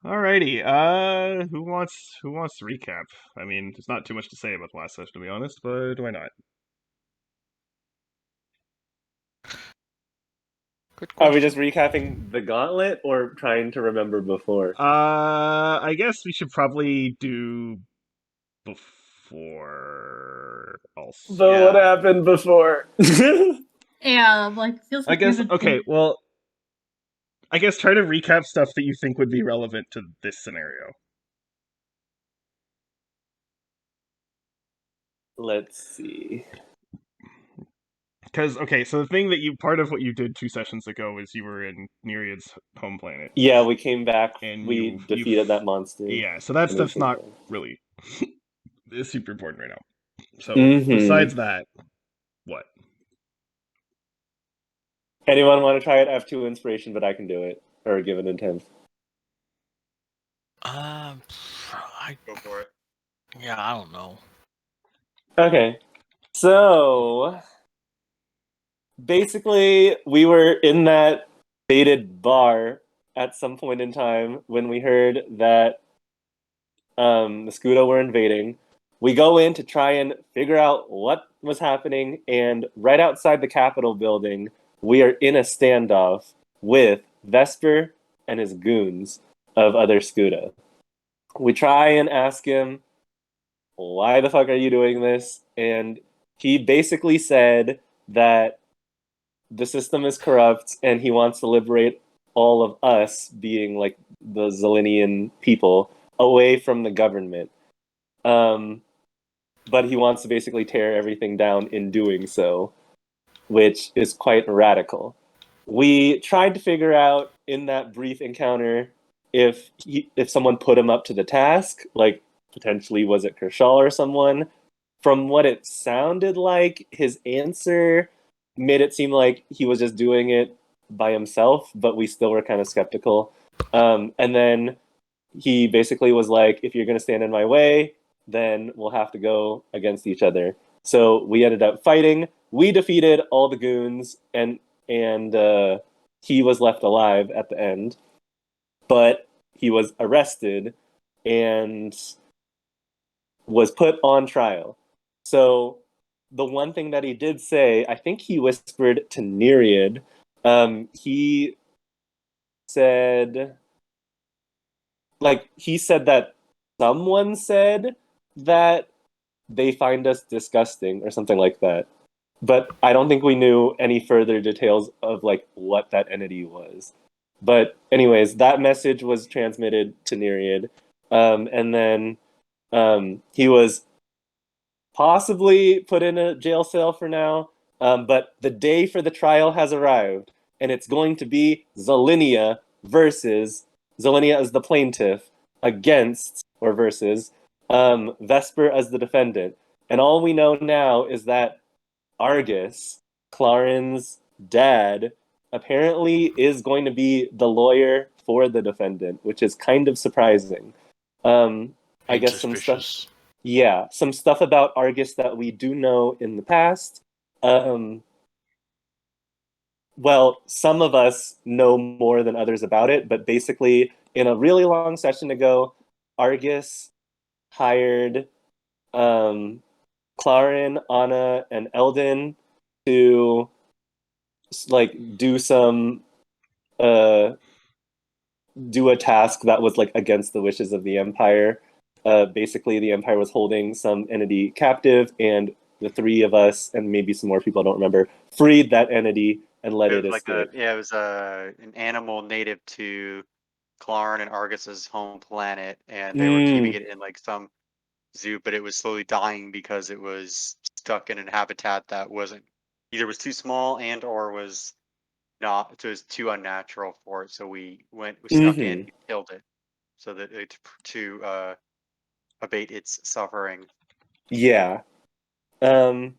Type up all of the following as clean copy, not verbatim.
Alrighty. Who wants to recap? I mean, there's not too much to say about the last session, to be honest, but why not? Good Are we just question. recapping the gauntlet or trying to remember before? I guess we should probably do before also. But what Yeah. happened before? Yeah, like feels I like we guess haven't okay, been. well, I guess try to recap stuff that you think would be relevant to this scenario. Let's see. Because okay, so the thing that you part of what you did 2 sessions ago is you were in Nereid's home planet, Yeah, we came back. and We you've defeated that monster. yeah, so that And we stuff's came not back. really is super important right now. So Mm-hmm. besides that, what? Anyone want to try it? I have 2 inspiration, but I can do it. Or give it a 10. I Go for it. yeah, I don't know. Okay. So, basically, we were in that baited bar at some point in time when we heard that the Scudo were invading. We go in to try and figure out what was happening, and right outside the Capitol building, we are in a standoff with Vesper and his goons of other Scudo. We try and ask him, why the fuck are you doing this? And he basically said that the system is corrupt and he wants to liberate all of us, being like the Zelenian people, away from the government. Um, but he wants to basically tear everything down in doing so, which is quite radical. We tried to figure out in that brief encounter if someone put him up to the task, like potentially was it Kershaw or someone. From what it sounded like, his answer made it seem like he was just doing it by himself, but we still were kind of skeptical. And then he basically was like, if you're going to stand in my way, then we'll have to go against each other. So we ended up fighting. We defeated all the goons, and he was left alive at the end, but he was arrested and was put on trial. So the one thing that he did say, I think he whispered to Nereid. He said, he said that someone said that they find us disgusting or something like that. But I don't think we knew any further details of like what that entity was. But anyways, that message was transmitted to Nereid, and then he was possibly put in a jail cell for now. But the day for the trial has arrived, and it's going to be Zelenia versus Zelenia as the plaintiff against or versus Vesper as the defendant. And all we know now is that Argus, Claren's dad, apparently is going to be the lawyer for the defendant, which is kind of surprising. I And guess some stuff. suspicious. Yeah, some stuff about Argus that we do know in the past. Um, well, some of us know more than others about it, but basically, in a really long session ago, Argus hired Clarin, Anna, and Eldon to like uh do a task that was like against the wishes of the Empire. Basically, the Empire was holding some entity captive, and the three of us and maybe some more people I don't remember freed that entity and let It it was like escape. it was an animal native to Clarn and Argus's home planet, and they were keeping Mm, it in like some zoo, but it was slowly dying because it was stuck in a habitat that wasn't either was too small and or was not it was too unnatural for it. So we snuck in, hmm we killed it, so that to abate its suffering. Yeah.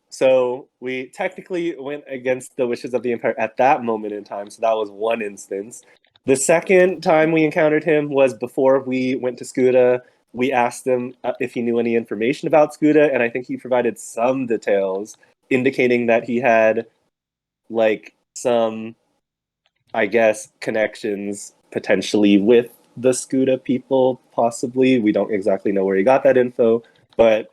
So we technically went against the wishes of the Empire at that moment in time. So that was one instance. The second time we encountered him was before we went to Scuda. We asked him if he knew any information about Scuda, and I think he provided some details indicating that he had like some, I guess, connections potentially with the Scuda people, possibly. We don't exactly know where he got that info, but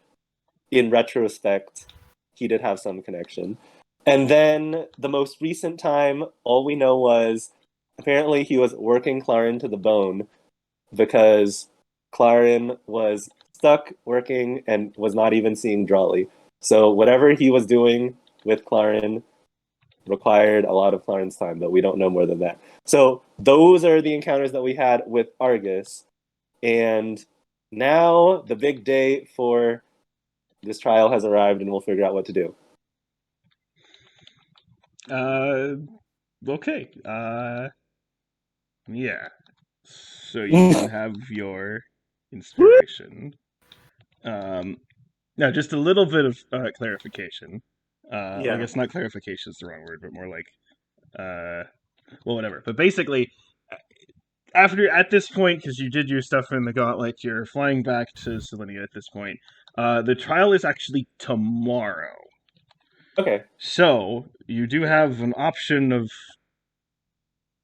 in retrospect, he did have some connection. And then the most recent time, all we know was apparently he was working Clarin to the bone because Clarin was stuck working and was not even seeing Drawley. So whatever he was doing with Clarin required a lot of Clarin's time, but we don't know more than that. So those are the encounters that we had with Argus. And now the big day for this trial has arrived and we'll figure out what to do. Okay. Yeah. So you can have your inspiration. Now, just a little bit of clarification. Well, I Yeah. guess not clarification is the wrong word, but more like, well, whatever. But basically, at this point, because you did your stuff in the gauntlet, you're flying back to Selenia at this point. The trial is actually tomorrow. Okay. So you do have an option of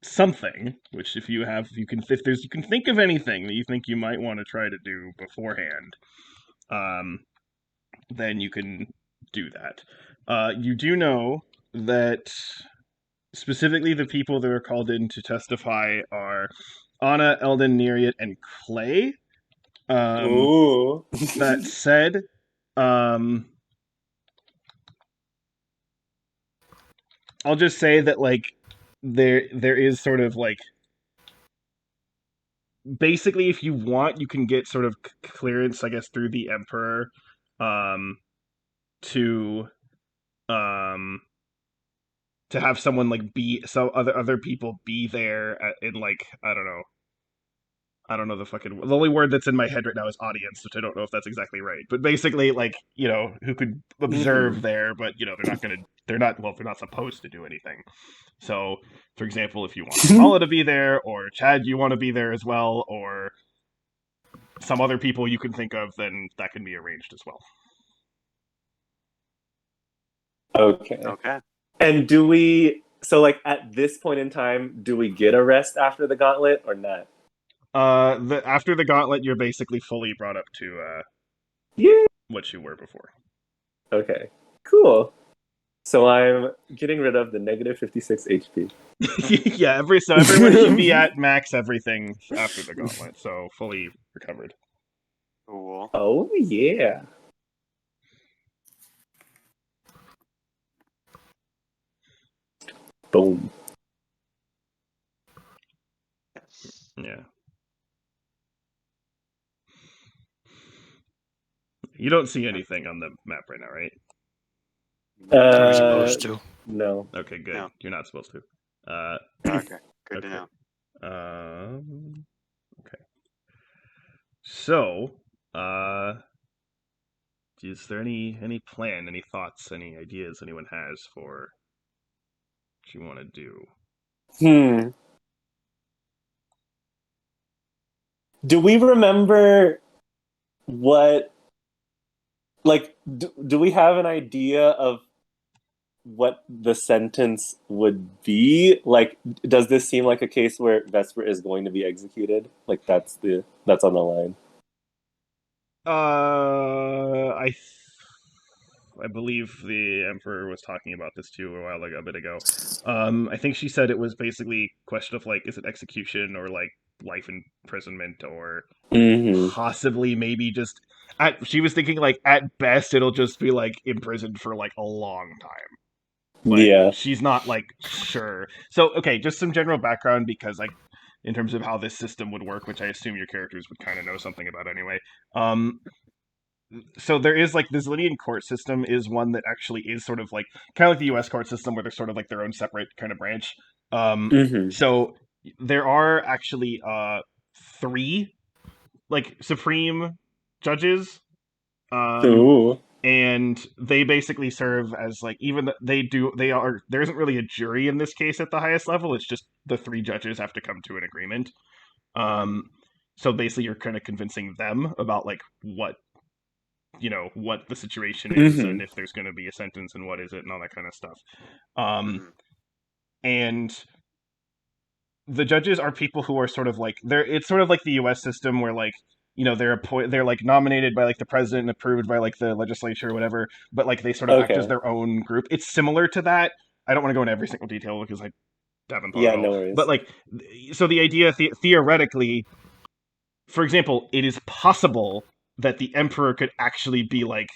something, which if you can think of anything that you think you might want to try to do beforehand, then you can do that. You do know that specifically the people that are called in to testify are Anna, Eldon, Nereid, and Clay. Ooh. That said, I'll just say that like there is sort of like basically if you want you can get sort of clearance I guess through the Emperor to um to have someone like be so other people be there in like I don't know the only word that's in my head right now is audience, which I don't know if that's exactly right. But basically, like, who could observe there, but they're not supposed to do anything. So, for example, if you want Kamala to be there, or Chad, you want to be there as well, or some other people you can think of, then that can be arranged as well. Okay. Okay. And so like at this point in time, do we get a rest after the gauntlet or not? After the gauntlet, you're basically fully brought up to Yeah. what you were before. Okay. Cool. So I'm getting rid of the negative 56 HP. Yeah, everyone should be at max everything after the gauntlet, so fully recovered. Cool. Oh yeah. Boom. Yes. Yeah. You don't see anything on the map right now, right? Are we Uh, supposed to? no. Okay, good. No. You're not supposed to. Okay. Good to Okay. know. Okay. So, is there any plan, any thoughts, any ideas anyone has for what you want to do? Do we remember what, like, do we have an idea of what the sentence would be? Like, does this seem like a case where Vesper is going to be executed? Like, that's on the line. I believe the Emperor was talking about this too a bit ago. I think she said it was basically a question of like, is it execution or like life imprisonment or possibly maybe just she was thinking like at best it'll just be like imprisoned for like a long time. But Yeah. she's not like sure. So okay, just some general background because like in terms of how this system would work, which I assume your characters would kind of know something about anyway. So there is like this Lydian court system is one that actually is sort of like kind of like the U.S. court system where they're sort of like their own separate kind of branch. So there are actually three like supreme judges, Ooh. and they basically serve as like there isn't really a jury in this case at the highest level. It's just the three judges have to come to an agreement. So basically, you're kind of convincing them about like what the situation is and if there's going to be a sentence and what is it and all that kind of stuff. And the judges are people who are sort of like they're. It's sort of like the U.S. system where like they're like nominated by like the president and approved by like the legislature or whatever, but like they sort of act as Okay. their own group. It's similar to that. I don't want to go into every single detail because I haven't thought Yeah, at all. no But worries. like, so the idea theoretically, for example, it is possible that the emperor could actually be like,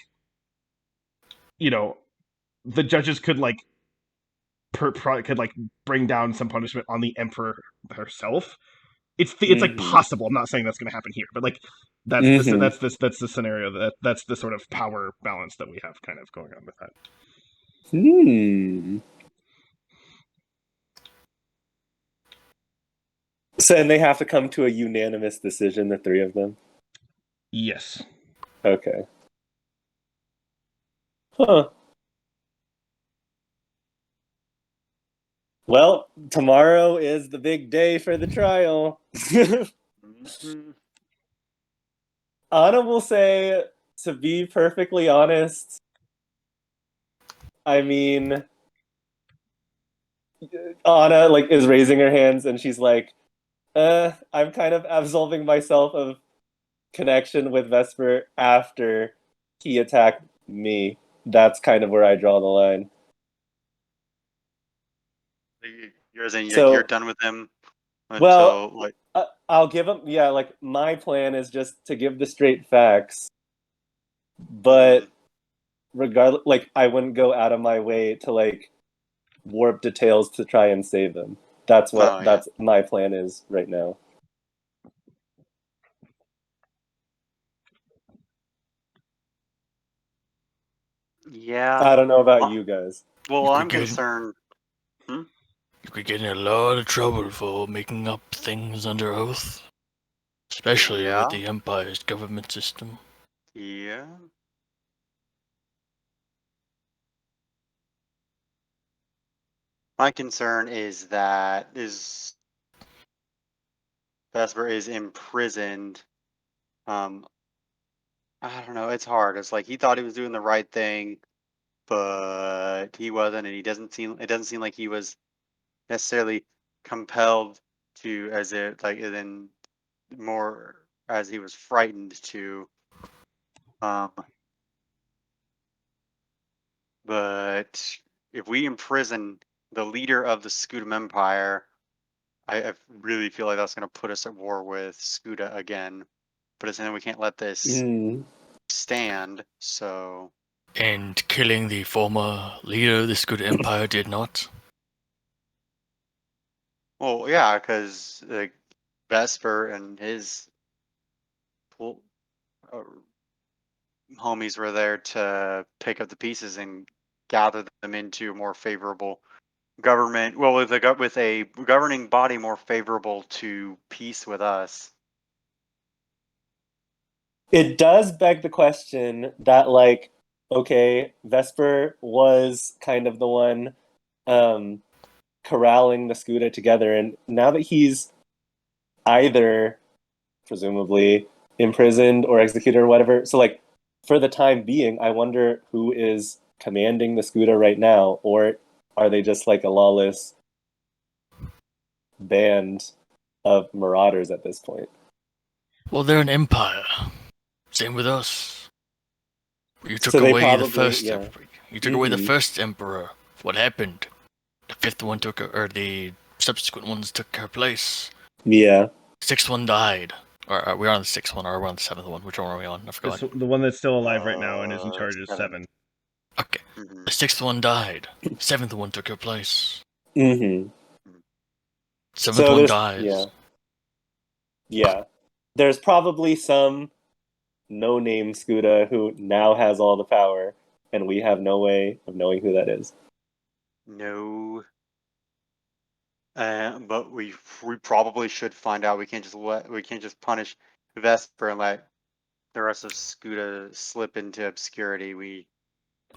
you know, the judges could like could like bring down some punishment on the emperor herself. It's like Mm-hmm. possible. I'm not saying that's going to happen here, but like Mm-hmm. that's the scenario that's the sort of power balance that we have kind of going on with that. Hmm. So, and they have to come to a unanimous decision, the three of them? Yes. Okay. Huh. Well, tomorrow is the big day for the trial. Mhm. Anna will say, to be perfectly honest, I mean, Anna like is raising her hands and she's like, I'm kind of absolving myself of connection with Vesper after he attacked me. That's kind of where I draw the line. You're saying you're So, done with him well, until like. I'll give him, yeah, like my plan is just to give the straight facts, but Mhm. regardless, like I wouldn't go out of my way to like warp details to try and save them. Oh yeah. That's my plan is right now. Yeah. I don't know about Well, you guys. well, You could I'm get concerned. you could get in a lot of trouble for making up things under oath, especially with Yeah. the Empire's government system. Yeah. My concern is that is Vesper is imprisoned. Um, I don't know. It's hard. It's like he thought he was doing the right thing, but he wasn't, and he doesn't seem. It doesn't seem like he was necessarily compelled to, as it like, and then more as he was frightened to. Um, but if we imprison the leader of the Scutum Empire, I really feel like that's going to put us at war with Scuda again. But it's then we can't let this Mm. stand. So, And killing the former leader of this good empire did not. well, yeah, because like Vesper and his pol- uh, homies were there to pick up the pieces and gather them into a more favorable government. Well, with a governing body more favorable to peace with us. It does beg the question that like, okay, Vesper was kind of the one um corralling the Scuda together, and now that he's either presumably imprisoned or executed or whatever, so like for the time being, I wonder who is commanding the Scuda right now, or are they just like a lawless band of marauders at this point? Well, they're an empire. Same with us. You took So they away the probably, first. yeah. You took away the Mm-hmm. first emperor. What happened? The fifth one took her, or the subsequent ones took her place. Yeah. Sixth one died. Or we're on the sixth one, or we're on the seventh one. Which one are we on? I forgot. The one that's still alive right now and is in charge is 7. 7. Okay. Mhm. The sixth one died. Seventh one took her place. Mm-hmm. Seventh So one there's, dies. yeah. Yeah. There's probably some no-name Scuda who now has all the power, and we have no way of knowing who that is. No. But we probably should find out. We can't just punish Vesper and let the rest of Scuda slip into obscurity. We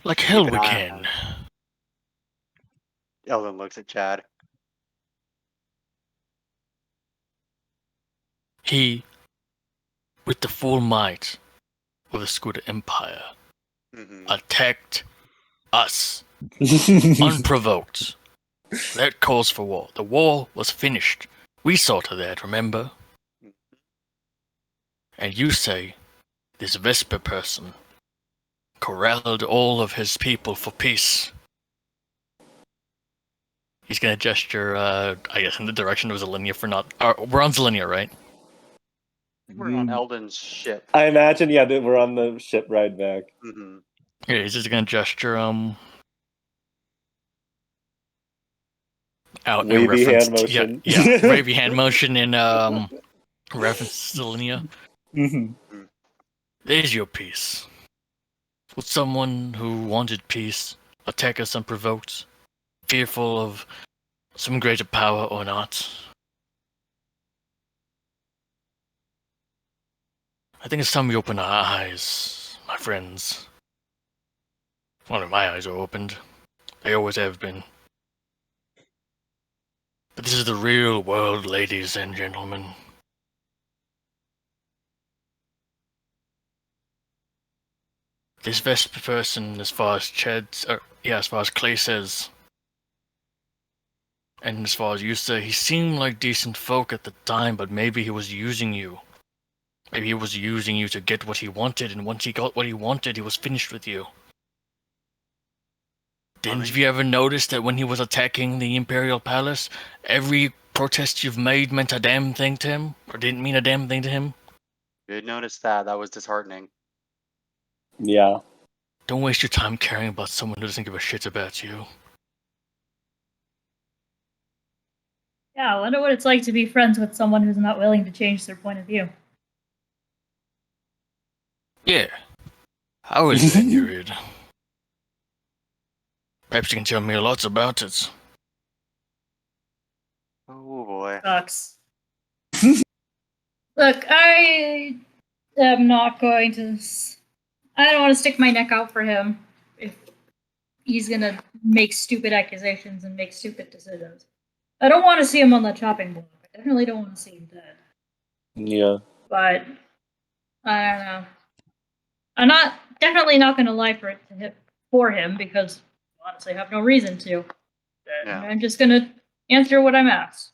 Like should hell keep an we eye on can. them. Eldon looks at Chad. He, with the full might of the Scuda Empire, Mm-hmm. attacked us unprovoked. That calls for war. The war was finished. We saw to that, remember? Mhm. And you say this Vesper person corralled all of his people for peace. He's gonna gesture, I guess, in the direction of Zelenia for not. We're on Zelenia, right? We're on Eldon's ship. I imagine, yeah, that we're on the ship ride back. Mm-hmm. Yeah, he's just gonna gesture, out in Wavy reference hand to, motion. wavy hand motion in, reference to Zelenia. Mhm. There's your peace. Would someone who wanted peace attack us unprovoked, fearful of some greater power or not? I think it's time we open our eyes, my friends. One of my eyes are opened. They always have been. But this is the real world, ladies and gentlemen. This Vesper person, as far as as far as Clay says, and as far as you say, he seemed like decent folk at the time, but maybe he was using you. Maybe he was using you to get what he wanted, and once he got what he wanted, he was finished with you. Didn't you ever notice that when he was attacking the Imperial Palace, every protest you've made meant a damn thing to him? Or didn't mean a damn thing to him? Did notice that. That was disheartening. Yeah. Don't waste your time caring about someone who doesn't give a shit about you. Yeah, I wonder what it's like to be friends with someone who's not willing to change their point of view. Yeah. How is that, Nurid? Perhaps you can tell me lots about it. Oh boy. Sucks. Look, I am not going to. I don't want to stick my neck out for him if he's gonna make stupid accusations and make stupid decisions. I don't want to see him on the chopping block. I definitely don't want to see him dead. Yeah. But I don't know. I'm definitely not going to lie for him because honestly, I have no reason to. Yeah. I'm just going to answer what I'm asked.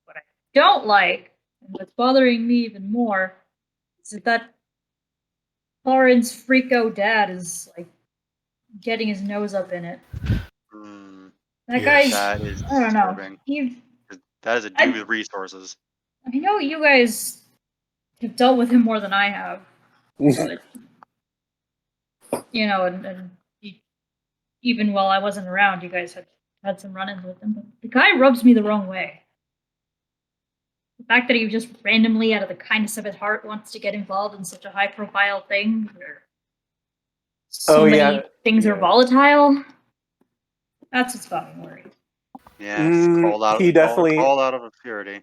What I don't like, and what's bothering me even more, is that Lauren's freako dad is like getting his nose up in it. Mm, That Yes. guy's, that is I don't know. disturbing. That is a dude with resources. I know you guys have dealt with him more than I have, but you know, and even while I wasn't around, you guys had some run-ins with him. But the guy rubs me the wrong way. The fact that he just randomly, out of the kindness of his heart, wants to get involved in such a high-profile thing where so many things are volatile. That's what's got me worried. Yeah, it's he definitely crawled out of obscurity.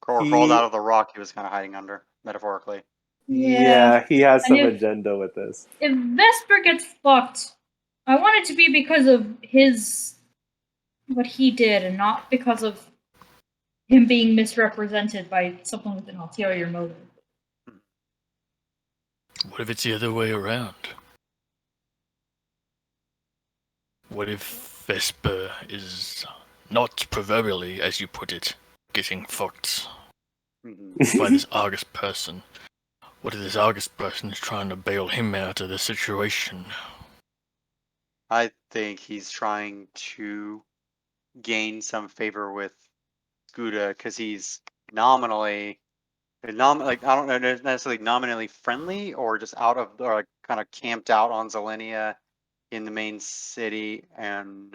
Crawled out of the rock he was kind of hiding under, metaphorically. Yeah, he has some And agenda with this. if Vesper gets fucked, I want it to be because of what he did, and not because of him being misrepresented by someone with an ulterior motive. What if it's the other way around? What if Vesper is not proverbially, as you put it, getting fucked by this Argus person? What if this Argus person is trying to bail him out of the situation? I think he's trying to gain some favor with Scuda because he's nominally, like I don't know necessarily nominally friendly or just out of or like kind of camped out on Zelenia in the main city and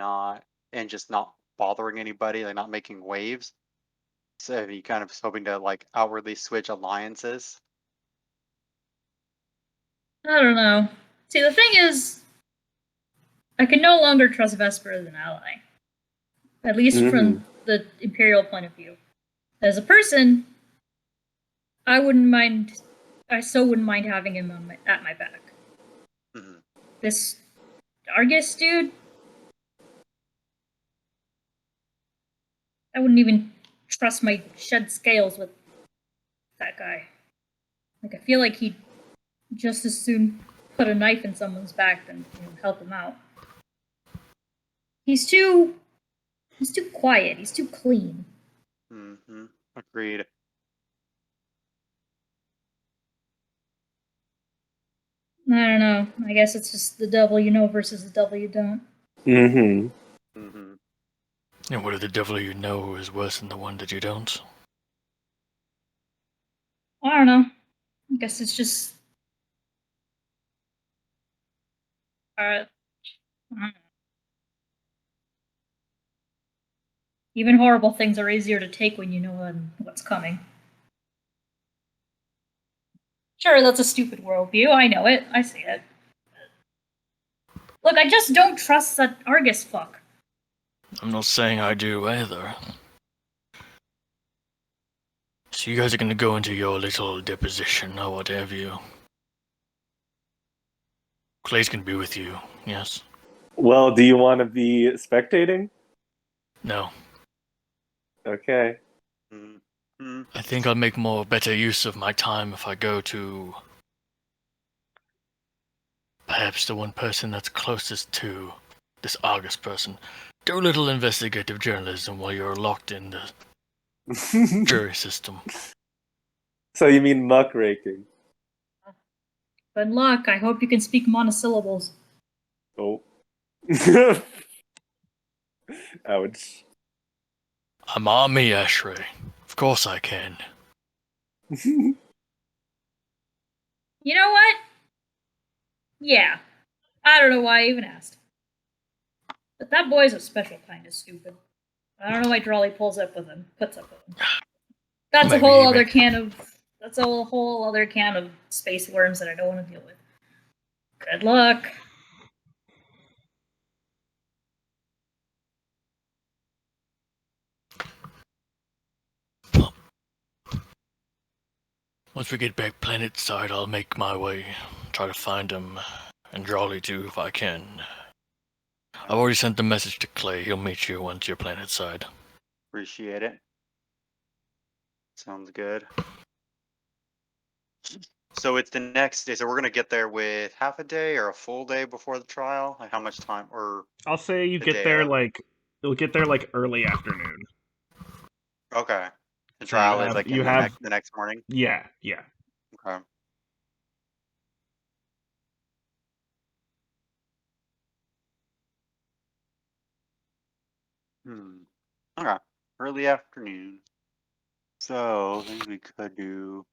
just not bothering anybody, like not making waves. So he kind of is hoping to like outwardly switch alliances. I don't know. See, the thing is, I can no longer trust Vesper as an ally. At least from the Imperial point of view. As a person, I so wouldn't mind having him at my back. Mm-hmm. This Argus dude, I wouldn't even trust my shed scales with that guy. Like, I feel like he'd just as soon put a knife in someone's back than help him out. He's too quiet. He's too clean. Mm-hmm. Agreed. I don't know. I guess it's just the devil you know versus the devil you don't. Mm-hmm. Mm-hmm. And what if the devil you know is worse than the one that you don't? I don't know. I guess it's just. I don't know. Even horrible things are easier to take when you know what's coming. Sure, that's a stupid worldview. I know it. I see it. Look, I just don't trust that Argus fuck. I'm not saying I do either. So you guys are gonna go into your little deposition or what have you. Clay's gonna be with you, yes? Well, do you want to be spectating? No. Okay. Mm-hmm. I think I'll make better use of my time if I go to perhaps the one person that's closest to this Argus person. Do a little investigative journalism while you're locked in the jury system. So you mean muckraking? Good luck. I hope you can speak monosyllables. Oh. Ouch. I'm Army Ashray. Of course I can. You know what? Yeah. I don't know why I even asked. But that boy's a special kind of stupid. I don't know why Drawley puts up with him. That's a Maybe whole he other make- can of. That's a whole other can of space worms that I don't want to deal with. Good luck. Once we get back planet side, I'll make my way. Try to find him. And Drawley too, if I can. I've already sent the message to Clay. He'll meet you once you're planet side. Appreciate it. Sounds good. So it's the next day. So we're gonna get there with half a day or a full day before the trial. Like how much time? Or I'll say you the get day there of? like you'll get there like early afternoon. Okay. The So you trial is have like you in have the next morning. yeah, yeah. Okay. Okay. Early afternoon. So things we could do.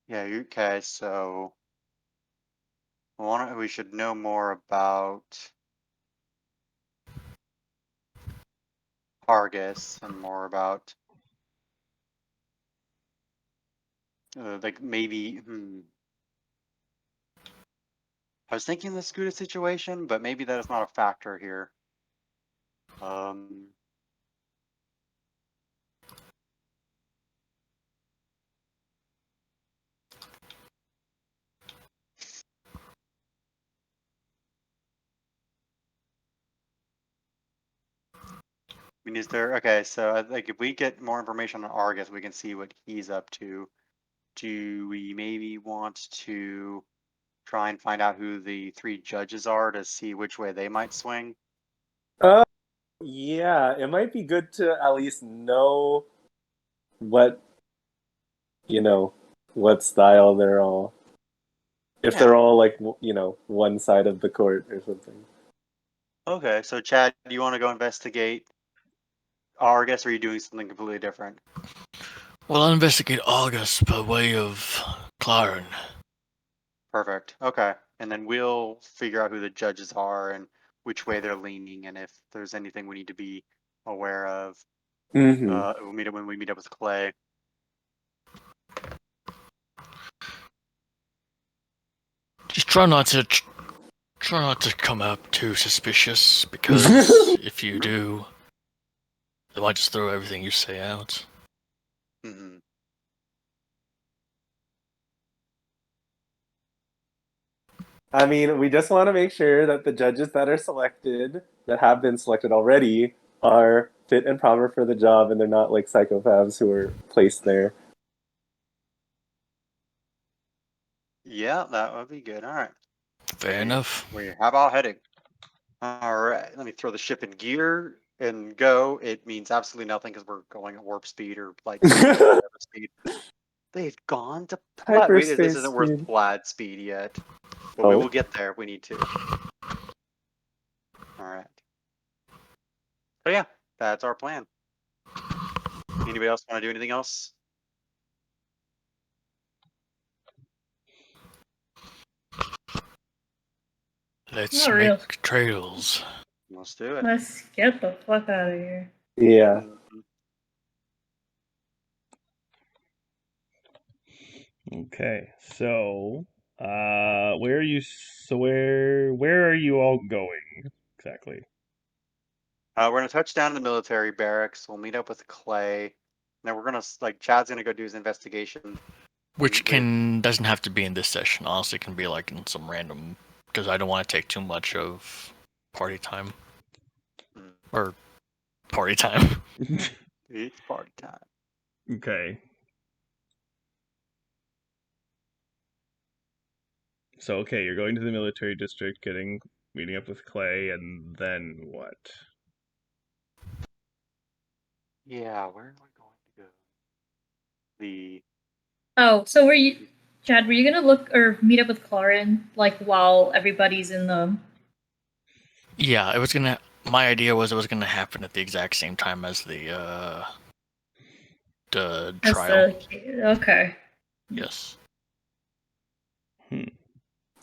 Yeah. Okay. So we should know more about Argus and more about like maybe. I was thinking the Scuda situation, but maybe that is not a factor here. Um, I mean, is there okay? So, like, if we get more information on Argus, we can see what he's up to. Do we maybe want to try and find out who the three judges are to see which way they might swing? Yeah, it might be good to at least know what, what style they're all. If Yeah. they're all like, one side of the court or something. Okay. So, Chad, do you want to go investigate Argus, or are you doing something completely different? Well, I'll investigate Argus by way of Claren. Perfect. Okay. And then we'll figure out who the judges are and which way they're leaning, and if there's anything we need to be aware of. Mm-hmm. When we meet up with Clay. Just try not to come up too suspicious, because if you do, they might just throw everything you say out. Mm-hmm. I mean, we just want to make sure that the judges that are selected, that have been selected already, are fit and proper for the job and they're not like psychopaths who are placed there. Yeah, that would be good. All right. Fair enough. How about heading? All right. Let me throw the ship in gear and go, it means absolutely nothing because we're going at warp speed or like whatever speed. They've gone to plaid. Wait, this Hyperspace isn't worth speed. plaid speed yet, but we Oh. will get there if we need to. All right. So yeah, that's our plan. Anybody else want to do anything else? Let's Not real. make trails. Let's do it. Let's get the fuck out of here. Yeah. Mhm. Okay, so where are you? So where are you all going exactly? We're gonna touch down in the military barracks. We'll meet up with Clay. And then we're gonna Chad's gonna go do his investigation. Which with- doesn't have to be in this session. Honestly, it can be like in some random, because I don't want to take too much of party time. Mm. Or party time. It's party time. Okay. So okay, you're going to the military district, meeting up with Clay, and then what? Yeah, where am I going to go? The Oh, so Chad, were you gonna look or meet up with Clarin, like, while everybody's in the... Yeah, it was gonna. My idea was it was gonna happen at the exact same time as the trial. Okay. Yes.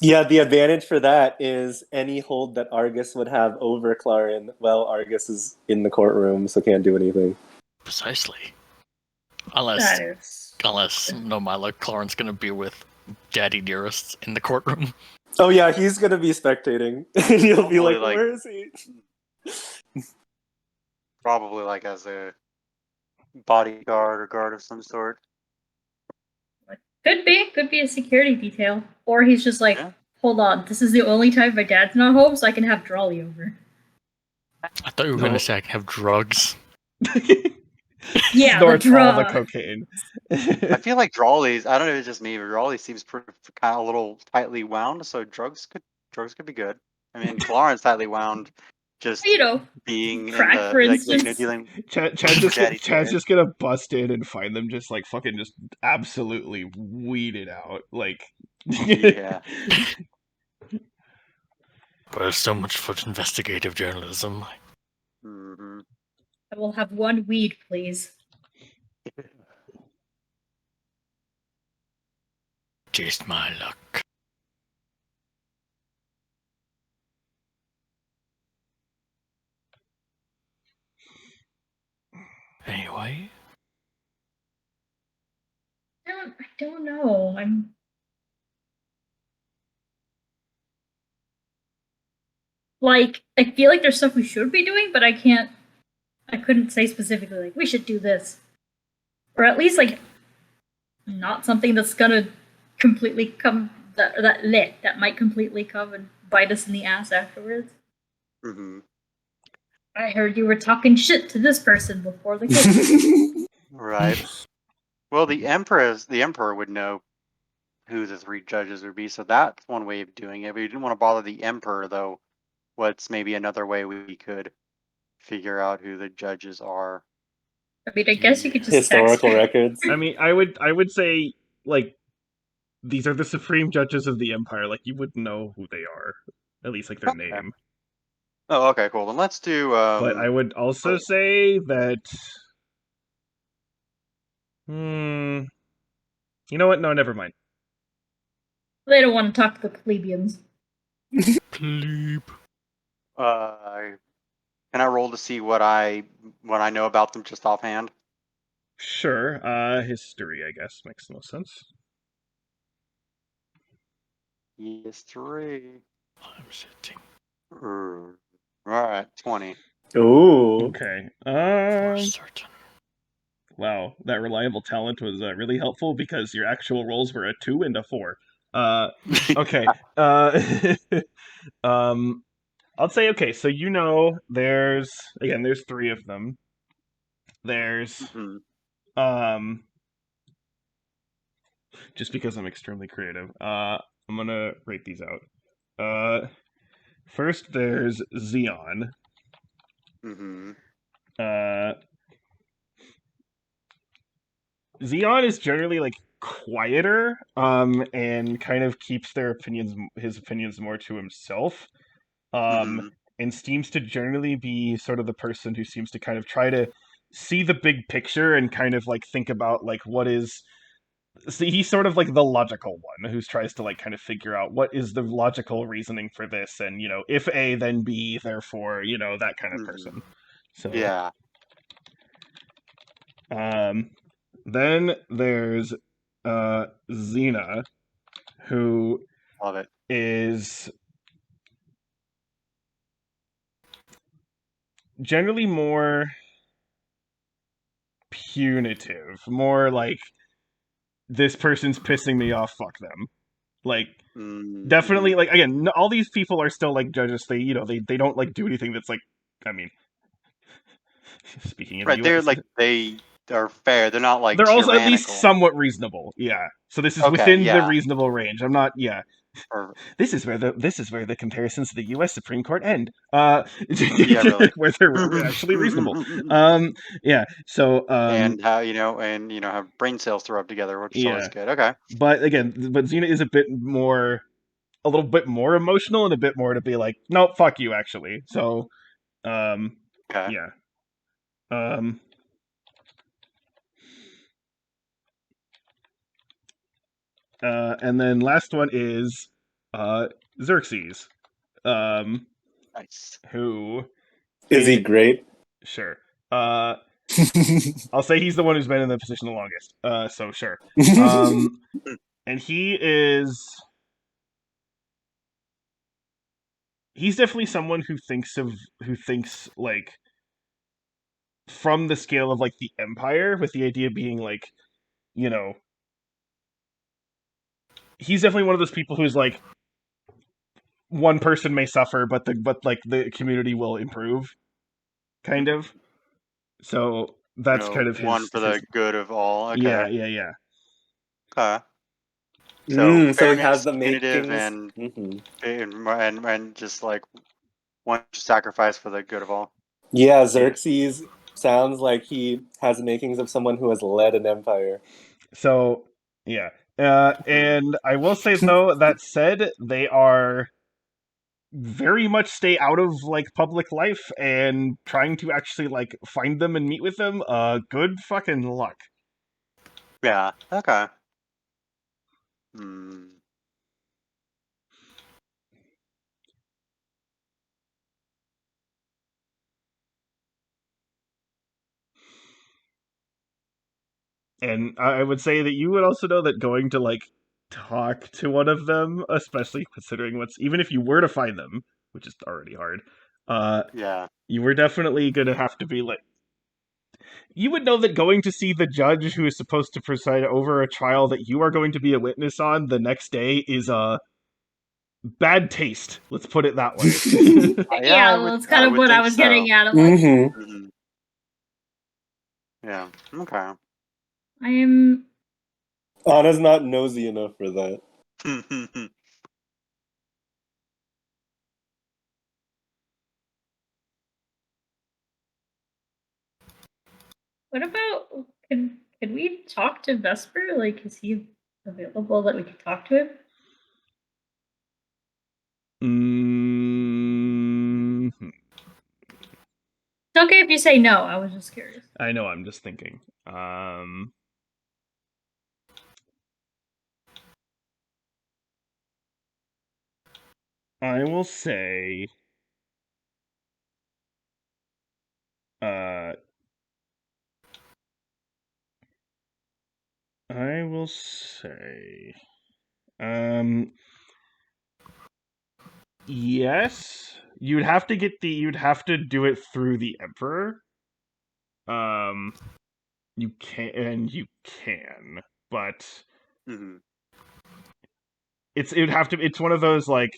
Yeah, the advantage for that is any hold that Argus would have over Clarin, well, Argus is in the courtroom, so can't do anything. Precisely. That is... Unless no, my luck, Claren's gonna be with Daddy Dearest in the courtroom. Oh yeah, he's gonna be spectating. And you'll be Hopefully, like, where is he? probably like as a bodyguard or guard of some sort. Could be a security detail. Or he's just like, Yeah. hold on, this is the only time my dad's not home, so I can have Drawley over. I thought you were No. gonna say I can have drugs. Yeah, Snorts the all the drug. cocaine. I feel like Drawley's. I don't know if it's just me, but Drawley seems kind of a little tightly wound. So drugs could be good. I mean, Clarence tightly wound, just You know, being in crack, the for instance. dealing. Chad's Daddy just gonna bust in and find them just like fucking just absolutely weeded out. Like Yeah. But there's so much for investigative journalism. Hmm. I will have one weed, please. Just my luck. Anyway, I don't know. I feel like there's stuff we should be doing, but I couldn't say specifically, like, we should do this. Or at least, like, not something that's gonna completely come, that might completely come and bite us in the ass afterwards. Hmm. I heard you were talking shit to this person before the game. Right. Well, the emperor would know who the three judges would be, so that's one way of doing it. But you didn't want to bother the emperor, though. What's maybe another way we could figure out who the judges are? I mean, I guess you could just Historical text. records. I mean, I would say like these are the supreme judges of the empire. Like you wouldn't know who they are, at least like their Okay. name. Oh, okay, cool. Then let's do. But I would also say that. You know what? No, never mind. They don't want to talk to the plebeians. plebe. Can I roll to see what I know about them just offhand? Sure. History, I guess, makes the most sense. History. I'm sitting. All right, 20. Ooh. Okay. For certain. Wow, that reliable talent was really helpful because your actual rolls were a 2 and a 4. Okay. I'll say okay. So there's 3 of them. There's Mhm. just because I'm extremely creative. I'm gonna rate these out. First there's Xeon. Mhm. Xeon is generally like quieter, and kind of keeps his opinions more to himself. Mhm. And seems to generally be sort of the person who seems to kind of try to see the big picture and kind of like think about like what is. See, he's sort of like the logical one who tries to like kind of figure out what is the logical reasoning for this, and if A, then B, therefore, that kind of Mhm. person. So, Yeah. then there's Xena, who Love it. is generally more punitive, more like this person's pissing me off, fuck them. Like definitely, Mhm. like again, all these people are still like judges. They don't like do anything that's like, I mean, speaking of the Right. They're U.S., like they are fair. They're not like they're also at least tyrannical. somewhat reasonable. Yeah. So this is Okay. within the Yeah. reasonable range. I'm not. Yeah. Or This is where the comparisons to the U.S. Supreme Court end. yeah, really. Where they're actually reasonable. Yeah. So And how have brain cells to rub together, which is always yeah. good. Okay. But again, Xena is a little bit more emotional and a bit more to be like, no, fuck you, actually. So, Okay. yeah. Um, and then last one is Xerxes, um, Nice. who Is he great? sure. I'll say he's the one who's been in the position the longest. So sure. And he's definitely someone who thinks like from the scale of like the empire, with the idea being like, you know, he's definitely one of those people who's like one person may suffer, but like the community will improve, kind of. So that's kind of One for his the good of all. yeah, Okay. yeah, yeah. Okay. So So he has fairness, the punitive, makings. and Hmm. and just like one sacrifice for the good of all. Yeah, Yeah. Xerxes sounds like he has the makings of someone who has led an empire. So yeah. And I will say though, that said, they are very much stay out of like public life and trying to actually like find them and meet with them. Good fucking luck. Yeah. Okay. Hmm. And I would say that you would also know that going to like talk to one of them, especially considering even if you were to find them, which is already hard, uh, Yeah. you were definitely gonna have to be like, you would know that going to see the judge who is supposed to preside over a trial that you are going to be a witness on the next day is bad taste. Let's put it that way. Yeah. Yeah, well, it's kind I of would what I think was so. getting at. I'm like, Hmm. Hmm. Yeah. Okay. I am. Anna's not nosy enough for that. What about? Could we talk to Vesper? Like, is he available that we could talk to him? Mm, It's okay if you say no. I was just curious. I know. I'm just thinking. I will say. Uh, I will say. Um, yes, you'd have to do it through the Emperor. Um, you can, but Hmm. it's one of those like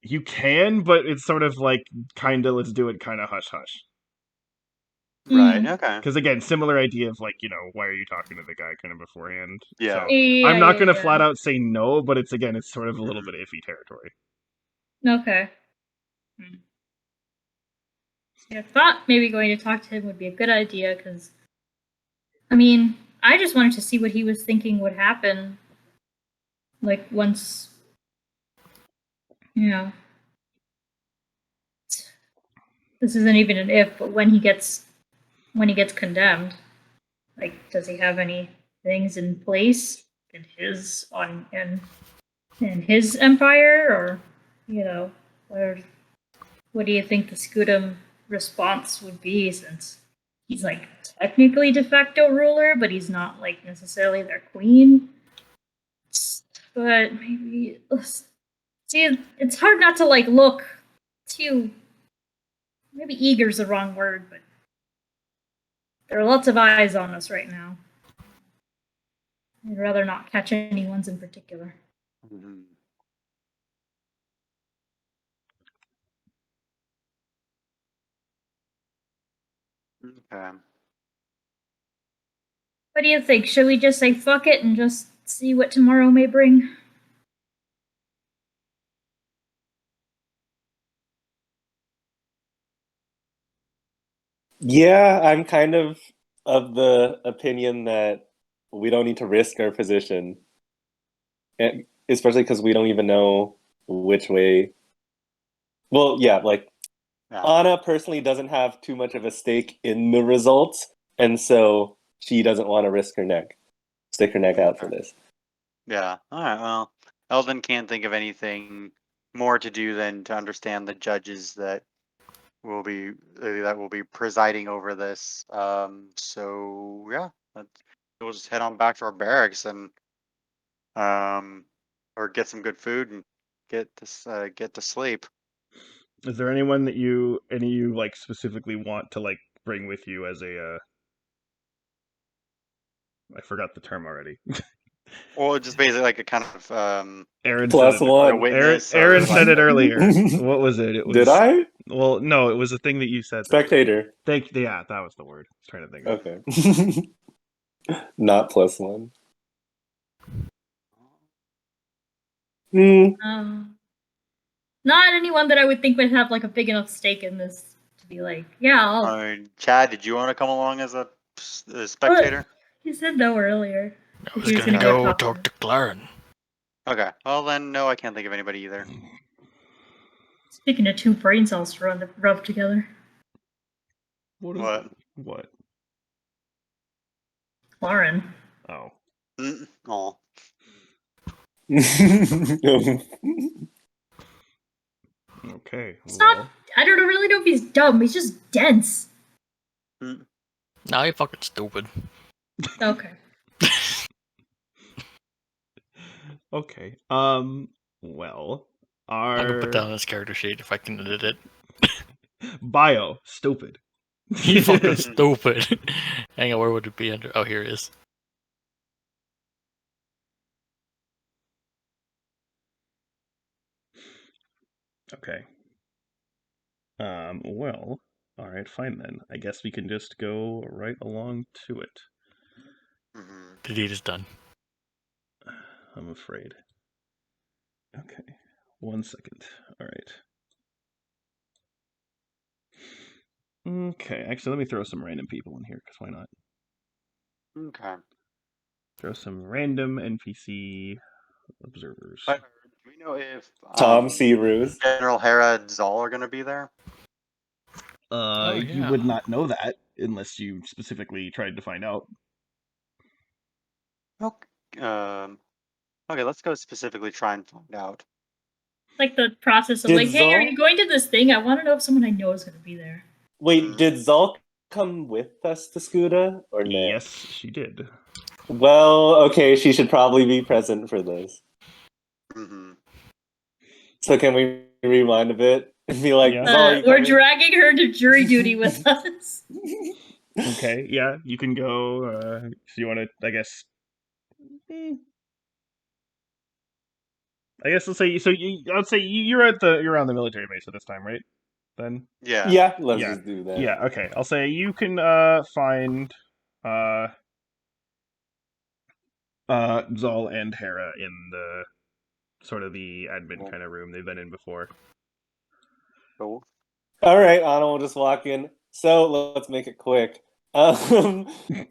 you can, but it's sort of like kind of let's do it kind of hush hush. Right. Mm. Okay. Because again, similar idea of like, why are you talking to the guy kind of beforehand? Yeah. So Yeah, I'm not yeah, gonna yeah. flat out say no, but it's sort of a little bit Mhm. iffy territory. Okay. I thought maybe going to talk to him would be a good idea because, I mean, I just wanted to see what he was thinking would happen. Like once, you know, this isn't even an if, but when he gets condemned, like, does he have any things in place in his in his empire, or you know, what do you think the Scudam response would be, since he's like technically de facto ruler, but he's not like necessarily their queen? But maybe see, it's hard not to like look too. Maybe eager's the wrong word, but there are lots of eyes on us right now. I'd rather not catch any ones in particular. Mhm. Okay. What do you think? Should we just say fuck it and just see what tomorrow may bring? Yeah, I'm kind of the opinion that we don't need to risk our position, and especially because we don't even know which way. Well, yeah, like Yeah. Anna personally doesn't have too much of a stake in the results, and so she doesn't want to risk her neck, stick her neck out for this. Yeah. All right. Well, Eldon can't think of anything more to do than to understand the judges that will be presiding over this. So yeah, we'll just head on back to our barracks and or get some good food and get to sleep. Is there anyone that you like specifically want to like bring with you as a I forgot the term already. Well, just basically like a kind of Aaron said Plus it. like a one. witness Aaron or said like it earlier. What was it? It Did was I? well, no, it was a thing that you said. Spectator. Yeah, that was the word I was trying to think of. Okay. Not plus one. Hmm. Not anyone that I would think would have like a big enough stake in this to be like, yeah, I'll. Chad, did you want to come along as a spectator? He said no earlier. I was He was gonna gonna go talk to talk her. to Claren. Okay. Well then, no, I can't think of anybody either. Speaking of two brain cells to rub together, What is What? what? Lauren. Oh. Oh. Okay. It's not. Well, I don't really know if he's dumb. He's just dense. Nah, you fucking stupid. Okay. okay. Well, I can put our that on his character sheet if I can edit it. bio stupid. He fucking stupid. Hang on, where would it be under? Oh, here it is. Okay. Well, all right, fine then. I guess we can just go right along to it. The deed is done. I'm afraid. Okay. 1 second. All right. Okay. Actually, let me throw some random people in here, because why not? Okay. Throw some random NPC observers. Do we know if Tom C. Ruse. General Hera and Zal are going to be there? Oh, You yeah. would not know that unless you specifically tried to find out. Okay. Okay, let's go specifically try and find out. Like the process of Did like, hey, are Zal- you going to this thing? I want to know if someone I know is going to be there. Wait, did Zulk come with us to Scuda or no? Yes, she did. Well, okay, she should probably be present for this. So can we rewind a bit and be like, Yeah. Zal, are you We're coming? dragging her to jury duty with us. Okay, yeah, you can go. So you want to, I guess. I guess let's say so. I'd say you're on the military base at this time, right? Then. Yeah. Yeah, let's Yeah. just do that. Yeah. Okay. I'll say you can find uh Zal and Hera in the sort of the admin kind of room they've been in before. Cool. All right, Anna will just walk in. So let's make it quick.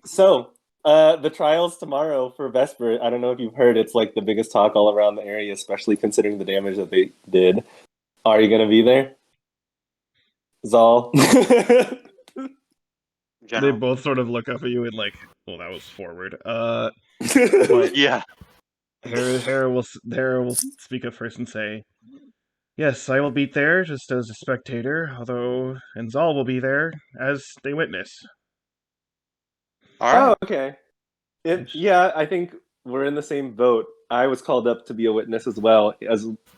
So the trials tomorrow for Vesper. I don't know if you've heard. It's like the biggest talk all around the area, especially considering the damage that they did. Are you gonna be there, Zal? They General. both sort of look up at you and like, well, that was forward. But Yeah. Hera will speak up first and say, "Yes, I will be there just as a spectator, although and Zal will be there as a witness." All Oh, right. okay. Yeah, I think we're in the same boat. I was called up to be a witness as well,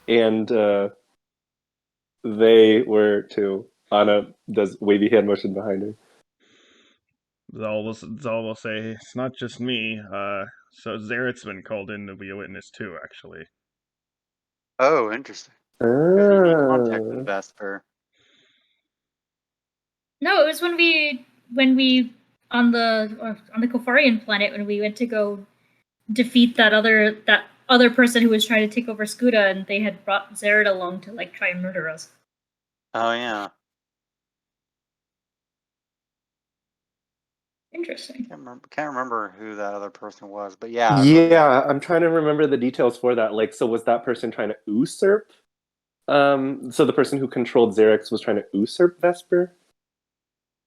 and they were too. Anna does wavy hand motion behind her. Zal will say, "It's not just me. So Zaret's been called in to be a witness too, actually." Oh, interesting. Because we need contact with Ah. Vesper. No, it was when we on the Kofarian planet when we went to go defeat that other person who was trying to take over Skuda, and they had brought Zared along to like try and murder us. Oh yeah. Interesting. Can't remember who that other person was, but yeah, I remember. Yeah, I'm trying to remember the details for that. Like, so was that person trying to usurp? So the person who controlled Xerix was trying to usurp Vesper?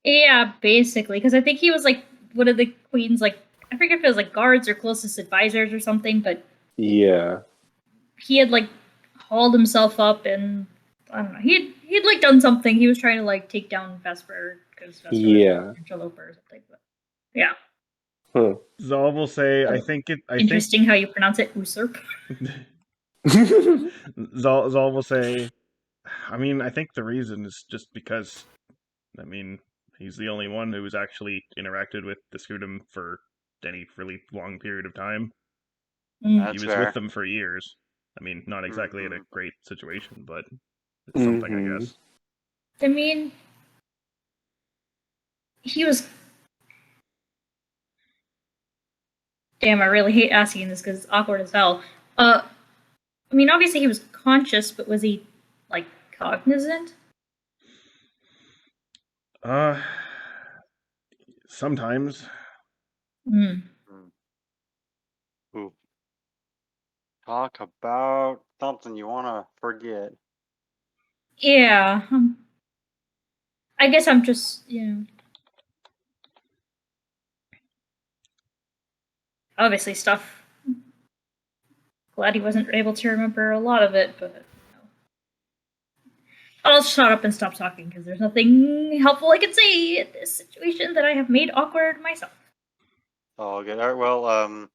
Yeah, basically, because I think he was like one of the queen's like I forget if it was like guards or closest advisors or something, but Yeah. he had like hauled himself up and I don't know. He'd like done something. He was trying to like take down Vesper because Vesper was Yeah. interloper or something. But yeah, Huh. Zal will say, Oh, "I think it. I think." interesting how you pronounce it, usurp. Zal will say, "I mean, I think the reason is just because, I mean, he's the only one who's actually interacted with the Scudam for any really long period of time. Mm. He That's was with fair. them for years. I mean, not exactly in a Mhm. great situation, but it's something, I Mhm. guess." I mean, he was. Damn, I really hate asking this because it's awkward as hell. I mean, obviously he was conscious, but was he like cognizant? Uh, sometimes. Hmm. Mm. Ooh. Talk about something you want to forget. Yeah. I guess I'm just obviously stuff. Glad he wasn't able to remember a lot of it, but I'll shut up and stop talking because there's nothing helpful I can say in this situation that I have made awkward myself. Oh, good. All right. Well,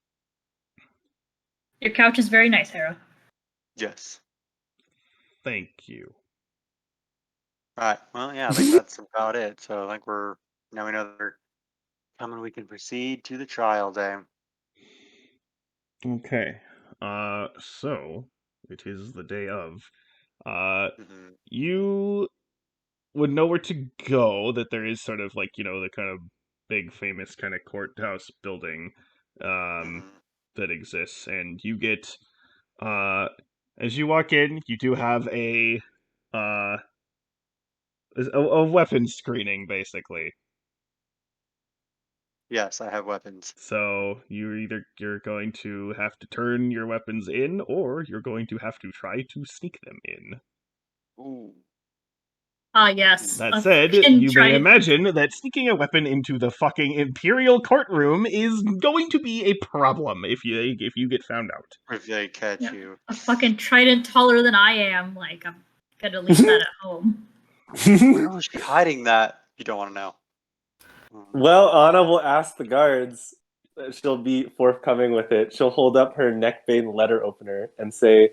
Your couch is very nice, Hera. yes. Thank you. All right. Well, yeah. I think that's about it. So I think now we know that we're coming. We can proceed to the trial day. Okay. So it is the day of. Hmm. You would know where to go. That there is sort of like the kind of big famous kind of courthouse building, um, Hmm. that exists, and you get uh, as you walk in, you do have uh a weapons screening basically. Yes, I have weapons. So you're going to have to turn your weapons in, or you're going to have to try to sneak them in. Ooh. Ah, yes. That A said, fucking you may trident. imagine that sneaking a weapon into the fucking Imperial courtroom is going to be a problem if you get found out. If they catch Yeah. you. A fucking trident taller than I am. Like, I'm gonna leave that at home. Where was she hiding that? You don't want to know. Well, Anna will ask the guards. She'll be forthcoming with it. She'll hold up her neckbane letter opener and say,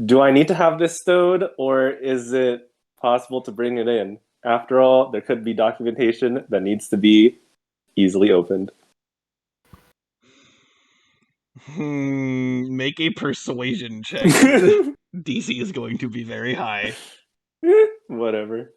"Do I need to have this stowed, or is it possible to bring it in? After all, there could be documentation that needs to be easily opened." Make a persuasion check. DC is going to be very high. Whatever.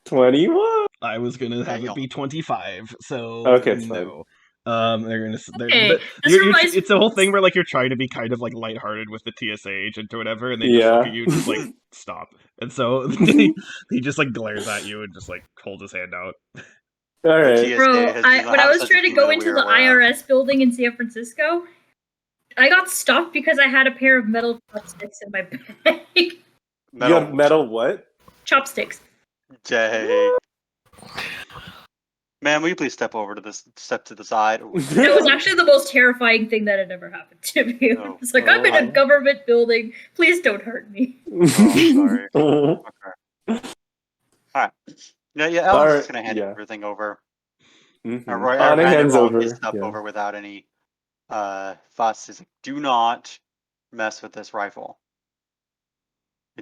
21. I was gonna have it Damn. be 25, so Okay, it's fine. no. They're gonna. Okay, this reminds It's a whole thing where like you're trying to be kind of like lighthearted with the TSA agent or whatever, and they just look Yeah. at you and just like stop. And so he just like glares at you and just like holds his hand out. All The right. TSA Bro, does not when I have a was sense of trying to humor go that into we are the aware of. IRS building in San Francisco, I got stopped because I had a pair of metal chopsticks in my bag. You got metal what? Chopsticks. Dang. Man, will you please step to the side? Oh, That was actually the most terrifying thing that had ever happened to me. Oh. It's like, I'm in a government building. Please don't hurt me. sorry. Okay. Alright. Yeah, Ellen's just gonna hand everything over. Roy, I Anna ran hands all over. his stuff over without any fuss. He's like, do not mess with this rifle.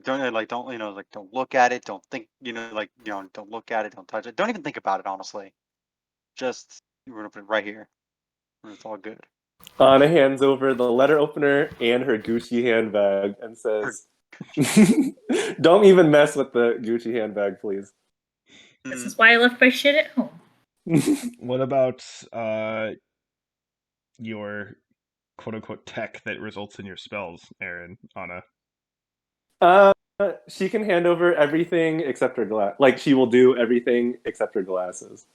Don't don't look at it. Don't think, don't look at it. Don't touch it. Don't even think about it. Honestly, just we're gonna put it right here. And it's all good. Anna hands over the letter opener and her Gucci handbag and says, "Don't even mess with the Gucci handbag, please." This is why I left my shit at home. What about your quote unquote tech that results in your spells, Aaron, Anna? She can hand over everything except her glass. Like, she will do everything except her glasses.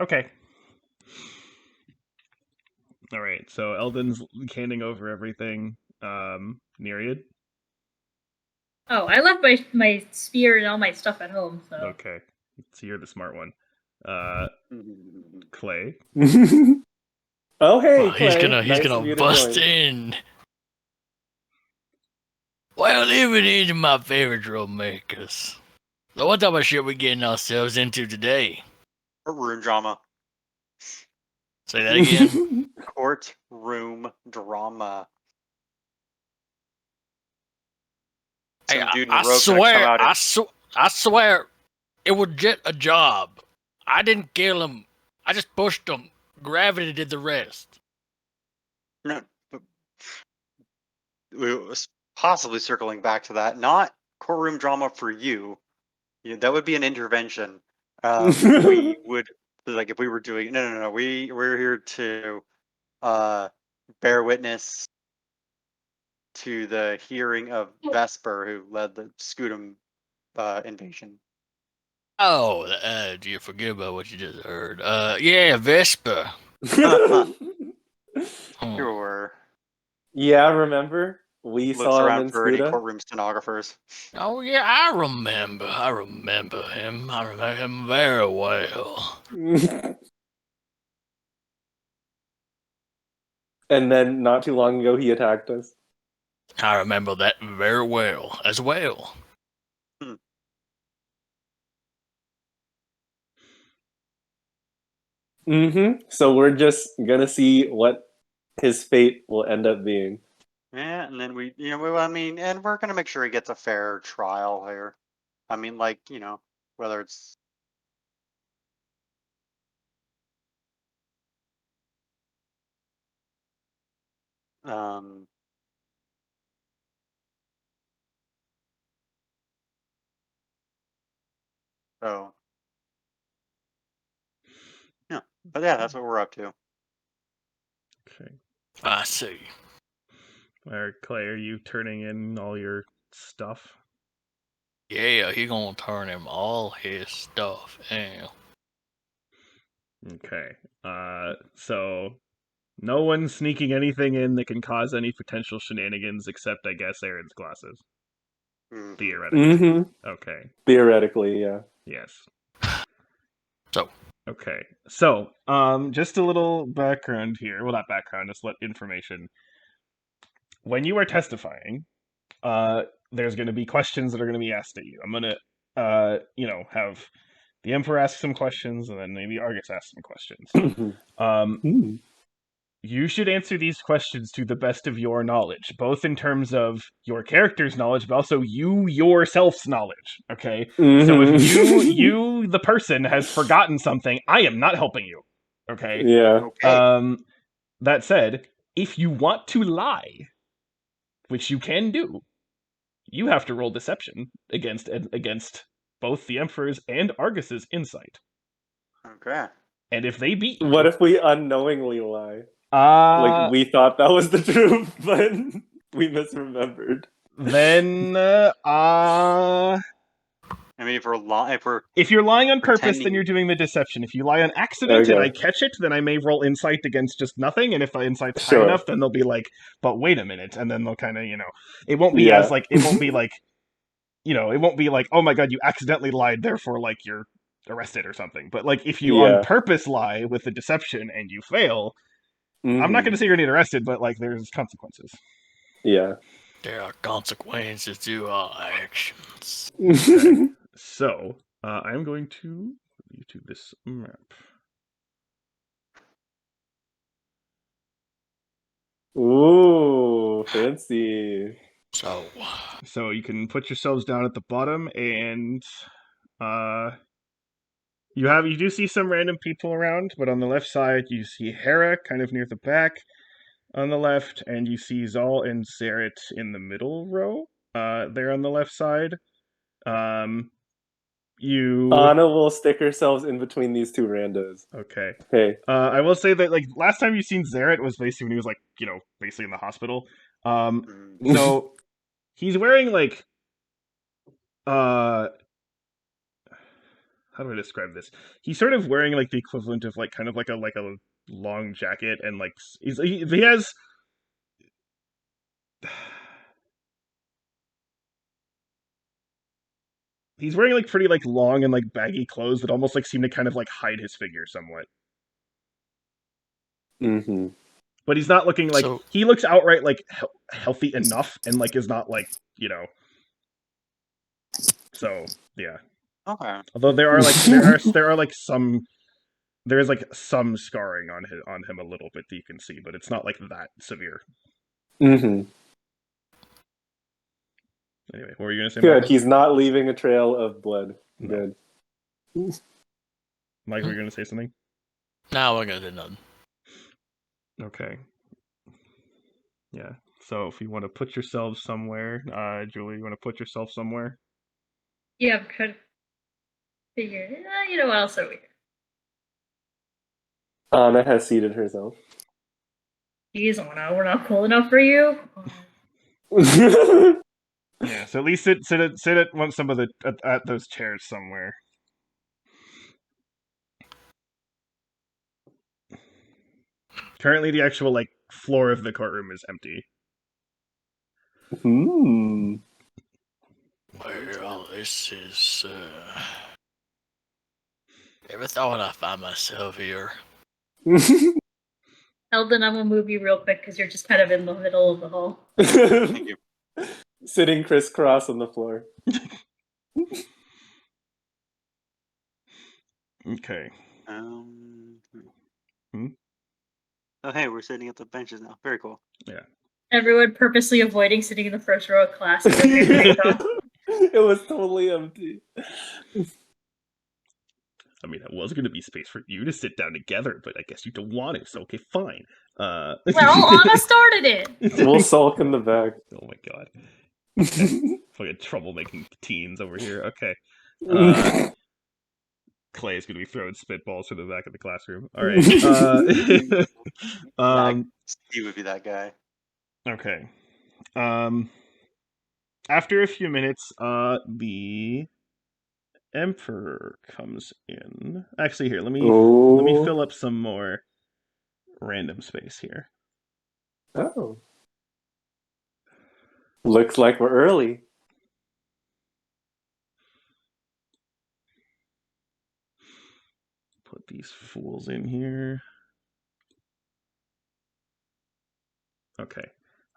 Okay. All right. So Eldon's handing over everything. Nereid? Oh, I left my spear and all my stuff at home, so. Okay. So you're the smart one. Clay. Oh, hey, well, Clay. He's gonna bust in. Well, even into my favorite troublemakers. So what type of shit we getting ourselves into today? Courtroom drama. Say that again. Courtroom drama. Hey, I swear, it was just a job. I didn't kill him. I just pushed him. Gravity did the rest. No, but we was possibly circling back to that. Not courtroom drama for you. That would be an intervention. We would if we were doing no. We're here to bear witness to the hearing of Vesper, who led the Scutum invasion. Oh, do you forget about what you just heard? Yeah, Vesper. Sure. Yeah, remember? We Looks saw him around in for any Scuda. courtroom stenographers. Oh yeah, I remember him. I remember him very well. And then not too long ago, he attacked us. I remember that very well as well. So we're just gonna see what his fate will end up being. Yeah, and then and we're gonna make sure he gets a fair trial here. I mean, whether it's so yeah, but yeah, that's what we're up to. Okay. I see. All right, Clay, are you turning in all your stuff? Yeah, he gonna turn him all his stuff in. Okay. So no one's sneaking anything in that can cause any potential shenanigans except, I guess, Aaron's glasses. Theoretically. Okay. Theoretically, yeah. Yes. So. Okay. So, just a little background here. Well, not background, just information. When you are testifying, there's going to be questions that are going to be asked at you. I'm going to, have the Emperor ask some questions, and then maybe Argus ask some questions. You should answer these questions to the best of your knowledge, both in terms of your character's knowledge, but also you yourself's knowledge. Okay, so if you, the person, has forgotten something, I am not helping you. Okay. Yeah. Okay. That said, If you want to lie, which you can do, you have to roll deception against both the Emperor's and Argus's insight. Okay. And if they beat What you, if we unknowingly lie? Like we thought that was the truth, but we misremembered. then I mean, if we're if you're lying on purpose, then pretending- you're doing the deception. If you lie on accident and Okay. I catch it, then I may roll insight against just nothing. And if the insight's high Sure. enough, then they'll be like, "But wait a minute," and then they'll kind of, it won't be Yeah. as like it won't be like, it won't be like, "Oh my god, you accidentally lied, therefore like you're arrested or something." But like if you on Yeah. purpose lie with the deception and you fail, I'm Mhm. not going to say you're going to get arrested, but like there's consequences. Yeah. There are consequences to our actions. Okay. So I'm going to leave to this map. Ooh, fancy. So, You can put yourselves down at the bottom, and you do see some random people around, but on the left side you see Hera kind of near the back on the left, and you see Zal and Zeret in the middle row. There on the left side. Anna will stick herself in between these two randos. Okay. Okay. I will say that like last time you seen Zeret was basically when he was like, basically in the hospital. So he's wearing like how do I describe this? He's sort of wearing like the equivalent of like kind of like a long jacket, and like he has he's wearing like pretty like long and like baggy clothes that almost like seem to kind of like hide his figure somewhat. Mm-hmm. But he's not looking like he looks outright like healthy enough, and like is not like So yeah. Okay. Although there are like some scarring on him a little bit that you can see, but it's not like that severe. Mm-hmm. Anyway, what were you gonna say? Good. Michael? He's not leaving a trail of blood. No. Good. Mike, were you gonna say something? Now we're gonna do none. Okay. Yeah. So if you want to put yourselves somewhere, Julie, you want to put yourself somewhere? Yeah, I'm trying to figure. You know what else are we? Anna has seated herself. Jeez, we're not cool enough for you. Yeah. So at least sit at one some of the at those chairs somewhere. Currently, the actual like floor of the courtroom is empty. Hmm. Well, this is. Ever thought I'd find myself here? Eldon, I'm gonna move you real quick because you're just kind of in the middle of the hall. Thank you. Sitting crisscross on the floor. Okay. Oh, hey, we're sitting at the benches now. Very cool. Yeah. Everyone purposely avoiding sitting in the first row of class. It was totally empty. I mean, it was going to be space for you to sit down together, but I guess you don't want it, so okay, fine. Well, Anna started it! We'll sulk in the back. Oh my god. Okay. Fucking troublemaking teens over here. Okay. Clay's going to be throwing spitballs from the back of the classroom. Alright. He would be that guy. Okay. After a few minutes, the Emperor comes in. Actually, here, let me fill up some more random space here. Oh. Looks like we're early. Put these fools in here. Okay.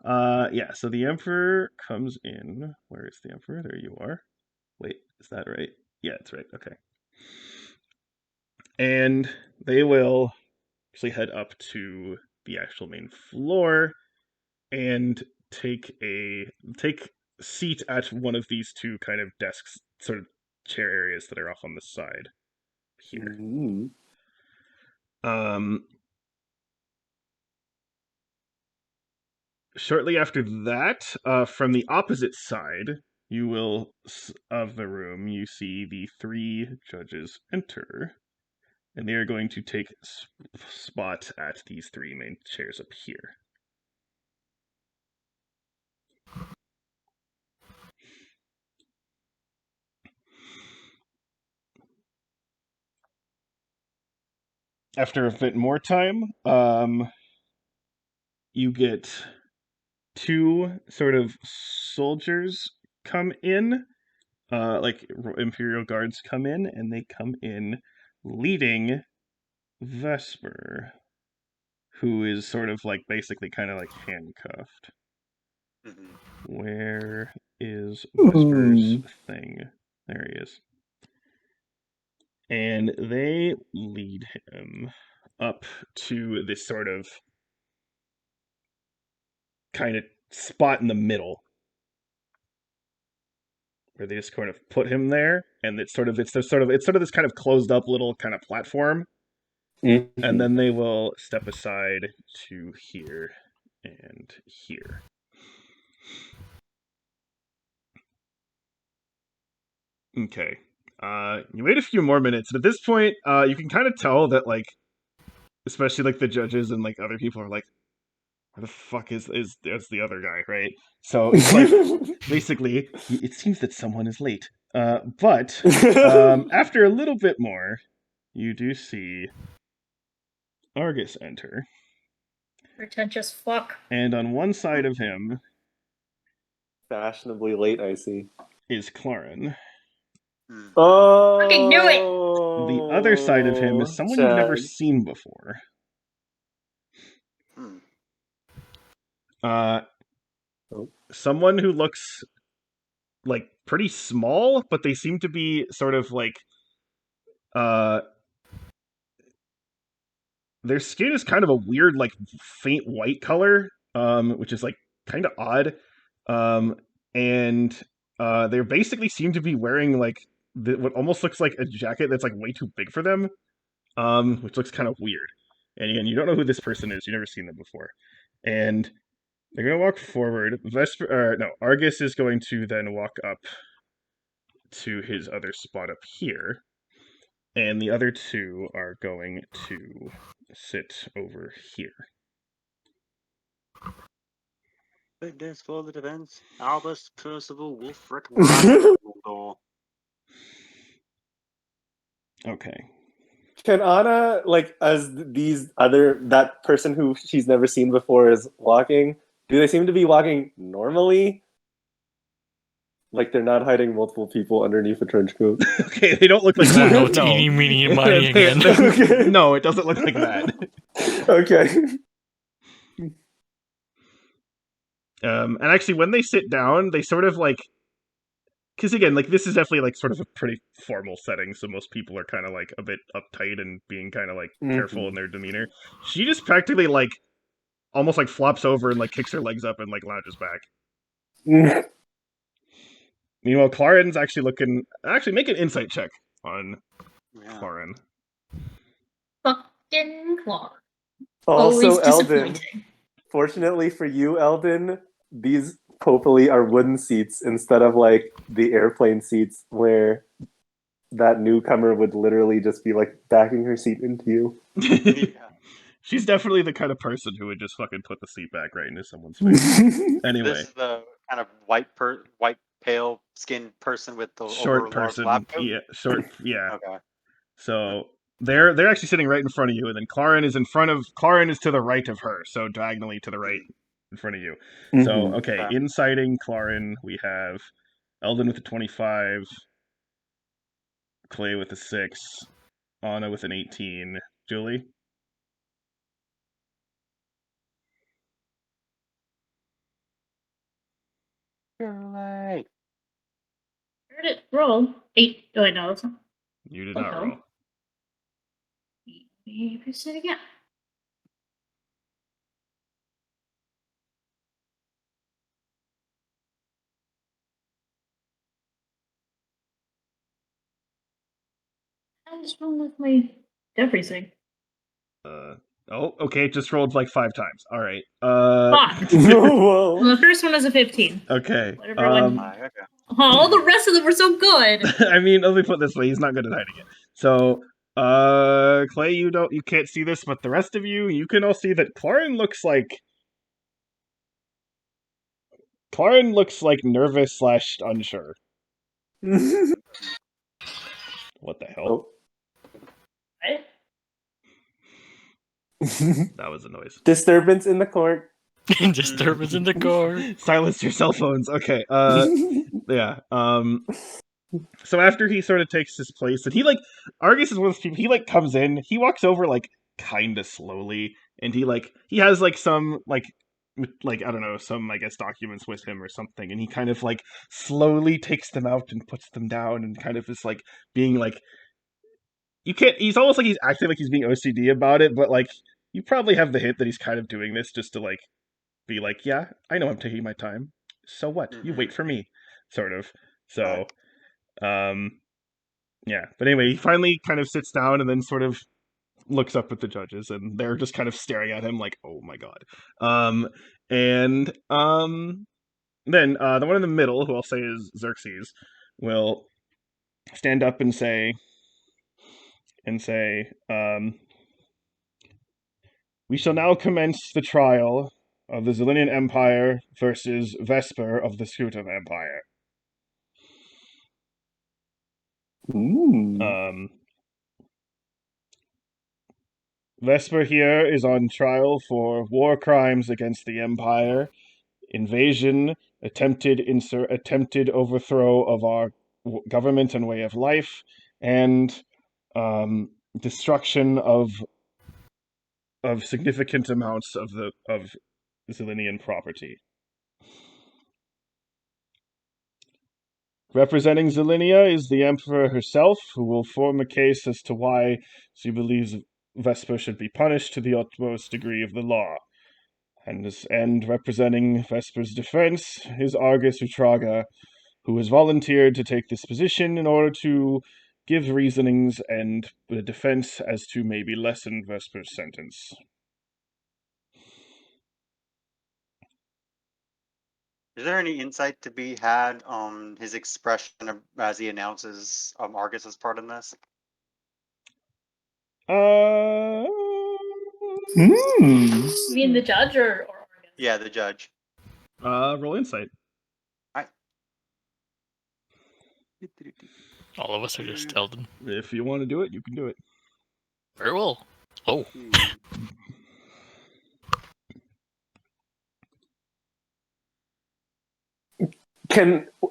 Yeah, so the Emperor comes in. Where is the Emperor? There you are. Wait, is that right? Yeah, it's right. Okay. And they will actually head up to the actual main floor and take seat at one of these two kind of desks, sort of chair areas that are off on the side here. Mm-hmm. shortly after that, from the opposite side, you will of the room, you see the 3 judges enter, and they are going to take spot at these 3 main chairs up here. After a bit more time, you get 2 sort of soldiers come in, like Imperial guards come in, and they come in leading Vesper, who is sort of like basically kind of like handcuffed. Mhm. Where is Vesper's thing? There he is. And they lead him up to this sort of kind of spot in the middle where they just kind of put him there, and it's sort of this kind of closed up little kind of platform, and then they will step aside to here and here. Okay. You wait a few more minutes, and at this point, you can kind of tell that, like, especially like the judges and like other people are like, "Where the fuck is the other guy?" Right? So it's like basically, it seems that someone is late. But after a little bit more, you do see Argus enter, Pretentious fuck. and on one side of him Fashionably late, I see. is Clarin. Hmm. Oh, Fucking knew it! The other side of him is someone you've never Chad. seen before. Hmm. Someone who looks like pretty small, but they seem to be sort of like uh their skin is kind of a weird like faint white color, which is like kind of odd. And they basically seem to be wearing like what almost looks like a jacket that's like way too big for them, which looks kind of weird. And again, you don't know who this person is. You've never seen them before. And they're gonna walk forward. Argus is going to then walk up to his other spot up here, and the other 2 are going to sit over here. Fitness for the defense. Albus, Percival, Wolfric, Dumbledore. Okay. Can Anna, like, as that person who she's never seen before is walking, do they seem to be walking normally? Like they're not hiding multiple people underneath a trench coat? Okay, they don't look like that. No, it's No. eeny, meeny, and miny They- again. Okay. No, it doesn't look like that. Okay. And actually, when they sit down, they sort of like, because again, like this is definitely like sort of a pretty formal setting, so most people are kind of like a bit uptight and being kind of like careful in their demeanor. She just practically like almost like flops over and like kicks her legs up and like lounges back. Meanwhile, Claren's actually looking. Actually, make an insight check on Claren. Fucking Clark. Also, Always Eldon, disappointing. fortunately for you, Eldon, these hopefully are wooden seats instead of like the airplane seats where that newcomer would literally just be like backing her seat into you. Yeah. She's definitely the kind of person who would just fucking put the seat back right into someone's face. Anyway, This is the kind of white pale skinned person with the short over large person, lab coat. yeah, short, yeah. Okay. So they're actually sitting right in front of you, and then Claren is to the right of her, so diagonally to the right in front of you. So okay, inciting Claren, we have Eldon with a 25, Clay with a 6, Anna with an 18, Julie. Right. Heard it roll. 8. Oh, no, that's not. You did not roll. Maybe press it again. What is wrong with my everything? Oh, okay, it just rolled like 5 times. All right. Fuck. Well, Whoa. the first one was a 15. Okay. Whatever one. Okay. Oh, all the rest of them were so good. I mean, let me put it this way: he's not good at hiding it. So, Clay, you can't see this, but the rest of you can all see that Clarin looks like nervous / unsure. What the hell? Oh. What? That was a noise. Disturbance in the court. Disturbance in the car. Silence your cell phones. Okay. Yeah. So after he sort of takes his place, and Argus is one of those people. He comes in. He walks over kind of slowly, and he has some I don't know, some I guess documents with him or something, and he kind of slowly takes them out and puts them down, and kind of is being you can't. He's almost he's acting like he's being OCD about it, but you probably have the hint that he's kind of doing this just to be yeah, I know I'm taking my time. So what? You wait for me, sort of. So, yeah. But anyway, he finally kind of sits down and then sort of looks up at the judges, and they're just kind of staring at him like, "Oh my god." And then the one in the middle, who I'll say is Xerxes, will stand up and say, "We shall now commence the trial of the Zilinian Empire versus Vesper of the Scutum Empire." Vesper here is on trial for war crimes against the Empire, invasion, attempted overthrow of our government and way of life, and destruction of significant amounts of Zilinian property. Representing Zilinia is the Emperor herself, who will form a case as to why she believes Vesper should be punished to the utmost degree of the law. And representing Vesper's defense is Argus Utraga, who has volunteered to take this position in order to give reasonings and a defense as to maybe lessen Vesper's sentence. Is there any insight to be had on his expression as he announces Argus's part in this? You mean the judge or Argus? Yeah, the judge. Roll insight. All of us are just Eldon. If you want to do it, you can do it. Very well. Oh.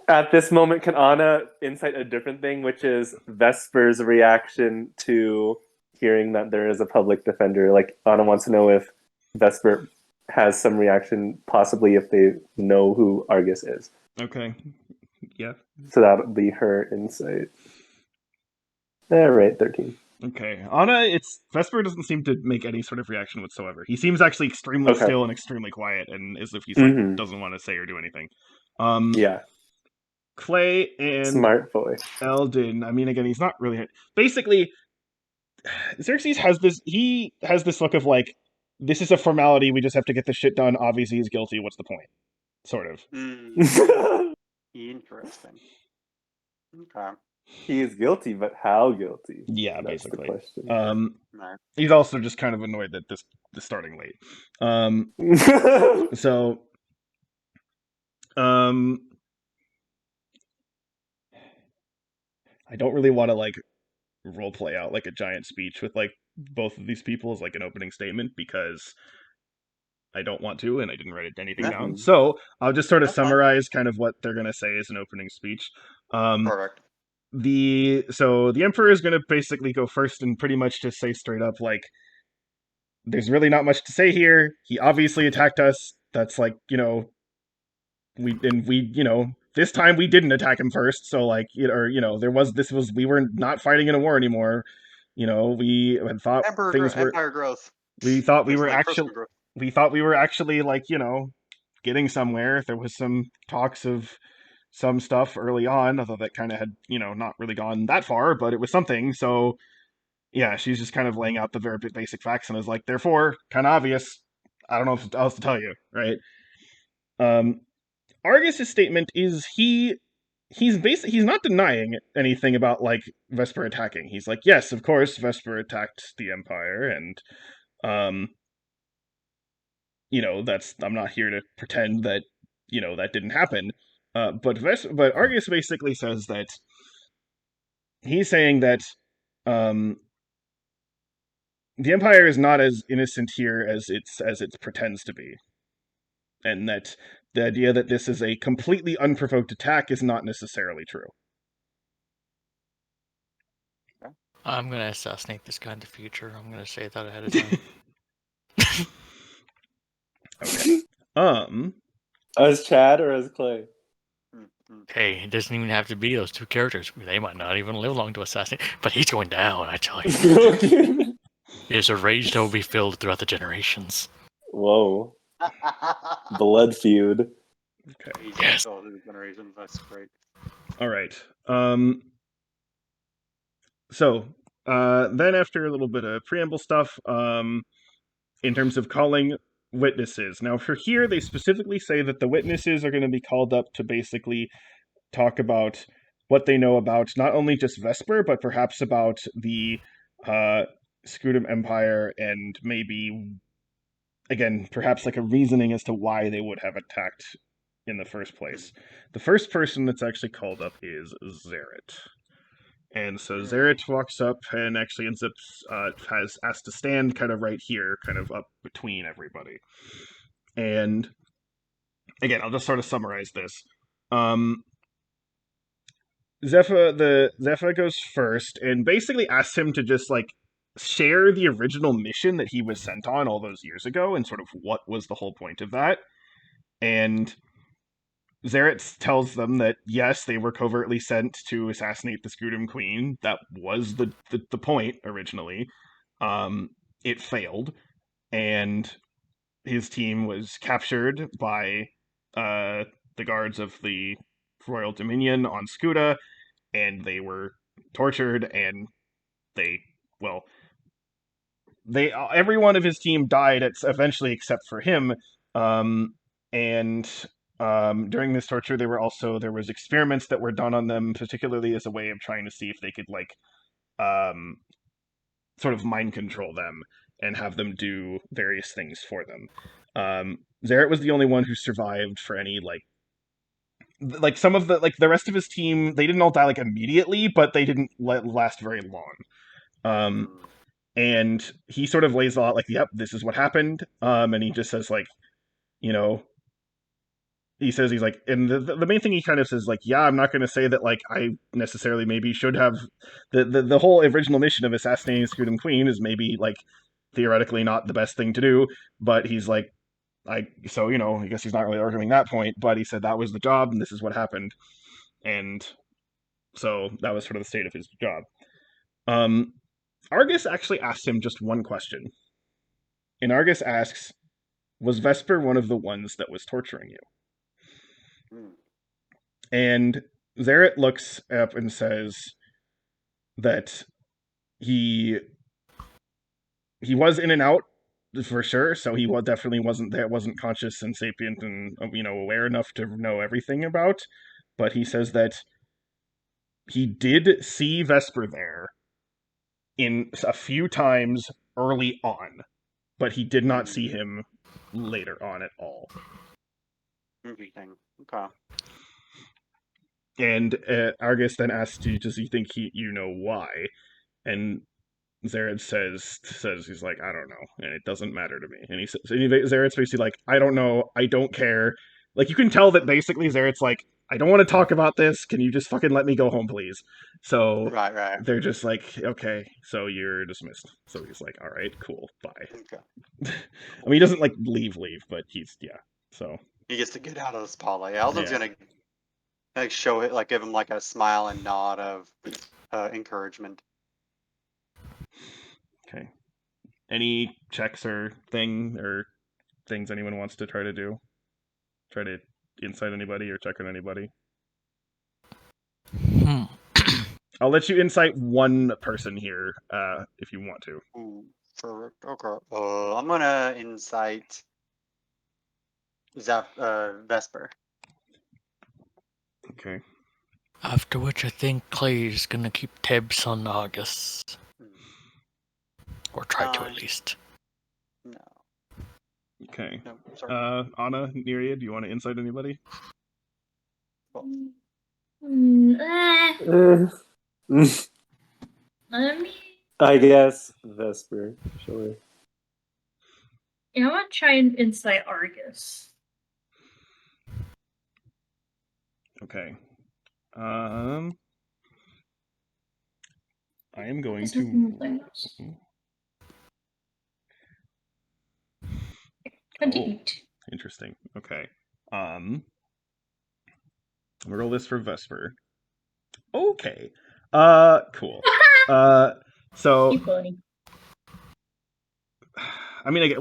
At this moment, can Anna insight a different thing, which is Vesper's reaction to hearing that there is a public defender? Like, Anna wants to know if Vesper has some reaction, possibly if they know who Argus is. Okay. Yeah. So that would be her insight. All right, 13. Okay. Anna, Vesper doesn't seem to make any sort of reaction whatsoever. He seems actually extremely still and extremely quiet, and as if he's doesn't want to say or do anything. Yeah. Clay and Smart boy. Eldon. I mean, again, he's not really. Basically, Xerxes has this. He has this look of this is a formality. We just have to get the shit done. Obviously, he's guilty. What's the point? Sort of. Interesting. Okay. He is guilty, but how guilty? Yeah, That's basically. the question. He's also just kind of annoyed that this is starting late. So. I don't really want to role play out a giant speech with both of these people as an opening statement, because I don't want to, and I didn't write anything down. So I'll just sort of summarize kind of what they're gonna say as an opening speech. Perfect. The Emperor is gonna basically go first and pretty much just say straight up there's really not much to say here. He obviously attacked us. That's we this time we didn't attack him first, so we were not fighting in a war anymore. We had thought Empire growth. We thought we were actually getting somewhere. There was some talks of some stuff early on, although that kind of had not really gone that far, but it was something. So yeah, she's just kind of laying out the very basic facts and is like, therefore, kind of obvious. I don't know what else to tell you, right? Um, Argus's statement is he's not denying anything about like Vesper attacking. He's like, yes, of course, Vesper attacked the Empire, and um, that's I'm not here to pretend that that didn't happen. But Argus basically says that he's saying that um, the Empire is not as innocent here as it pretends to be, and that the idea that this is a completely unprovoked attack is not necessarily true. I'm gonna assassinate this guy in the future. I'm gonna say that ahead of time. Okay. As Chad or as Clay? Hey, it doesn't even have to be those two characters. They might not even live long to assassinate, but he's going down, I tell you. It is a rage that will be filled throughout the generations. Whoa. Blood feud. Okay. Yes. All the generations. That's great. All right. So then after a little bit of preamble stuff, in terms of calling witnesses. Now for here, they specifically say that the witnesses are going to be called up to basically talk about what they know about not only just Vesper, but perhaps about the Scudam Empire, and maybe, again, perhaps like a reasoning as to why they would have attacked in the first place. The first person that's actually called up is Xerath. And so Xerath walks up and actually ends up has asked to stand kind of right here, kind of up between everybody. And again, I'll just sort of summarize this. Zephyr goes first and basically asks him to just like share the original mission that he was sent on all those years ago and sort of what was the whole point of that. And Xerath tells them that yes, they were covertly sent to assassinate the Scudam Queen. That was the point originally. It failed, and his team was captured by the guards of the Royal Dominion on Scuda, and they were tortured, and they well, every one of his team died eventually except for him. And during this torture, there was experiments that were done on them, particularly as a way of trying to see if they could like um, sort of mind control them and have them do various things for them. Xerath was the only one who survived for any some of the rest of his team. They didn't all die like immediately, but they didn't last very long. And he sort of lays out like, yep, this is what happened. And he just says like, you know, he's like, and the main thing he kind of says like, yeah, I'm not going to say that like I necessarily maybe should have the whole original mission of assassinating Scudam Queen is maybe like theoretically not the best thing to do, but he's like, I guess he's not really arguing that point, but he said that was the job and this is what happened, and so that was sort of the state of his job. Argus actually asked him just one question, and Argus asks, was Vesper one of the ones that was torturing you? And Xerath looks up and says that he was in and out for sure, so he definitely wasn't conscious and sapient and aware enough to know everything about. But he says that he did see Vesper there in a few times early on, but he did not see him later on at all. Interesting. Okay. And Argus then asks, does he think why? And Xerath says he's like, I don't know, and it doesn't matter to me. And he says, Xerath's basically like, I don't know, I don't care. Like, you can tell that basically Xerath's like, I don't want to talk about this. Can you just fucking let me go home, please? So Right. they're just like, okay, so you're dismissed. So he's like, all right, cool, bye. Okay. I mean, he doesn't like leave, but he's So He gets to get out of the spotlight. Alden's gonna like show it, like give him like a smile and nod of encouragement. Okay. Any checks or things anyone wants to try to do? Try to insight anybody or check on anybody? I'll let you insight one person here, if you want to. Ooh, okay. I'm gonna incite Vesper. Okay. After which I think Clay's gonna keep tabs on Argus. Or try to at least. No. Okay. No, sorry. Anna, Nereid, do you want to insight anybody? Well, Let me. I guess Vesper, sure. Yeah, I want to try and insight Argus. Okay. I am going There's to. nothing with those. 28. Interesting. Okay. Roll this for Vesper. Okay. Cool. So Keep going. I mean,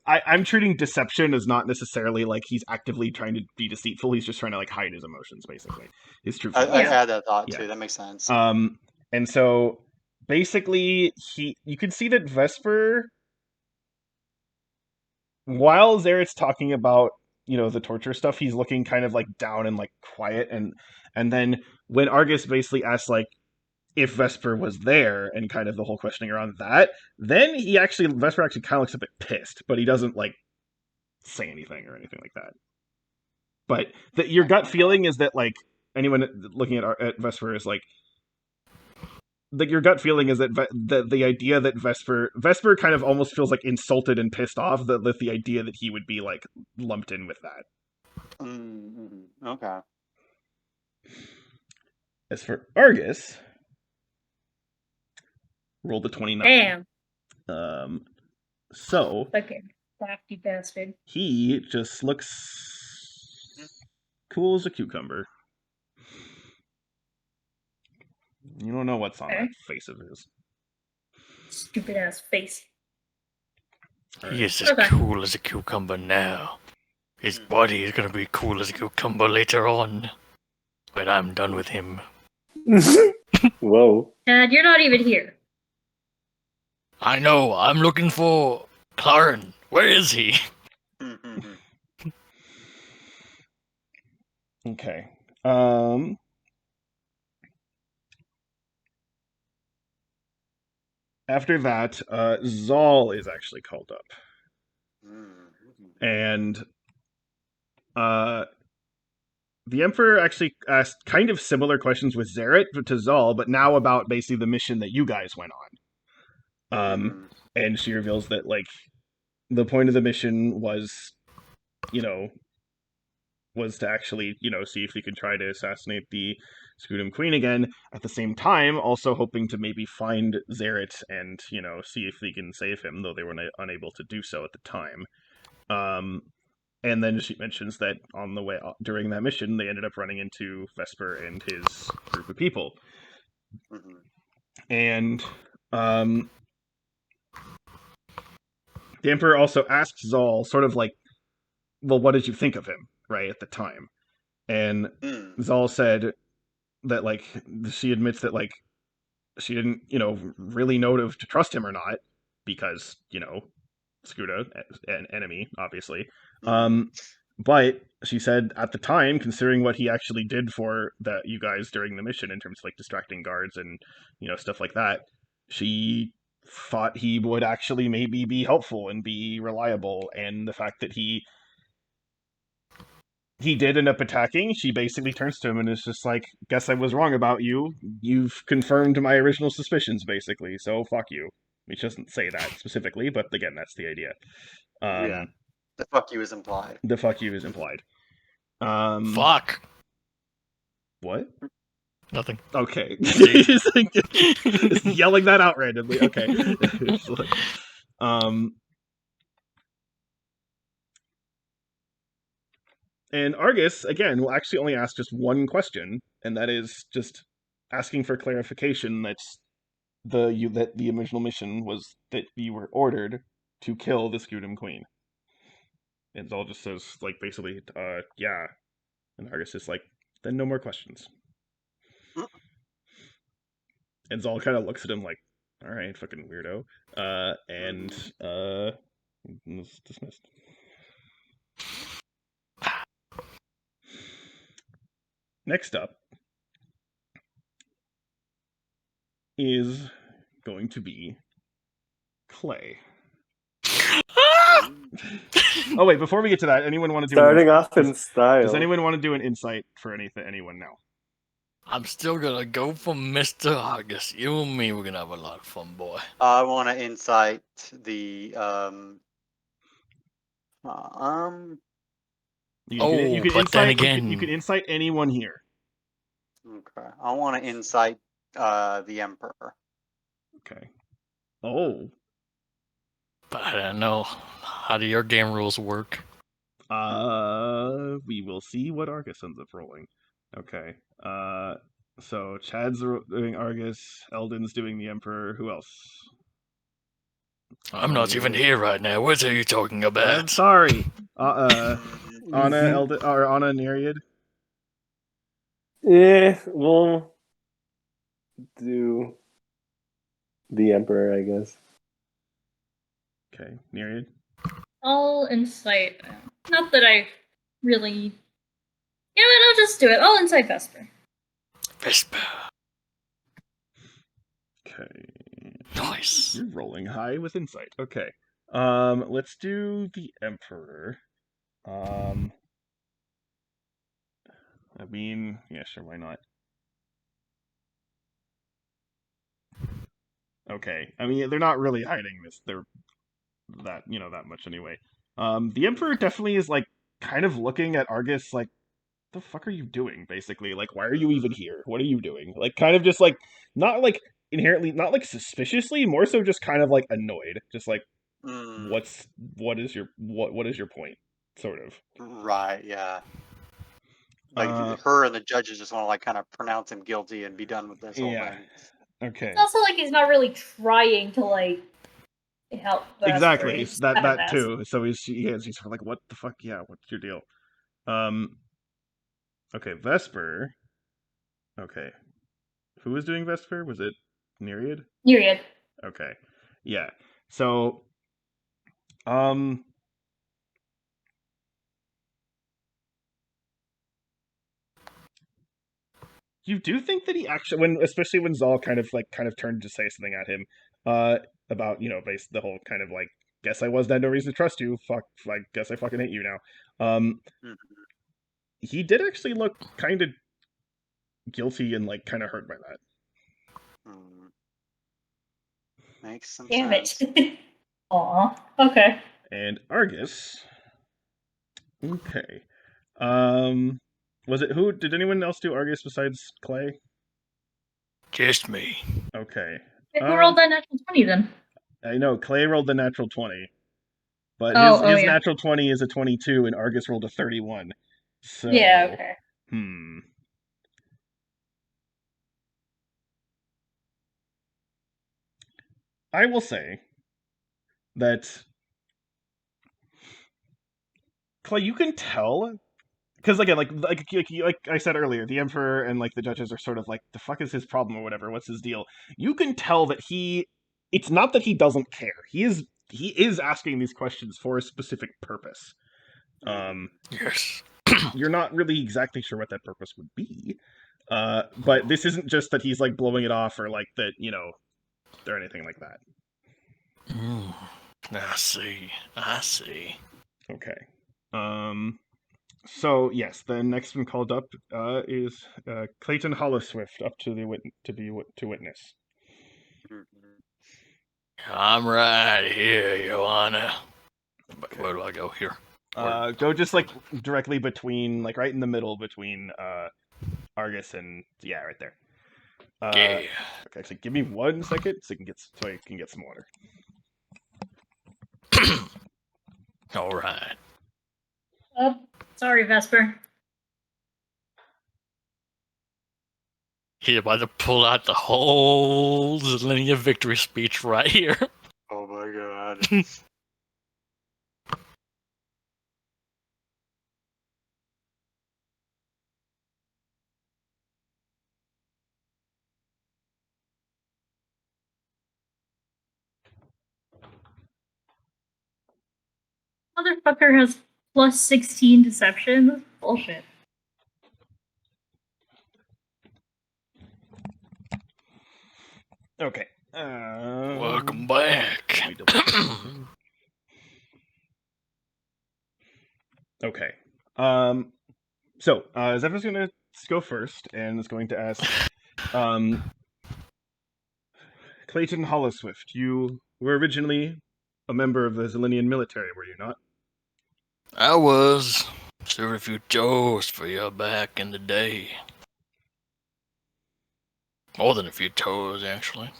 I'm treating deception as not necessarily like he's actively trying to be deceitful. He's just trying to like hide his emotions, basically. His true I feelings. had that thought Yeah. too. That makes sense. And so basically, you can see that Vesper, while Zaret's talking about the torture stuff, he's looking kind of like down and like quiet, and then when Argus basically asks like if Vesper was there and kind of the whole questioning around that, then Vesper actually kind of looks a bit pissed, but he doesn't like say anything or anything like that. But your gut feeling is that like anyone looking at Vesper is like your gut feeling is that the idea that Vesper kind of almost feels like insulted and pissed off that the idea that he would be like lumped in with that. Okay. As for Argus, rolled a 29. Damn. So Okay. Crafty bastard. he just looks cool as a cucumber. You don't know what's on that face of his. Stupid ass face. He is as cool as a cucumber now. His body is gonna be cool as a cucumber later on. When I'm done with him. Whoa. Dad, you're not even here. I know, I'm looking for Claren. Where is he? Okay. After that, Zal is actually called up. And the Emperor actually asked kind of similar questions with Zaret to Zal, but now about basically the mission that you guys went on. And she reveals that like the point of the mission was, was to actually, see if he could try to assassinate the Scudam Queen again. At the same time, also hoping to maybe find Zaret and, see if they can save him, though they were unable to do so at the time. And then she mentions that on the way during that mission, they ended up running into Vesper and his group of people. And the Emperor also asks Zal, sort of like, well, what did you think of him, right, at the time? And Zal said that, like, she admits that, like, she didn't, really know to trust him or not, because, Scuda, an enemy, obviously. But she said at the time, considering what he actually did for you guys during the mission in terms of like distracting guards and stuff like that, she thought he would actually maybe be helpful and be reliable. And the fact that he did end up attacking, she basically turns to him and is just like, "Guess I was wrong about you. You've confirmed my original suspicions, basically. So fuck you." I mean, she doesn't say that specifically, but again, that's the idea. Yeah. The fuck you is implied. The fuck you is implied. Fuck. What? Nothing. Okay. Just yelling that out randomly. Okay. And Argus, again, will actually only ask just one question, and that is just asking for clarification that the original mission was that you were ordered to kill the Scudam Queen. And Zal just says, like, basically, yeah. And Argus is like, then no more questions. And Zal kind of looks at him like, all right, fucking weirdo. And was dismissed. Next up is going to be Clay. Oh wait, before we get to that, anyone want to do Starting off in does style. anyone want to do an insight for anyone now? I'm still gonna go for Mr. August. You and me, we're gonna have a lot of fun, boy. I want to insight the You can but then insight again, you can insight anyone here. okay. I want to insight the Emperor. Okay. Oh. but I don't know. How do your game rules work? We will see what Argus ends up rolling. Okay. So Chad's doing Argus, Eldon's doing the Emperor. Who else? I'm not even here right now. What are you talking about? I'm sorry. Anna, Eldon, or Anna, Nereid. Yeah, we'll do the Emperor, I guess. Okay, Nereid. I'll incite. Not that I really. You know what? I'll just do it. I'll incite Vesper. Vesper. Okay. Nice. You're rolling high with insight. Okay. Let's do the Emperor. I mean, yeah, sure, why not? Okay. I mean, they're not really hiding this. They're that much anyway. The Emperor definitely is like kind of looking at Argus like, the fuck are you doing? Basically, like, why are you even here? What are you doing? Like, kind of just like not like inherently, not like suspiciously, more so just kind of like annoyed. Just like, what is your point? Sort of. Right, yeah. Like Uh, her and the judges just want to like kind of pronounce him guilty and be done with this whole yeah. thing. Okay. It's also like he's not really trying to like help Vesper. Exactly. He's That kind of that too. So he's sort of like, what the fuck? Yeah, what's your deal? Okay, Vesper. Okay. Who was doing Vesper? Was it Nereid? Nereid. Okay. Yeah. So um you do think that he actually especially when Zal kind of turned to say something at him about, the whole kind of like, guess I had no reason to trust you. Fuck, I guess I fucking hate you now. Mhm. He did actually look kind of guilty and like kind of hurt by that. Hmm. Makes some Damn sense. it. Aw. Okay. And Argus. Okay. Was it who? Did anyone else do Argus besides Clay? Just me. Okay. Who rolled that natural 20 then? I know Clay rolled the natural 20, but his Yeah. natural 20 is a 22, and Argus rolled a 31. So Yeah, okay. I will say that Clay, you can tell because again, like I said earlier, the Emperor and like the judges are sort of like, the fuck is his problem or whatever. What's his deal? You can tell that it's not that he doesn't care. He is asking these questions for a specific purpose. Yes. You're not really exactly sure what that purpose would be. But this isn't just that he's like blowing it off or like that, or anything like that. I see. Okay. So yes, the next one called up is Clayton Hollowswift up to to witness. I'm right here, Your Honor. But where do I go here? Go just like directly between, like right in the middle between Argus and right there. Yeah. Okay, actually, give me 1 second so I can get some water. All right. Oh, sorry, Vesper. He's about to pull out the whole linear victory speech right here. Oh my god. Motherfucker has plus 16 deception. That's bullshit. Okay. Welcome back. Let me double check something. Okay. So Zephyr's gonna go first, and is going to ask, Clayton Hollowswift. You were originally a member of the Zelenian military, were you not? I was. Served a few tours for you back in the day. More than a few tours, actually.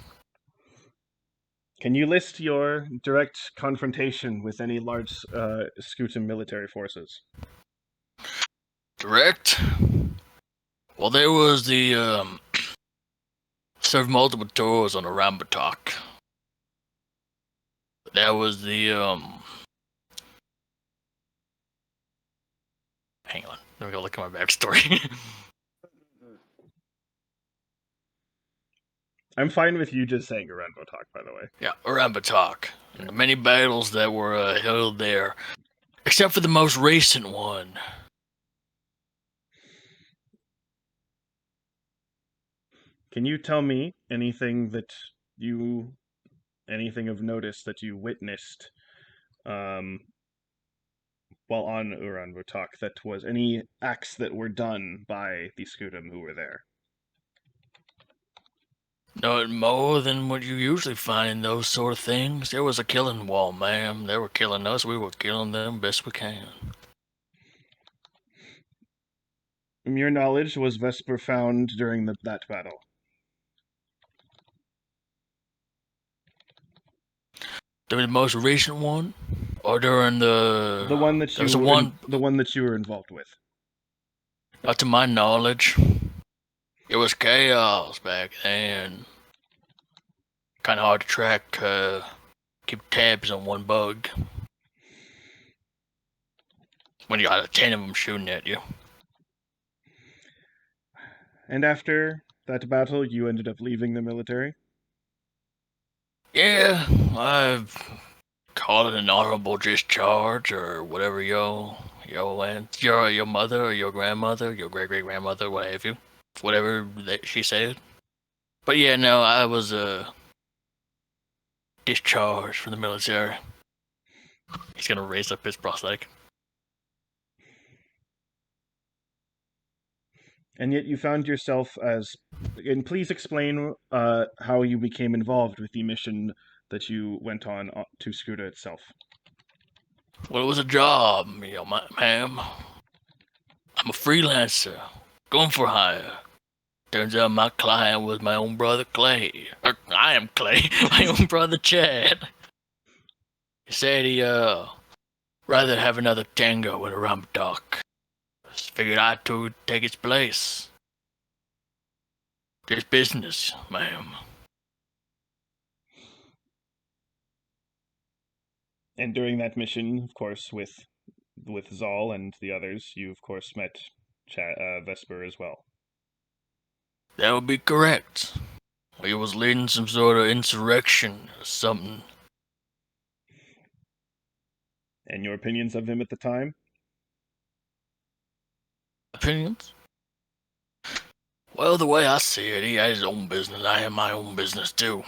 Can you list your direct confrontation with any large Scutum military forces? Direct? Well, there was the, served multiple tours on the Rambatok. That was the, hang on. Let me go look at my backstory. I'm fine with you just saying Aranbo talk, by the way. Yeah, Rambatok. And the many battles that were held there. Except for the most recent one. Can you tell me anything of notice that you witnessed while on Uraanbaatar, that was any acts that were done by the Scutum who were there? Not more than what you usually find in those sort of things. There was a killing wall, ma'am. They were killing us, we were killing them best we can. From your knowledge, was Vesper found during that battle? During the most recent one? Or during the... The one that there was one... the one that you were involved with. Not to my knowledge. It was chaos back then. Kind of hard to track, keep tabs on one bug. When you got 10 of them shooting at you. And after that battle, you ended up leaving the military? Yeah, I've called it an honorable discharge, or whatever your mother or your grandmother, your great-great-grandmother, what have you. Whatever she said. But yeah, no, I was, discharged from the military. He's gonna raise up his prosthetic. And yet you found yourself as... And please explain how you became involved with the mission that you went on to Skuta itself. Well, it was a job, ma'am. I'm a freelancer, going for hire. Turns out my client was my own brother Clay. Or, I am Clay, my own brother Chad. He said he, rather have another tango with a Rambatok. Figured I too take its place. Just business, ma'am. And during that mission, of course, with Zal and the others, you of course met Vesper as well. That would be correct. He was leading some sort of insurrection or something. And your opinions of him at the time? Opinions? Well, the way I see it, he had his own business. I have my own business too.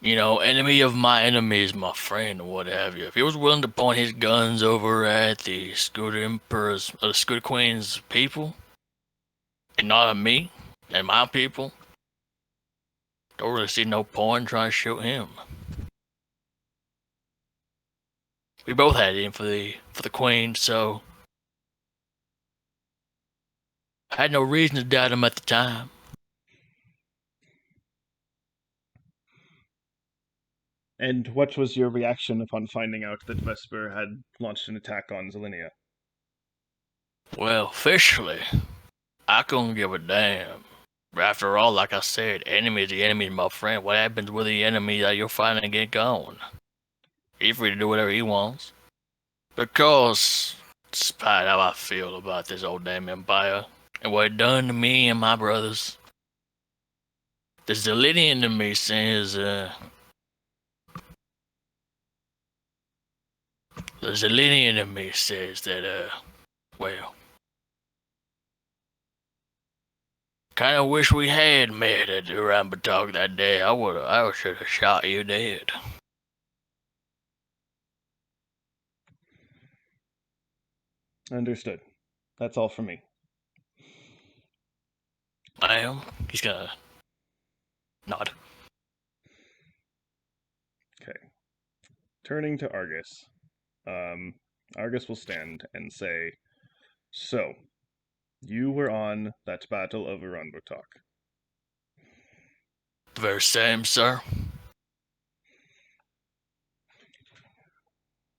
You know, enemy of my enemy is my friend, or what have you. If he was willing to point his guns over at the Scooter Emperor's, or the Scooter Queen's people, and not at me and my people, don't really see no point in trying to shoot him. We both had it in for the Queen, so I had no reason to doubt him at the time. And what was your reaction upon finding out that Vesper had launched an attack on Zelenia? Well, officially, I couldn't give a damn. After all, like I said, enemy is the enemy, my friend. What happens with the enemy that you're fighting and get gone? He's free to do whatever he wants. Because, despite how I feel about this old damn empire, and what it done to me and my brothers, the Zelenian to me says, The Zelenian in me says that, well, kind of wish we had met at the Rambatalk that day. I should have shot you dead. Understood. That's all for me. Ma'am, he's gonna nod. Okay. Turning to Argus. Argus will stand and say, "So, you were on that battle of Uranbutok. The very same, sir.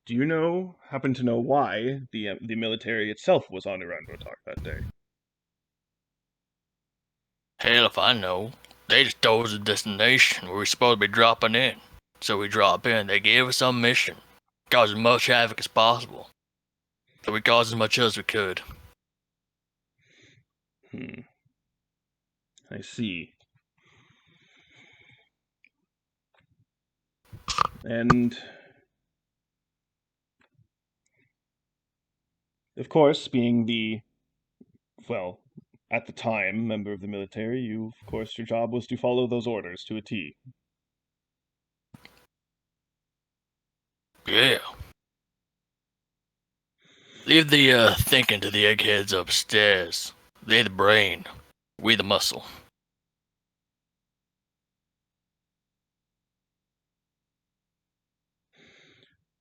Do you happen to know why the military itself was on Uranbutok that day?" Hell if I know. They just told us the destination where we're supposed to be dropping in. So we drop in. They gave us some mission. Cause as much havoc as possible. So we caused as much as we could. I see. And of course, being at the time, member of the military, of course, your job was to follow those orders to a T. Yeah. Leave the thinking to the eggheads upstairs. They the brain. We the muscle.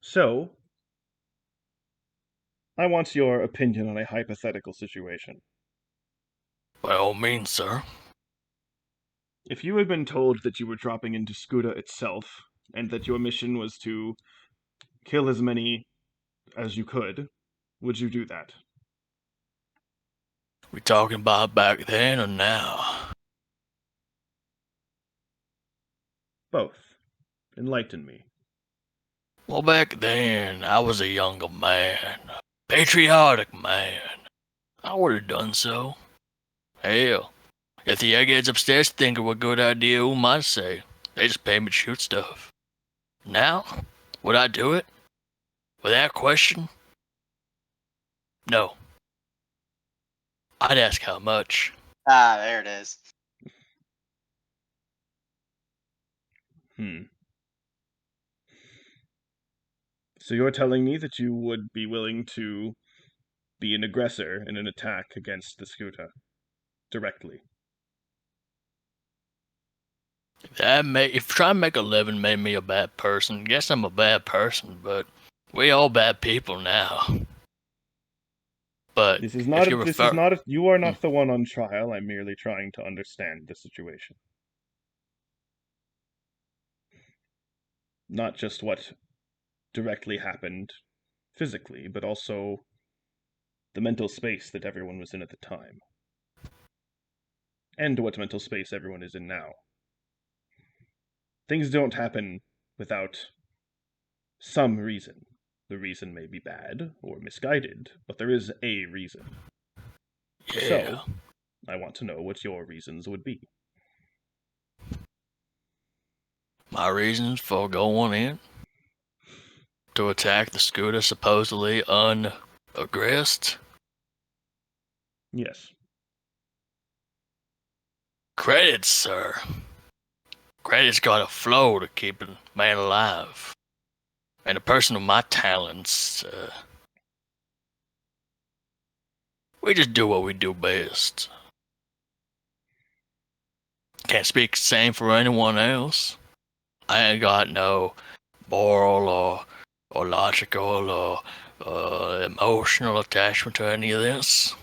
So, I want your opinion on a hypothetical situation. By all means, sir. If you had been told that you were dropping into Skuda itself, and that your mission was to kill as many as you could, would you do that? We talking about back then or now? Both. Enlighten me. Well, back then, I was a younger man. Patriotic man. I would have done so. Hell, if the eggheads upstairs think it was a good idea, who am I to say? They just pay me to shoot stuff. Now, would I do it? Without question? No. I'd ask how much. Ah, there it is. So you're telling me that you would be willing to be an aggressor in an attack against the Skuta directly? If trying to make a living made me a bad person, guess I'm a bad person, but we all bad people now. But You are not the one on trial. I'm merely trying to understand the situation. Not just what directly happened physically, but also the mental space that everyone was in at the time. And what mental space everyone is in now. Things don't happen without some reason. The reason may be bad or misguided, but there is a reason. yeah. So, I want to know what your reasons would be. My reasons for going in? To attack the scooter supposedly unaggressed? Yes. Credits, sir. Credits gotta flow to keep a man alive. And a person of my talents, we just do what we do best. Can't speak the same for anyone else. I ain't got no moral or logical or emotional attachment to any of this.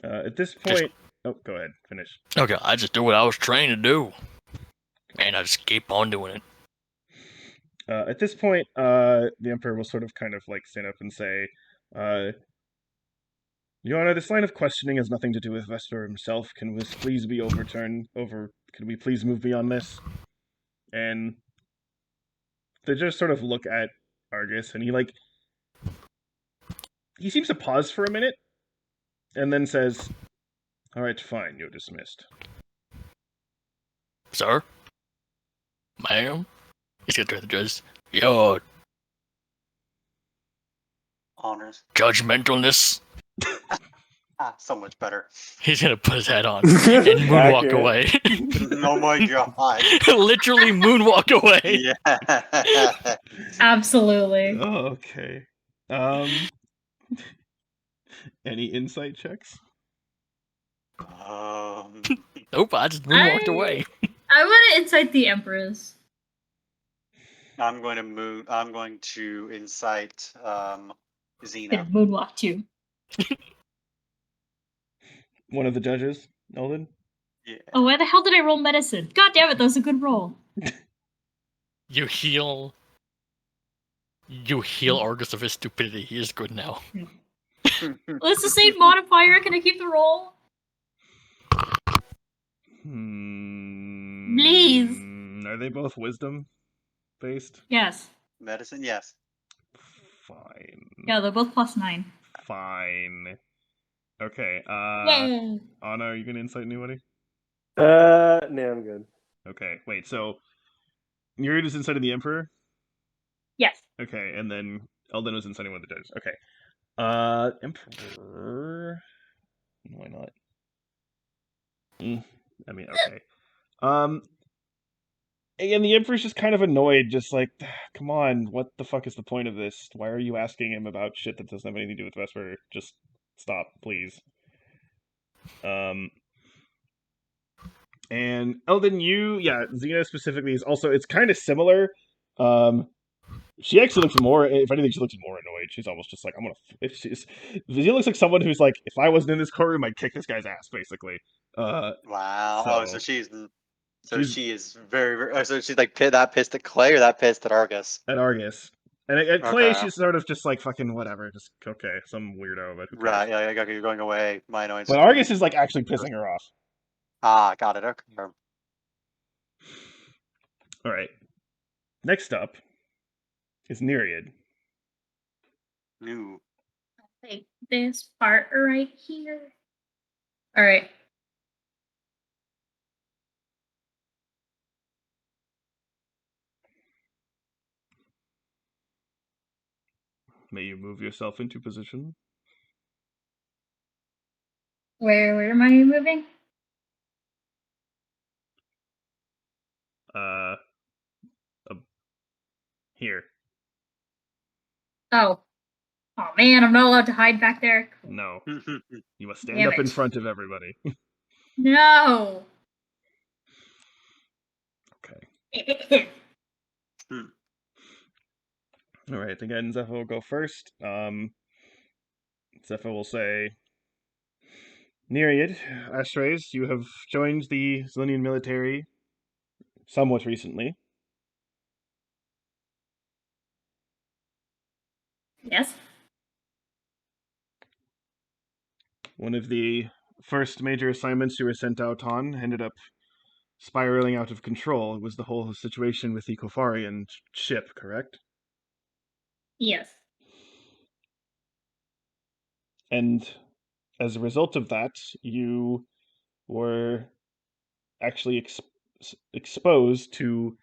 At this point... Oh, go ahead. Finish. Okay, I just do what I was trained to do. And I just keep on doing it. At this point, the Emperor will sort of kind of like stand up and say, Your Honor, this line of questioning has nothing to do with Vesper himself. Can this please be overturned? Can we please move beyond this? And they just sort of look at Argus, and he seems to pause for a minute, and then says, "All right, fine, you're dismissed." Sir? Ma'am? He's gonna turn to the judge. Your Honors. judgmentalness. So much better. He's gonna put his hat on and moonwalk Accurate. away. Oh my god. Literally moonwalk away. Yeah. Absolutely. Okay. Any insight checks? Nope, I just moonwalked away. I want to incite the Empress. I'm going to incite And Xena. moonwalk too. One of the judges, Eldon? Yeah. Oh, why the hell did I roll medicine? God damn it, that was a good roll. You heal Argus of his stupidity. He is good now. Well, it's the same modifier. Can I keep the roll? Please. Are they both wisdom based? Yes. Medicine, yes. Fine. Yeah, they're both +9. Fine. Okay, Yay! Anna, are you gonna insight anybody? No, I'm good. Okay, wait, so you're just inciting the Emperor? Yes. Okay, and then Eldon was inciting one of the judges. Okay. Emperor. Why not? I mean, okay. And the Emperor's just kind of annoyed, just like, come on, what the fuck is the point of this? Why are you asking him about shit that doesn't have anything to do with Vesper? Just stop, please. And Eldon, Xena specifically is also, it's kind of similar. She actually looks more, if anything, she looks more annoyed. She's almost just like, Xena looks like someone who's like, if I wasn't in this courtroom, I'd kick this guy's ass, basically. Wow. So She is very, very. So she's like that pissed at Clay or that pissed at Argus. At Argus. And at Clay, Okay. she's sort of just like, fucking whatever, just, okay, some weirdo, but who cares? Right. Yeah. Okay. You're going away. My annoyance. But Argus is like actually pissing her off. Got it. Okay. All right. Next up is Nereid. New. Like this part right here. All right. May you move yourself into position. Where am I moving? Here. Oh. Oh man, I'm not allowed to hide back there. No. You must stand Damn up in it. front of everybody. No. Okay. All right. Again, Zephyr will go first. Zephyr will say, Nereid, Ashtrays, you have joined the Zelenian military somewhat recently. Yes. One of the first major assignments you were sent out on ended up spiraling out of control. It was the whole situation with the Kofarian ship, correct? Yes. And as a result of that, you were actually exposed to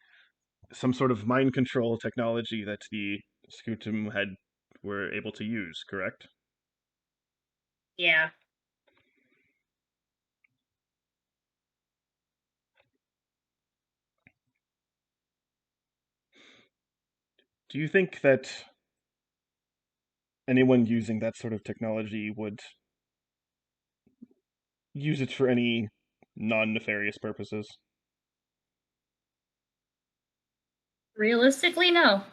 some sort of mind control technology that the Scutum were able to use, correct? Yeah. Do you think that anyone using that sort of technology would use it for any non-nefarious purposes? Realistically, no.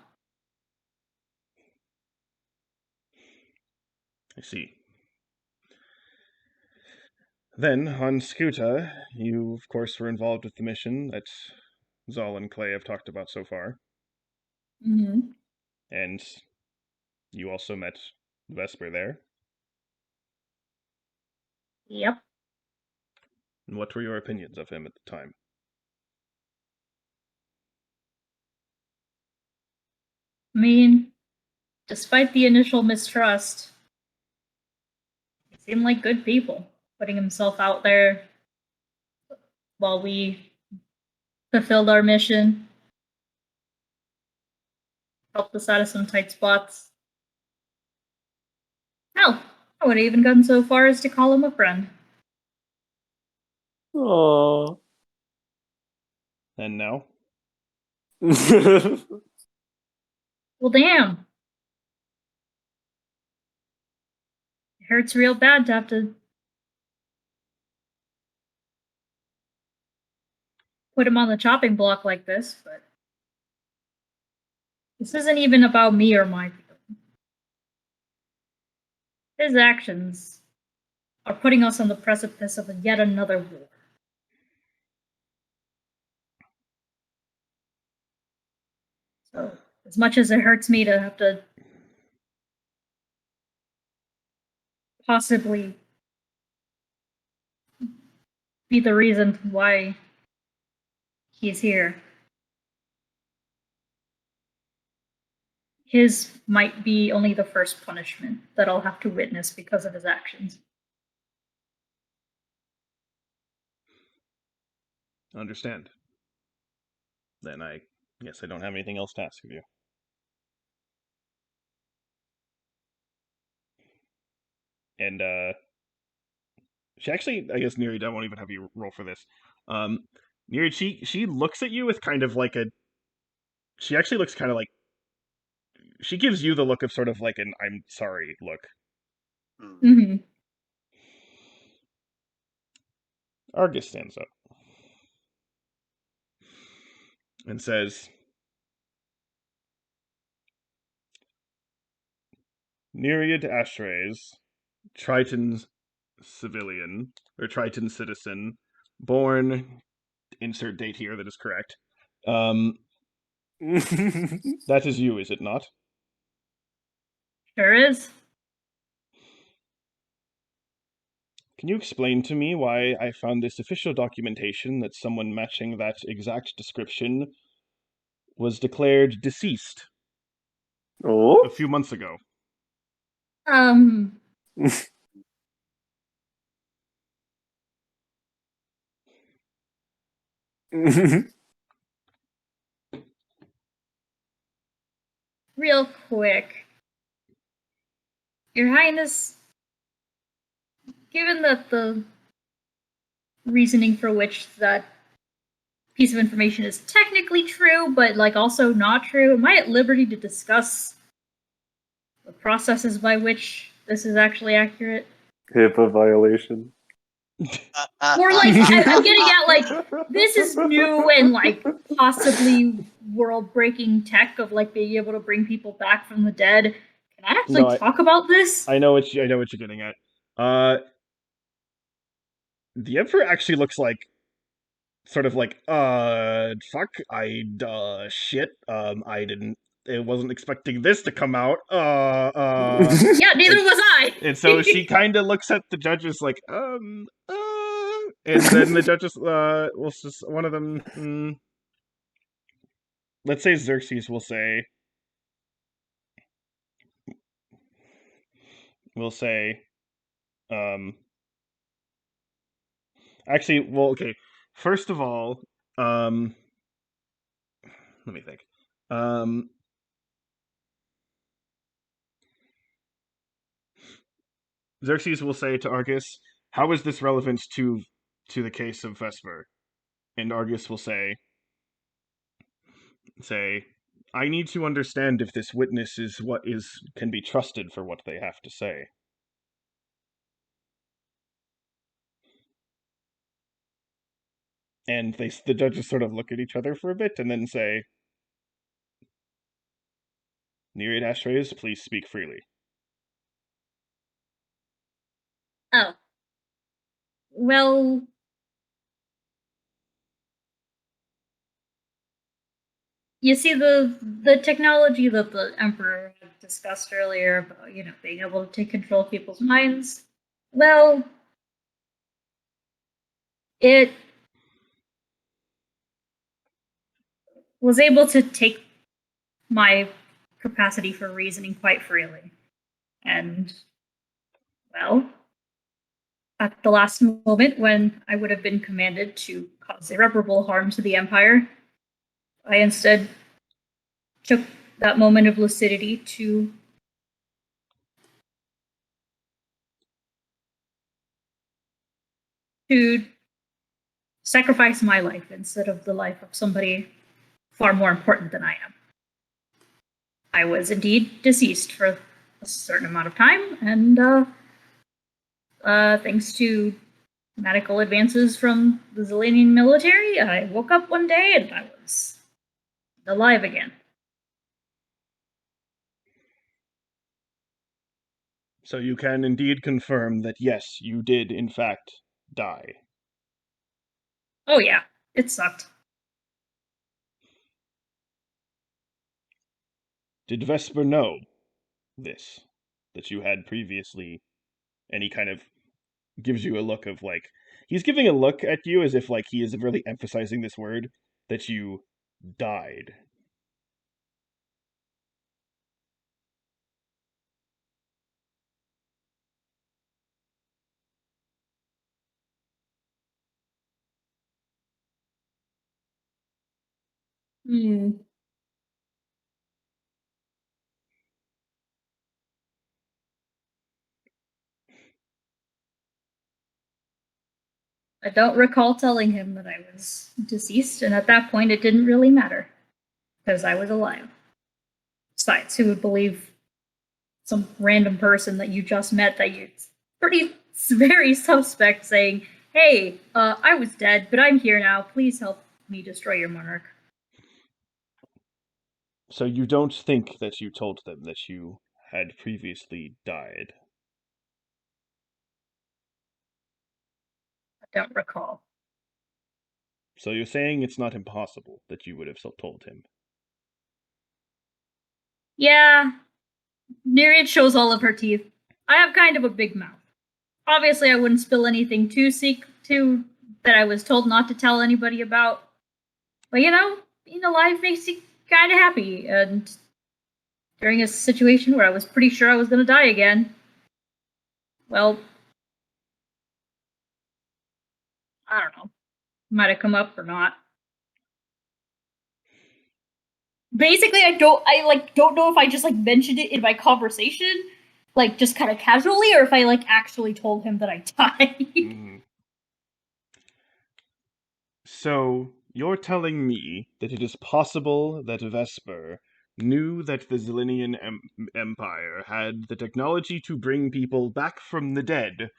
I see. Then, on Skuta, you, of course, were involved with the mission that Zal and Clay have talked about so far. Mm-hmm. And you also met Vesper there. Yep. And what were your opinions of him at the time? I mean, despite the initial mistrust, they seem like good people, putting himself out there while we fulfilled our mission. helped us out of some tight spots. Hell, I would have even gone so far as to call him a friend. Aww. And now? Well, damn. It hurts real bad to have to put him on the chopping block like this, but this isn't even about me or my feelings. His actions are putting us on the precipice of yet another war. So, as much as it hurts me to have to possibly be the reason why he's here, his might be only the first punishment that I'll have to witness because of his actions. Understand. Then I guess I don't have anything else to ask of you. And she actually, I guess Neri, I won't even have you roll for this. Neri, she looks at you with kind of like a. She actually looks kind of like. She gives you the look of sort of like an "I'm sorry" look. Mm-hmm. Argus stands up and says, "Nereid Ashrays, Triton civilian or Triton citizen, born. Insert date here that is correct. That is you, is it not? Sure is. Can you explain to me why I found this official documentation that someone matching that exact description was declared deceased a Oh? few months ago? Um, real quick. Your Highness, given that the reasoning for which that piece of information is technically true, but like also not true, am I at liberty to discuss the processes by which this is actually accurate? HIPAA violation. Or like I'm getting at like this is new and like possibly world breaking tech of like being able to bring people back from the dead. Can I actually No, talk about this? I know what you're getting at. The Emperor actually looks like sort of like fuck, shit, I didn't. I wasn't expecting this to come out. Yeah, neither was I. And so she kind of looks at the judges like, and then the judges, will just one of them, let's say Xerxes will say, um, actually, well, okay. First of all, let me think. Xerxes will say to Argus, "How is this relevant to the case of Vesper?" And Argus will say, "I need to understand if this witness is what is can be trusted for what they have to say." And the judges sort of look at each other for a bit and then say, "Nereid Ashrays, please speak freely." Oh. Well, you see the technology that the Emperor had discussed earlier about, being able to take control of people's minds. Well, it was able to take my capacity for reasoning quite freely. And, well, at the last moment when I would have been commanded to cause irreparable harm to the Empire, I instead took that moment of lucidity to sacrifice my life instead of the life of somebody far more important than I am. I was indeed deceased for a certain amount of time, and thanks to medical advances from the Zelenian military, I woke up one day and I was alive again. So you can indeed confirm that yes, you did in fact die. Oh yeah, it sucked. Did Vesper know this? That you had previously any kind of gives you a look of like he's giving a look at you as if like he is really emphasizing this word that you died. Hmm. I don't recall telling him that I was deceased, and at that point it didn't really matter, because I was alive. Besides, who would believe some random person that you just met that you pretty very suspect saying, "Hey, I was dead, but I'm here now. Please help me destroy your monarch." So you don't think that you told them that you had previously died? I don't recall. So you're saying it's not impossible that you would have told him? Yeah, Nereid shows all of her teeth. I have kind of a big mouth. Obviously, I wouldn't spill anything too that I was told not to tell anybody about. But being alive makes you kind of happy. And during a situation where I was pretty sure I was going to die again, well, I don't know, might have come up or not. Basically, I don't know if I just mentioned it in my conversation, just kind of casually, or if I actually told him that I died. Mm. So you're telling me that it is possible that Vesper knew that the Zelenian Empire had the technology to bring people back from the dead.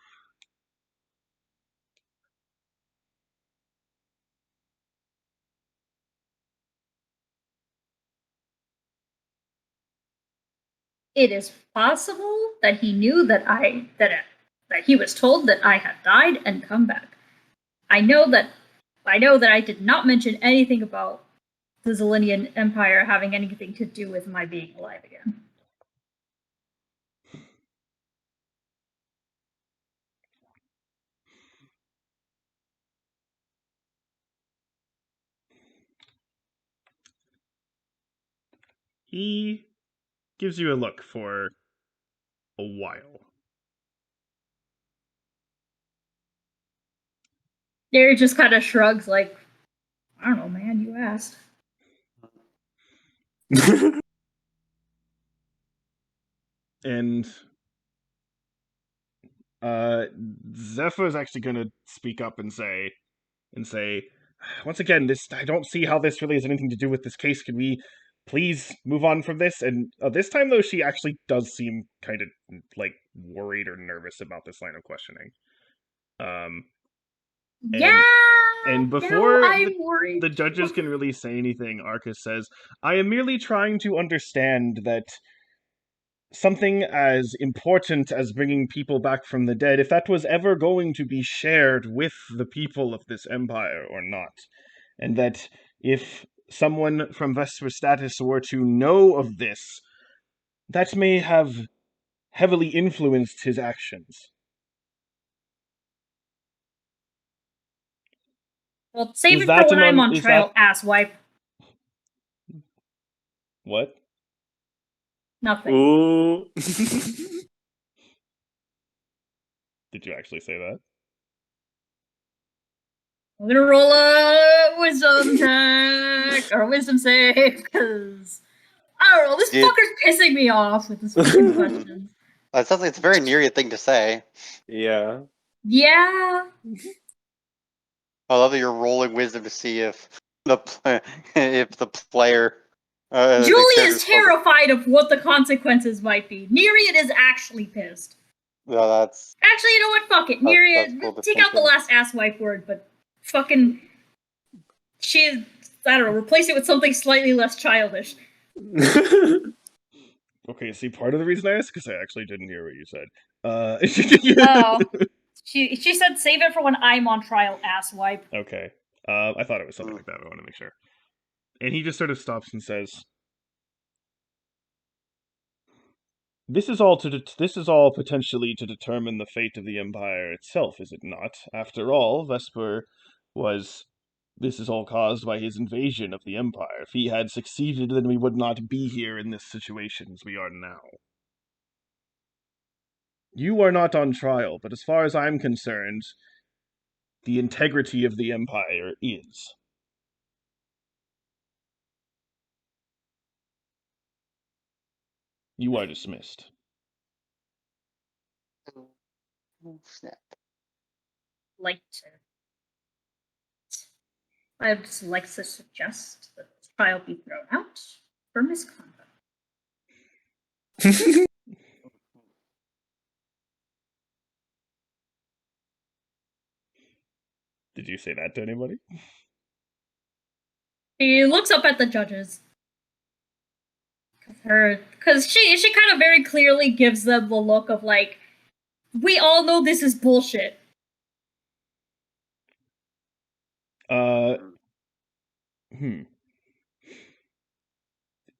It is possible that he knew that he was told that I had died and come back. I know that I did not mention anything about the Zelenian Empire having anything to do with my being alive again. He gives you a look for a while. Gary just kind of shrugs, like, I don't know, man, you asked. And Zephyr is actually going to speak up and say, once again, this I don't see how this really has anything to do with this case. Can we please move on from this? And this time, though, she actually does seem kind of worried or nervous about this line of questioning. Yeah, and no, before I'm worried. the judges can really say anything, Arcus says, "I am merely trying to understand that something as important as bringing people back from the dead, if that was ever going to be shared with the people of this empire or not. And that if someone from Vesper status were to know of this, that may have heavily influenced his actions." Well, save Is it for that when I'm on is that trial, asswipe. what? Nothing. Ooh. Did you actually say that? I'm gonna roll a wisdom check or wisdom save because I don't know. This Did- fucker's pissing me off with this fucking question. It sounds like it's a very Nereid thing to say. Yeah. Yeah. I love that you're rolling wisdom to see if the player. the Julie character's is terrified of what the consequences might be. Nereid is actually pissed. No, that's Actually, you know what? Fuck it. That's Nereid, cool take out the distinction. last asswipe word, but fucking. She. I don't know, replace it with something slightly less childish. Okay, see, part of the reason I asked because I actually didn't hear what you said. Oh. She said save it for when I'm on trial, asswipe. Okay. I thought it was something like that. I want to make sure. And he just sort of stops and says, This is all potentially to determine the fate of the Empire itself, is it not? After all, Vesper was. This is all caused by his invasion of the Empire. If he had succeeded, then we would not be here in this situation as we are now. You are not on trial, but as far as I'm concerned, the integrity of the Empire is. You are dismissed. snap. Like to. I'd just like to suggest that the trial be thrown out for misconduct. Did you say that to anybody? He looks up at the judges. Because she kind of very clearly gives them the look of like, we all know this is bullshit.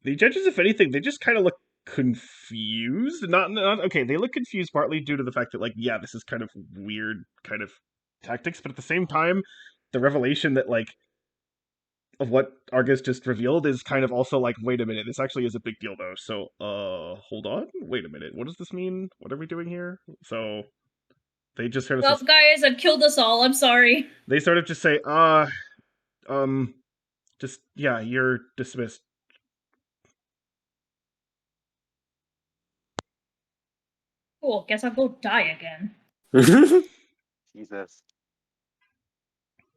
The judges, if anything, they just kind of look confused. Not okay. They look confused partly due to the fact that, like, yeah, this is kind of weird, kind of tactics, but at the same time, the revelation that like of what Argus just revealed is kind of also like, wait a minute, this actually is a big deal though. So, hold on, wait a minute, what does this mean? What are we doing here? So, they just sort of Well, guys, I've killed us all. I'm sorry. They sort of just say, just yeah, you're dismissed. Cool. Guess I'll go die again. Jesus.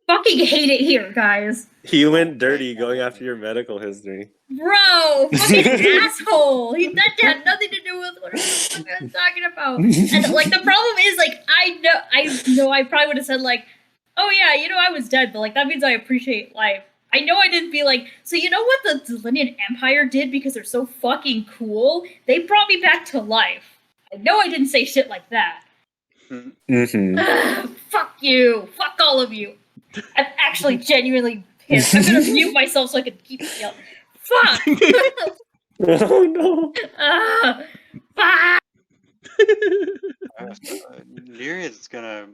Fucking hate it here, guys. He went dirty going after your medical history. Bro, fucking asshole. That had nothing to do with what I was talking about. And like the problem is, like, I know I probably would have said like, oh yeah, you know I was dead, but like that means I appreciate life. I know I didn't be like, so you know what the Zelenian Empire did because they're so fucking cool? They brought me back to life. I know I didn't say shit like that. Mm-hmm. Fuck you. Fuck all of you. I'm actually genuinely pissed. I'm gonna mute myself so I can keep yelling. Fuck! Oh no. Fuck! Nereid's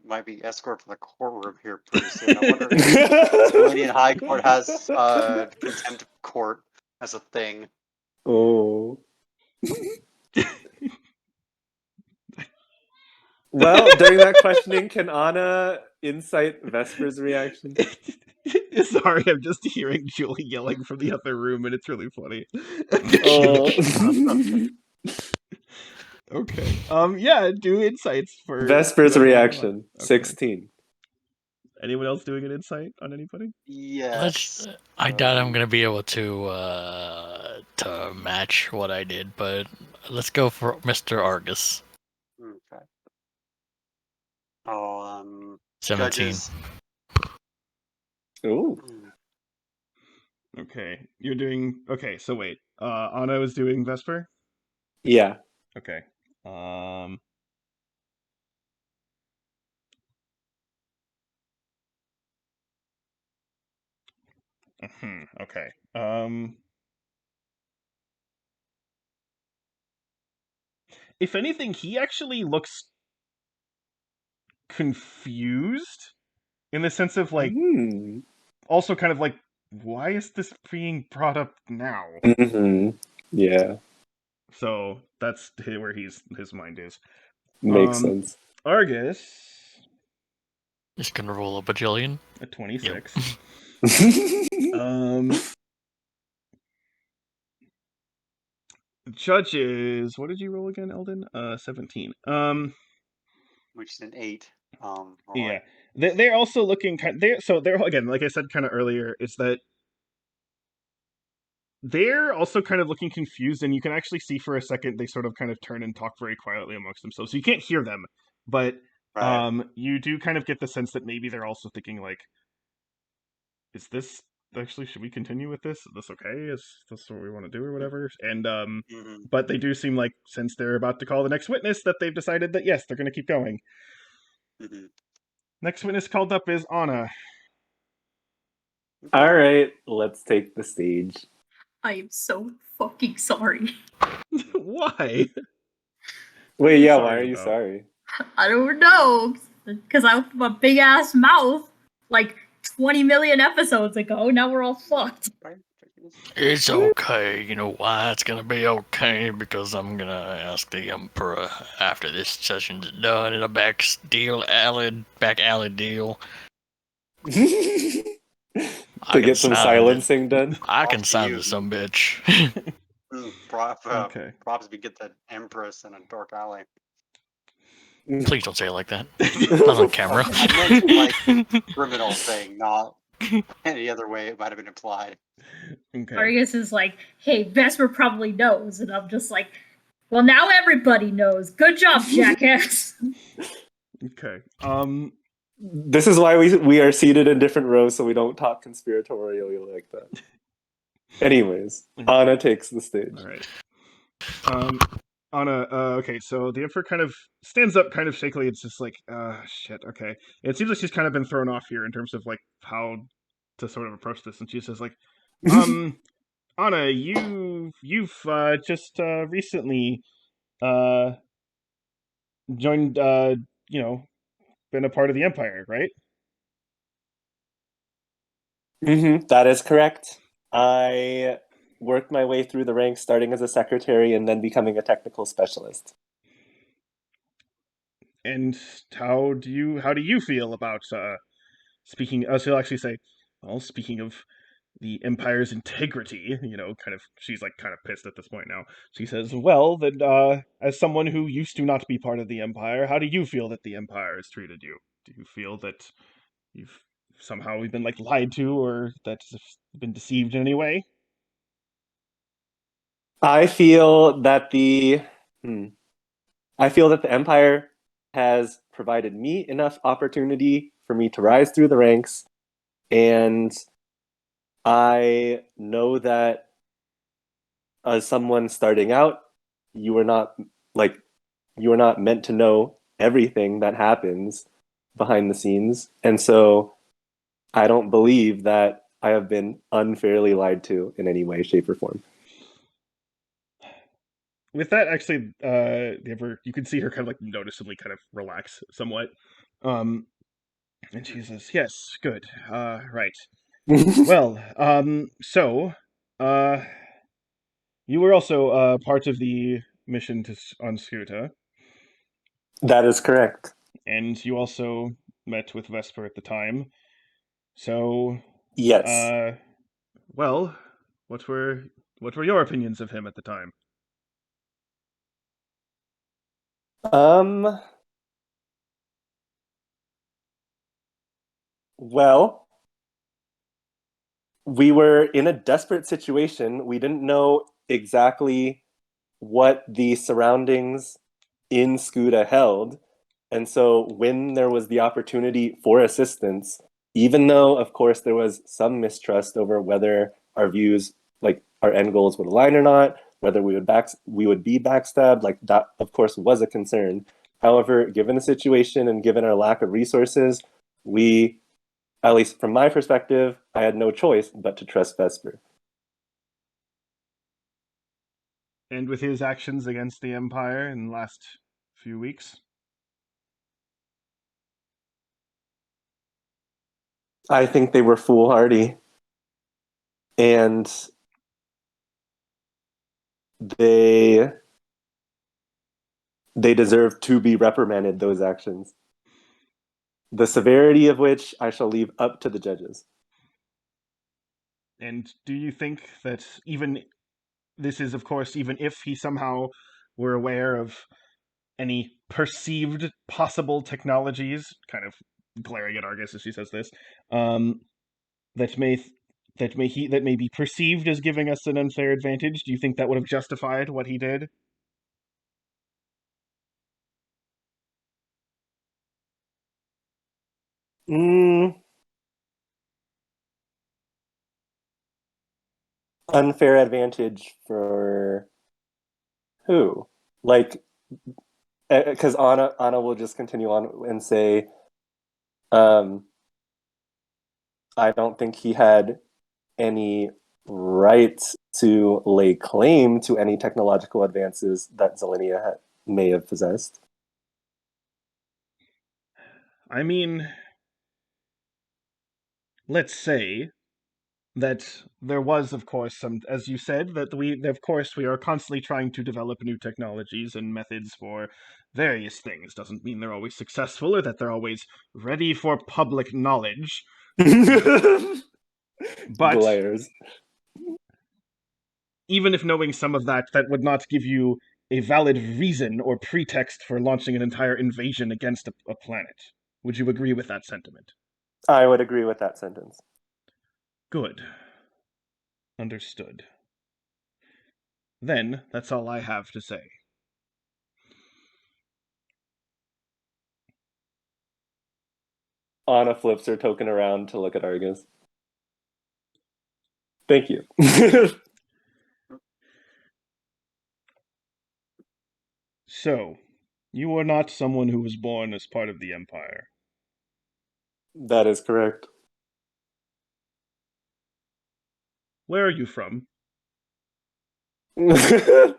might be escort from the courtroom here pretty soon. I wonder if the Canadian High Court has contempt of court as a thing. Oh. Well, during that questioning, can Anna insight Vesper's reaction? Sorry, I'm just hearing Julie yelling from the other room, and it's really funny. Oh. Okay. Yeah, do insights for Vesper's reaction. Okay. 16. Anyone else doing an insight on anybody? Yes. I doubt I'm gonna be able to match what I did, but let's go for Mr. Argus. Okay. Oh, 17. Judges. Ooh. Okay, you're doing. Okay, so wait. Anna is doing Vesper. Yeah. Okay. Okay. If anything, he actually looks confused in the sense of like, also kind of like, why is this being brought up now? Mm-hmm. Yeah. So that's where his mind is. Makes sense. Argus. Just gonna roll a bajillion. A 26. Judges, what did you roll again, Eldon? 17. Which is an 8. Yeah. They're also looking they're again, like I said kind of earlier, is that they're also kind of looking confused, and you can actually see for a second they sort of kind of turn and talk very quietly amongst themselves. So you can't hear them, but Right. you do kind of get the sense that maybe they're also thinking like, is this actually, should we continue with this? Is this okay? Is this what we want to do or whatever? And Mm-hmm. but they do seem like, since they're about to call the next witness, that they've decided that yes, they're going to keep going. Mm-hmm. Next witness called up is Anna. All right, let's take the stage. I am so fucking sorry. Why? Wait, you yeah, why sorry are you about? sorry? I don't know. Because I opened my big ass mouth like 20 million episodes ago. Now we're all fucked. It's okay. You know why it's gonna be okay? Because I'm gonna ask the Emperor after this session's done in a back alley deal. To I can get some sign silencing done. I can Props to sign you. this some bitch. Okay. Props if you get the Empress in a dark alley. Please don't say it like that. Not on camera. I meant like criminal thing, not any other way it might have been implied. Okay. Argus is like, hey, Vesper probably knows. And I'm just like, well, now everybody knows. Good job, jackass. Okay. This is why we are seated in different rows so we don't talk conspiratorially like that. Anyways, Anna takes the stage. All right. Anna, okay, so the Emperor kind of stands up kind of shakily. It's just like, shit, okay. It seems like she's kind of been thrown off here in terms of like how to sort of approach this, and she says like, Anna, you've just recently joined you know, been a part of the Empire, right? That is correct. I worked my way through the ranks, starting as a secretary and then becoming a technical specialist. And how do you feel about speaking? She'll actually say, well, speaking of the Empire's integrity, you know, kind of, she's like kind of pissed at this point now. She says, well, then, as someone who used to not be part of the Empire, how do you feel that the Empire has treated you? Do you feel that you've somehow been like lied to, or that you've been deceived in any way? I feel that I feel that the Empire has provided me enough opportunity for me to rise through the ranks, and I know that as someone starting out, you are not you are not meant to know everything that happens behind the scenes, and so I don't believe that I have been unfairly lied to in any way, shape, or form. With that, actually, you can see her kind of like noticeably kind of relax somewhat. And she says, yes, good. Right. Well, so, uh, you were also part of the mission on Skuta, That is correct. and you also met with Vesper at the time. So, Yes. uh, well, what were your opinions of him at the time? Um. Well, we were in a desperate situation. We didn't know exactly what the surroundings in Skuta held. And so when there was the opportunity for assistance, even though, of course, there was some mistrust over whether our views, like our end goals, would align or not, whether we would be backstabbed, like that, of course, was a concern. However, given the situation and given our lack of resources, we, at least from my perspective, I had no choice but to trust Vesper. And with his actions against the Empire in the last few weeks? I think they were foolhardy, and they deserve to be reprimanded, those actions. The severity of which I shall leave up to the judges. And do you think that even this is, of course, even if he somehow were aware of any perceived possible technologies, kind of glaring at Argus as she says this, um, that may be perceived as giving us an unfair advantage. Do you think that would have justified what he did? Mm, unfair advantage for who? Like, because Anna will just continue on and say, um, I don't think he had any right to lay claim to any technological advances that Zelenia may have possessed. I mean, let's say that there was, of course, some, as you said, that of course, we are constantly trying to develop new technologies and methods for various things. Doesn't mean they're always successful or that they're always ready for public knowledge. But Glares. even if knowing some of that, that would not give you a valid reason or pretext for launching an entire invasion against a planet. Would you agree with that sentiment? I would agree with that sentence. Good. Understood. Then, that's all I have to say. Anna flips her token around to look at Argus. Thank you. So, you are not someone who was born as part of the Empire. That is correct. Where are you from? We're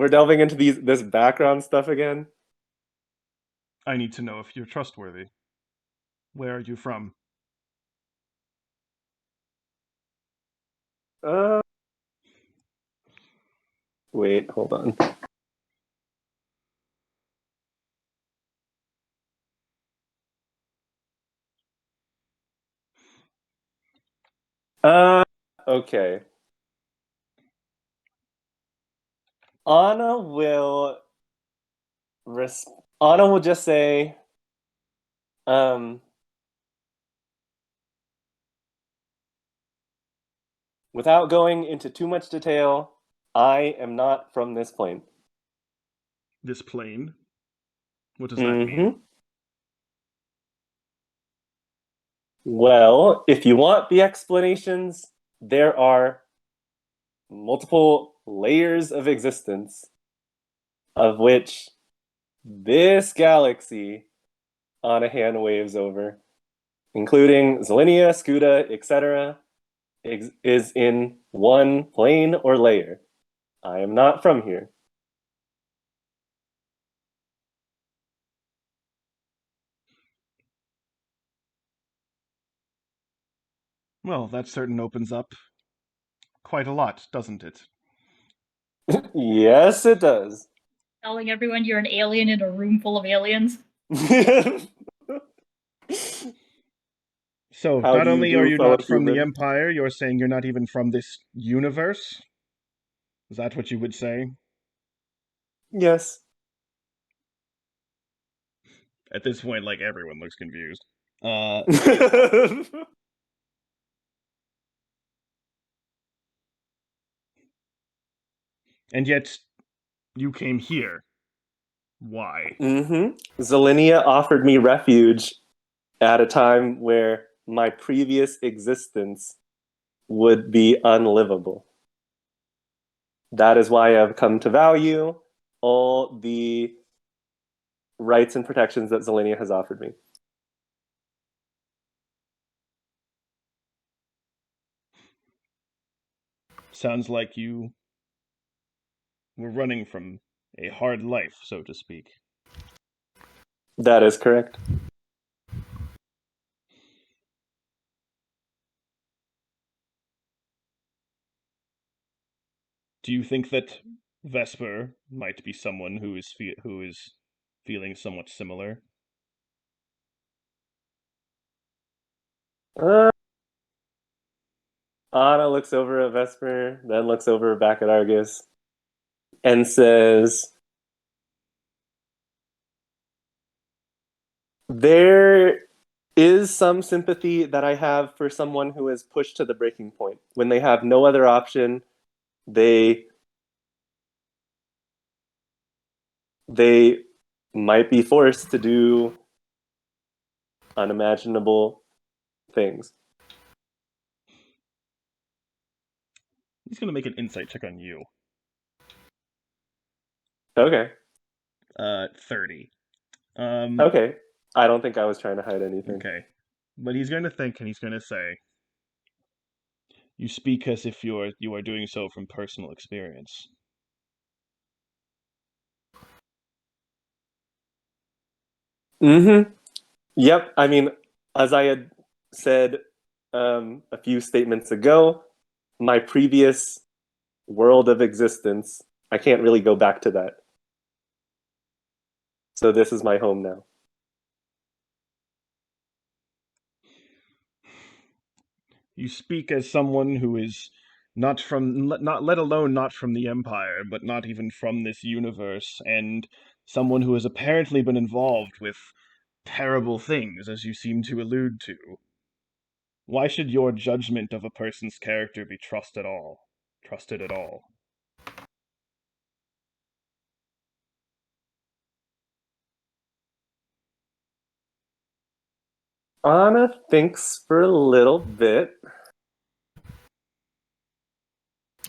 delving into this background stuff again. I need to know if you're trustworthy. Where are you from? Wait, hold on. Okay. Anna will Anna will just say, without going into too much detail, I am not from this plane. This plane? What does that mean? Well, if you want the explanations, there are multiple layers of existence, of which this galaxy on a hand waves over, including Zelenia, Scuda, etc., is in one plane or layer. I am not from here. Well, that certain opens up quite a lot, doesn't it? Yes, it does. Telling everyone you're an alien in a room full of aliens. So, How not do you only are do, you fellow not from the human? Empire, you're saying you're not even from this universe? Is that what you would say? Yes. At this point, like, everyone looks confused. And yet, you came here. Why? Zelenia offered me refuge at a time where my previous existence would be unlivable. That is why I've come to value all the rights and protections that Zelenia has offered me. Sounds like you were running from a hard life, so to speak. That is correct. Do you think that Vesper might be someone who is feeling somewhat similar? Uh, Anna looks over at Vesper, then looks over back at Argus, and says, "There is some sympathy that I have for someone who is pushed to the breaking point. When they have no other option, they might be forced to do unimaginable things." He's gonna make an insight check on you. Okay. 30. Okay. I don't think I was trying to hide anything. Okay. But he's going to think and he's going to say, "You speak as if you are doing so from personal experience." Mm-hmm. Yep. I mean, as I had said a few statements ago, my previous world of existence, I can't really go back to that. So this is my home now. You speak as someone who is not from, not let alone not from the Empire, but not even from this universe, and someone who has apparently been involved with terrible things, as you seem to allude to. Why should your judgment of a person's character be trusted at all? Anna thinks for a little bit.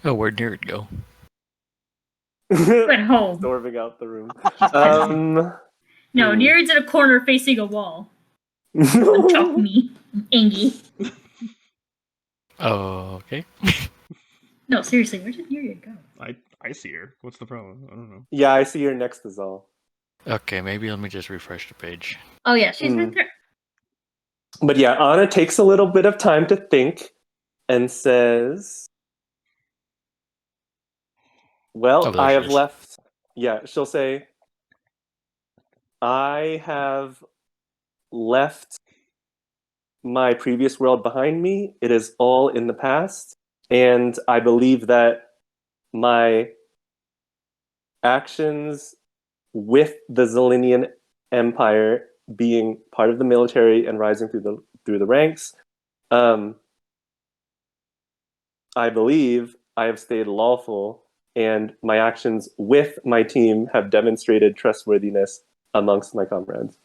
Oh, where'd Nerd go? Went home. Storming out the room. No, Nereid's in a corner facing a wall. Don't chop me. I'm angry. Oh, okay. No, seriously, where did Nereid go? I see her. What's the problem? I don't know. Yeah, I see her next to Zal. Okay, maybe let me just refresh the page. Oh yeah, she's right there. But yeah, Anna takes a little bit of time to think and says, "Well, there I she have is. left." Yeah, she'll say, "I have left my previous world behind me. It is all in the past. And I believe that my actions with the Zelenian Empire being part of the military and rising through the ranks, I believe I have stayed lawful, and my actions with my team have demonstrated trustworthiness amongst my comrades."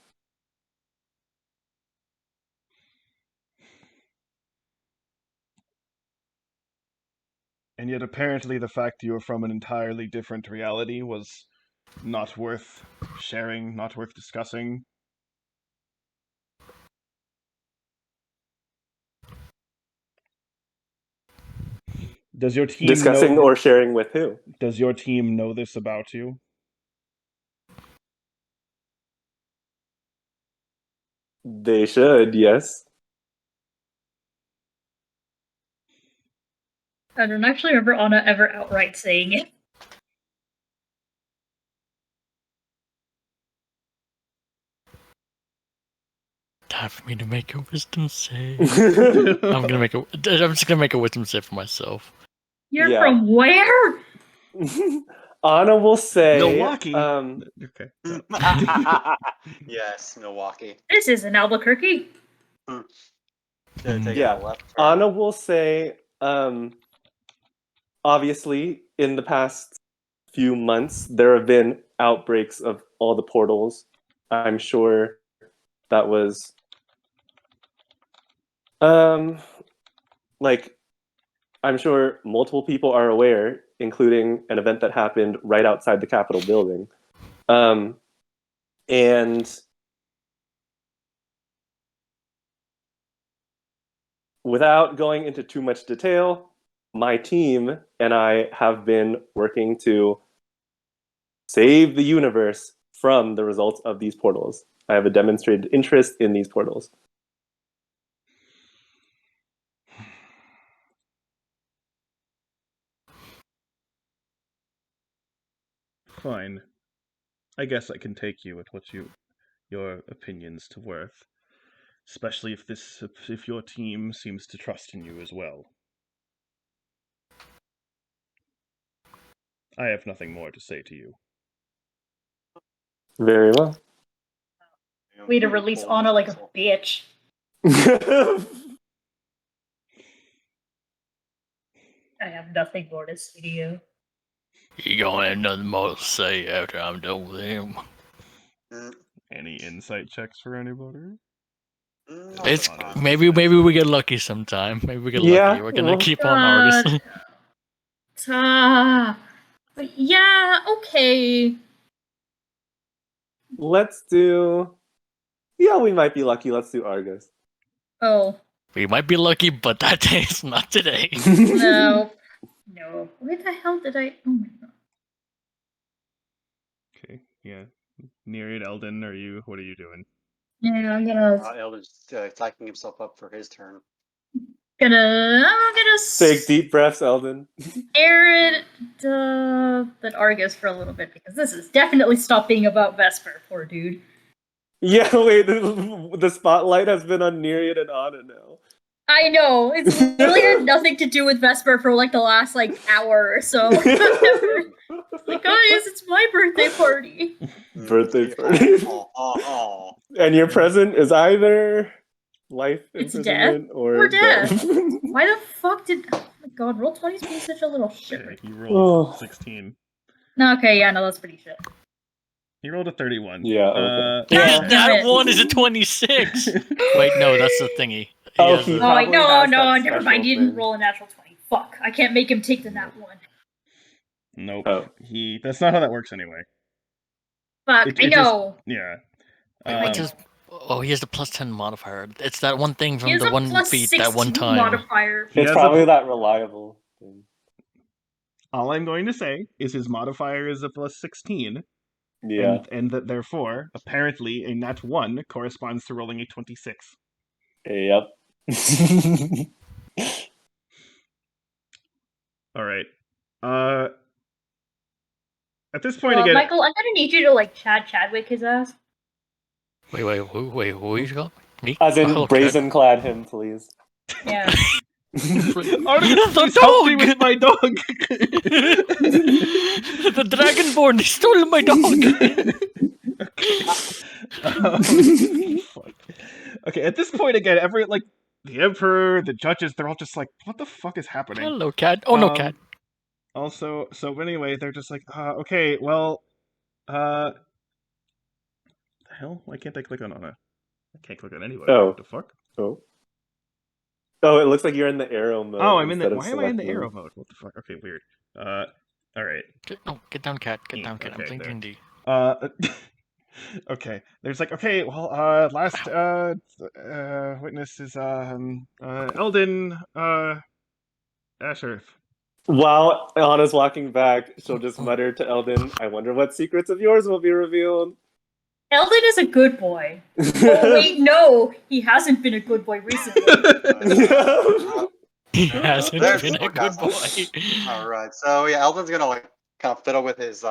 And yet apparently the fact you were from an entirely different reality was not worth sharing, not worth discussing. Does your team Discussing know or sharing with who? Does your team know this about you? They should, yes. I don't actually remember Anna ever outright saying it. Time for me to make a wisdom save. I'm just gonna make a wisdom save for myself. You're Yeah. from where? Anna will say, Milwaukee. Okay. Yes, Milwaukee. This isn't Albuquerque. Taking Yeah. a left turn. Anna will say, obviously, in the past few months, there have been outbreaks of all the portals. I'm sure that was, like, I'm sure multiple people are aware, including an event that happened right outside the Capitol building. And without going into too much detail, my team and I have been working to save the universe from the results of these portals. I have a demonstrated interest in these portals. Fine. I guess I can take you at your opinions to worth, especially if your team seems to trust in you as well. I have nothing more to say to you. Very well. Way to release Anna like a bitch. I have nothing more to say to you. You gonna have nothing more to say after I'm done with him. Any insight checks for anybody? It's fine. maybe we get lucky sometime. Maybe we get lucky. We're gonna keep on Argus. Yeah, okay. Let's do. Yeah, we might be lucky. Let's do Argus. Oh, We might be lucky, but that day is not today. no. No. Where the hell did I... Oh my god. Okay, yeah. Nereid, Eldon, what are you doing? Yeah, I'm gonna... Elder's psyching himself up for his turn. I'm gonna... Take deep breaths, Eldon. Arid than Argus for a little bit, because this has definitely stopped being about Vesper, poor dude. Yeah, wait, the spotlight has been on Nereid and Anna now. I know, it's literally had nothing to do with Vesper for like the last like hour or so. Like, guys, it's my birthday party. Birthday party. And your present is either life It's imprisonment death or death. Why the fuck did... Oh my god, Roll20's being such a little shit. Okay, you rolled 16. No, okay, yeah, no, that's pretty shit. He rolled a 31. Yeah, okay. That one is a 26. Wait, no, that's the thingy. Oh, has he a- Oh, wait, probably no, has no, that never mind. He didn't special roll a natural 20. Fuck, I can't make him take the nat 1. Nope. Oh. That's not how that works anyway. Fuck, It I just- know. Yeah. Wait, he has the +10 modifier. It's that one thing He from has the a one plus feat that one 16 time. modifier. He It's has probably a- that reliable thing. All I'm going to say is his modifier is a plus 16. Yeah. And that therefore, apparently, a nat 1 corresponds to rolling a 26. Yep. Alright. At this point again... Michael, I'm gonna need you to like Chadwick his ass. Wait, who you got? Me? As in, Oh, okay. brazen clad him, please. Yeah. Artemis, please help me with my dog! The Dragonborn, they stole my dog! Fuck. Okay, at this point again, the Emperor, the judges, they're all just like, what the fuck is happening? Hello, cat. Oh, no, cat. Also, so anyway, they're just like, okay, well, the hell? Why can't I click on Anna? I can't click on anybody. Oh. What the fuck? Oh, it looks like you're in the arrow mode. Oh, I'm in the... instead of Why am I in the select arrow mode. mode? What the fuck? Okay, weird. Alright. Get down, cat. Get down, cat. Okay, I'm playing there. D&D. Okay. There's like, okay, well, last witness is Eldon Asherth. While Anna's walking back, she'll just mutter to Eldon, I wonder what secrets of yours will be revealed. Eldon is a good boy. Oh wait, no, he hasn't been a good boy recently. He hasn't There's been a good boy. Alright, so yeah, Eldon's gonna like kind of fiddle with his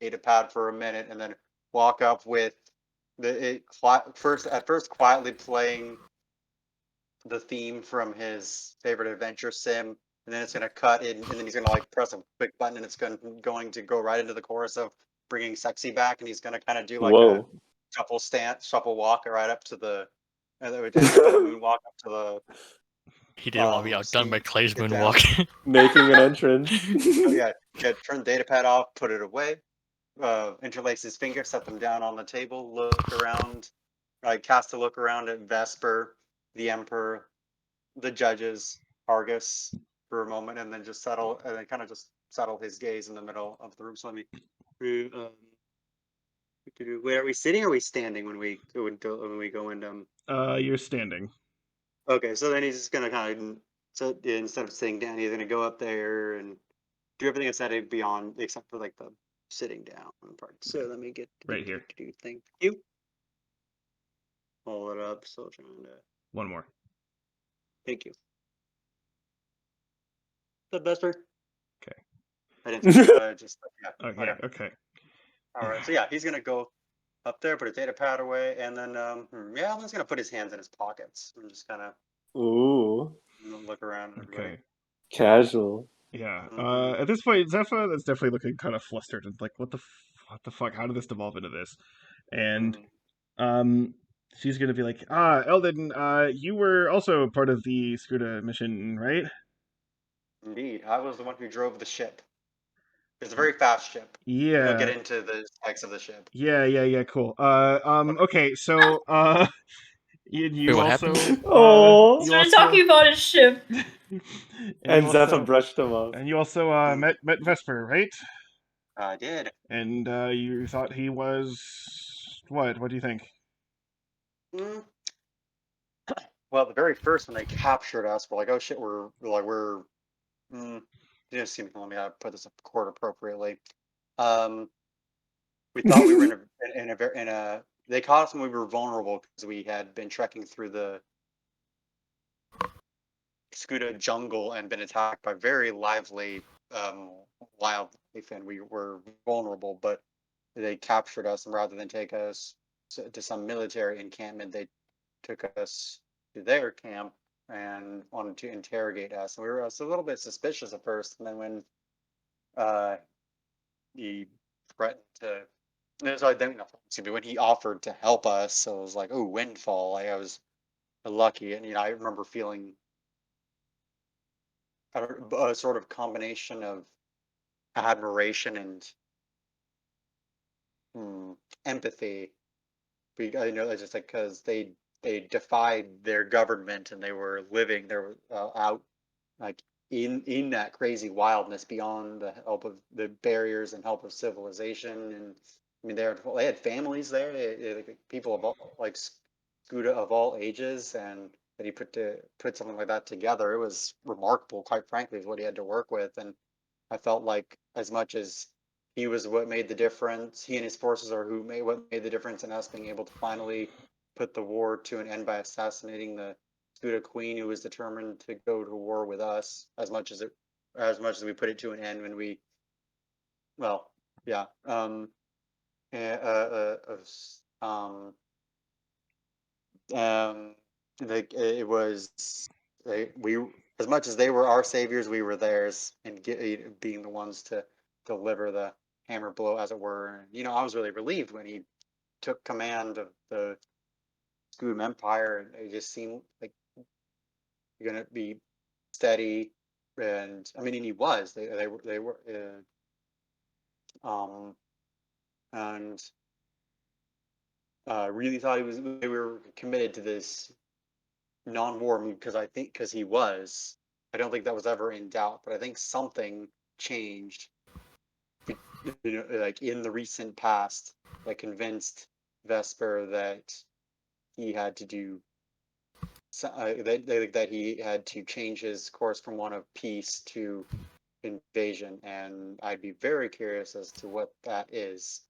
data pad for a minute and then walk up with first quietly playing the theme from his favorite adventure sim, and then it's gonna cut in, and then he's gonna like press a quick button, and it's going to go right into the chorus of bringing sexy back, and he's gonna kind of do like a shuffle walk right up to the, and then we did like a moonwalk up to the. He didn't want to be outdone by Clay's moonwalk. Making an entrance. So yeah, turn the data pad off, put it away, interlace his fingers, set them down on the table, look around, cast a look around at Vesper, the Emperor, the judges, Argus for a moment, and then just settle his gaze in the middle of the room. So let me. Where are we sitting? Or are we standing when we go in? You're standing. Okay, so then he's just gonna instead of sitting down, he's gonna go up there and do everything that's said beyond, except for like the sitting down part. So let me get right here. Thank you. Hold it up. Still trying to. One more. Thank you. The Vesper. Okay. I didn't just yeah. Okay. All right. So yeah, he's gonna go up there, put his data pad away, and then I'm just gonna put his hands in his pockets and just kind of Ooh. look around. Okay. Casual. Yeah. Mhm. At this point, Zephyr is definitely looking kind of flustered and like, what the fuck? How did this devolve into this? And Mhm. um, she's gonna be like, Eldon, you were also part of the Scuda mission, right? Indeed, I was the one who drove the ship. It's a very fast ship. We don't get Yeah. into the specs of the ship. Yeah, cool. Okay. Okay, so, Wait, you what also, happened? Oh. you Started also, talking about his ship. and you And Zephyr also, brushed him off. and you also, Mm, met Vesper, right? I did. And, you thought he was, what? What do you think? Mm. Well, the very first when they captured us, we're like, "Oh shit, we're." Mm, you just seem to let me put this up court appropriately. Um, we thought we were in a. They caught us when we were vulnerable because we had been trekking through the Scuda jungle and been attacked by very lively wildlife, and we were vulnerable. But they captured us, and rather than take us to some military encampment, they took us to their camp and wanted to interrogate us. And we were a little bit suspicious at first, and then when uh, he threatened to, no, sorry, then, no, excuse me, when he offered to help us, so it was like, oh, windfall. Like I was lucky, and I remember feeling a sort of combination of admiration and mm, empathy. I know that's just like because they defied their government and they were living there out like in that crazy wildness beyond the help of the barriers and help of civilization. And I mean they had families there, like, people of all, like Scuda of all ages, and that he put something like that together. It was remarkable, quite frankly, is what he had to work with. And I felt like as much as he was what made the difference, he and his forces are what made the difference in us being able to finally put the war to an end by assassinating the Scuda Queen, who was determined to go to war with us. As much as we put it to an end when we, well, yeah, eh, um, like it was, we, as much as they were our saviors, we were theirs, and being the ones to deliver the hammer blow, as it were. And I was really relieved when he took command of the Scoob Empire, and it just seemed like you're gonna be steady. And I mean, and he was. They were, um, and really thought they were committed to this non-war move because I think because he was. I don't think that was ever in doubt, but I think something changed, like in the recent past, that convinced Vesper that he had to do that he had to change his course from one of peace to invasion, and I'd be very curious as to what that is.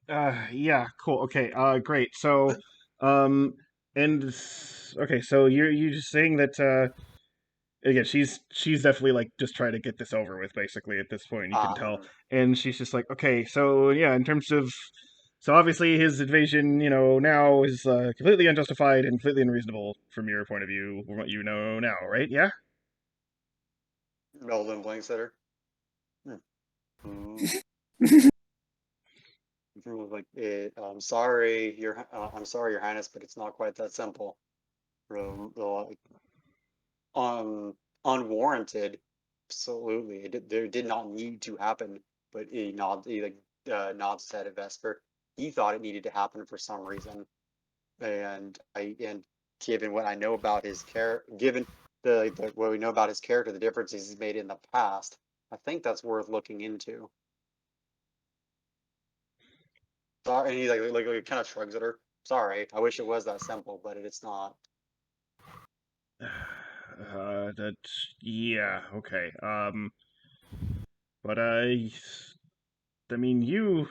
Yeah, cool. Okay, great. So, um, and okay, so you just saying that again, she's definitely like just trying to get this over with, basically at this point. You can tell, Um, and she's just like, okay, so yeah, in terms of, so obviously his invasion, now is completely unjustified and completely unreasonable from your point of view, from what you know now, right? Yeah. Melvin blinks at her. Hmm. Was like, I'm sorry, Your Highness, but it's not quite that simple. Like, unwarranted, absolutely. There did not need to happen, but he like nods his head at Vesper. He thought it needed to happen for some reason, and given what I know about his character, given what we know about his character, the differences he's made in the past, I think that's worth looking into. Sorry, and he like kind of shrugs at her. Sorry, I wish it was that simple, but it's not. That, yeah, okay. But I mean, you've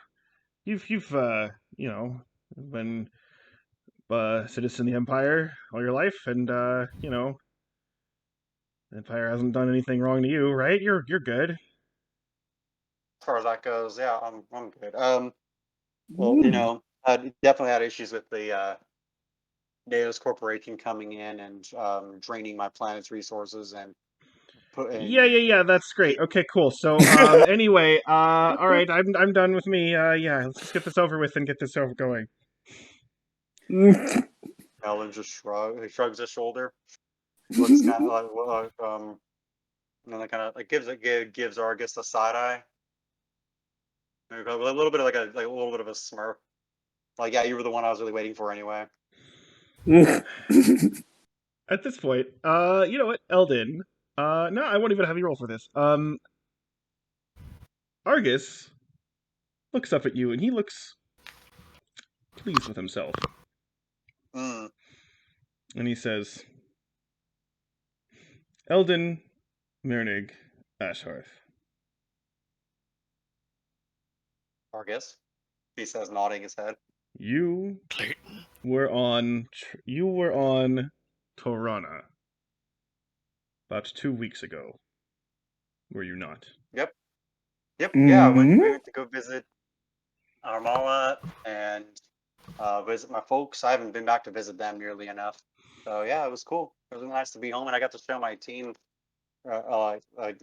been citizen of the Empire all your life, and the Empire hasn't done anything wrong to you, right? You're good. As far as that goes, yeah, I'm good. Well, I definitely had issues with the Naos Corporation coming in and draining my planet's resources, and Yeah. That's great. Okay, cool. So, anyway, all right, I'm done with me. Yeah, let's just get this over with and get this over going. Alan just shrugs his shoulder, looks kind of and then kind of like gives Argus a side eye, maybe a little bit of like a little bit of a smirk. Like, yeah, you were the one I was really waiting for anyway. At this point, you know what, Eldon? No, I won't even have you roll for this. Argus looks up at you and he looks pleased with himself, Mm. and he says, "Eldon, Mirnig, Ashhearth, Argus, he says, nodding his head. you Clayton. you were on Torana about 2 weeks ago, were you not?" Yep. Yeah, we went to go visit Armala and visit my folks. I haven't been back to visit them nearly enough. So yeah, it was cool. It was really nice to be home, and I got to show my team the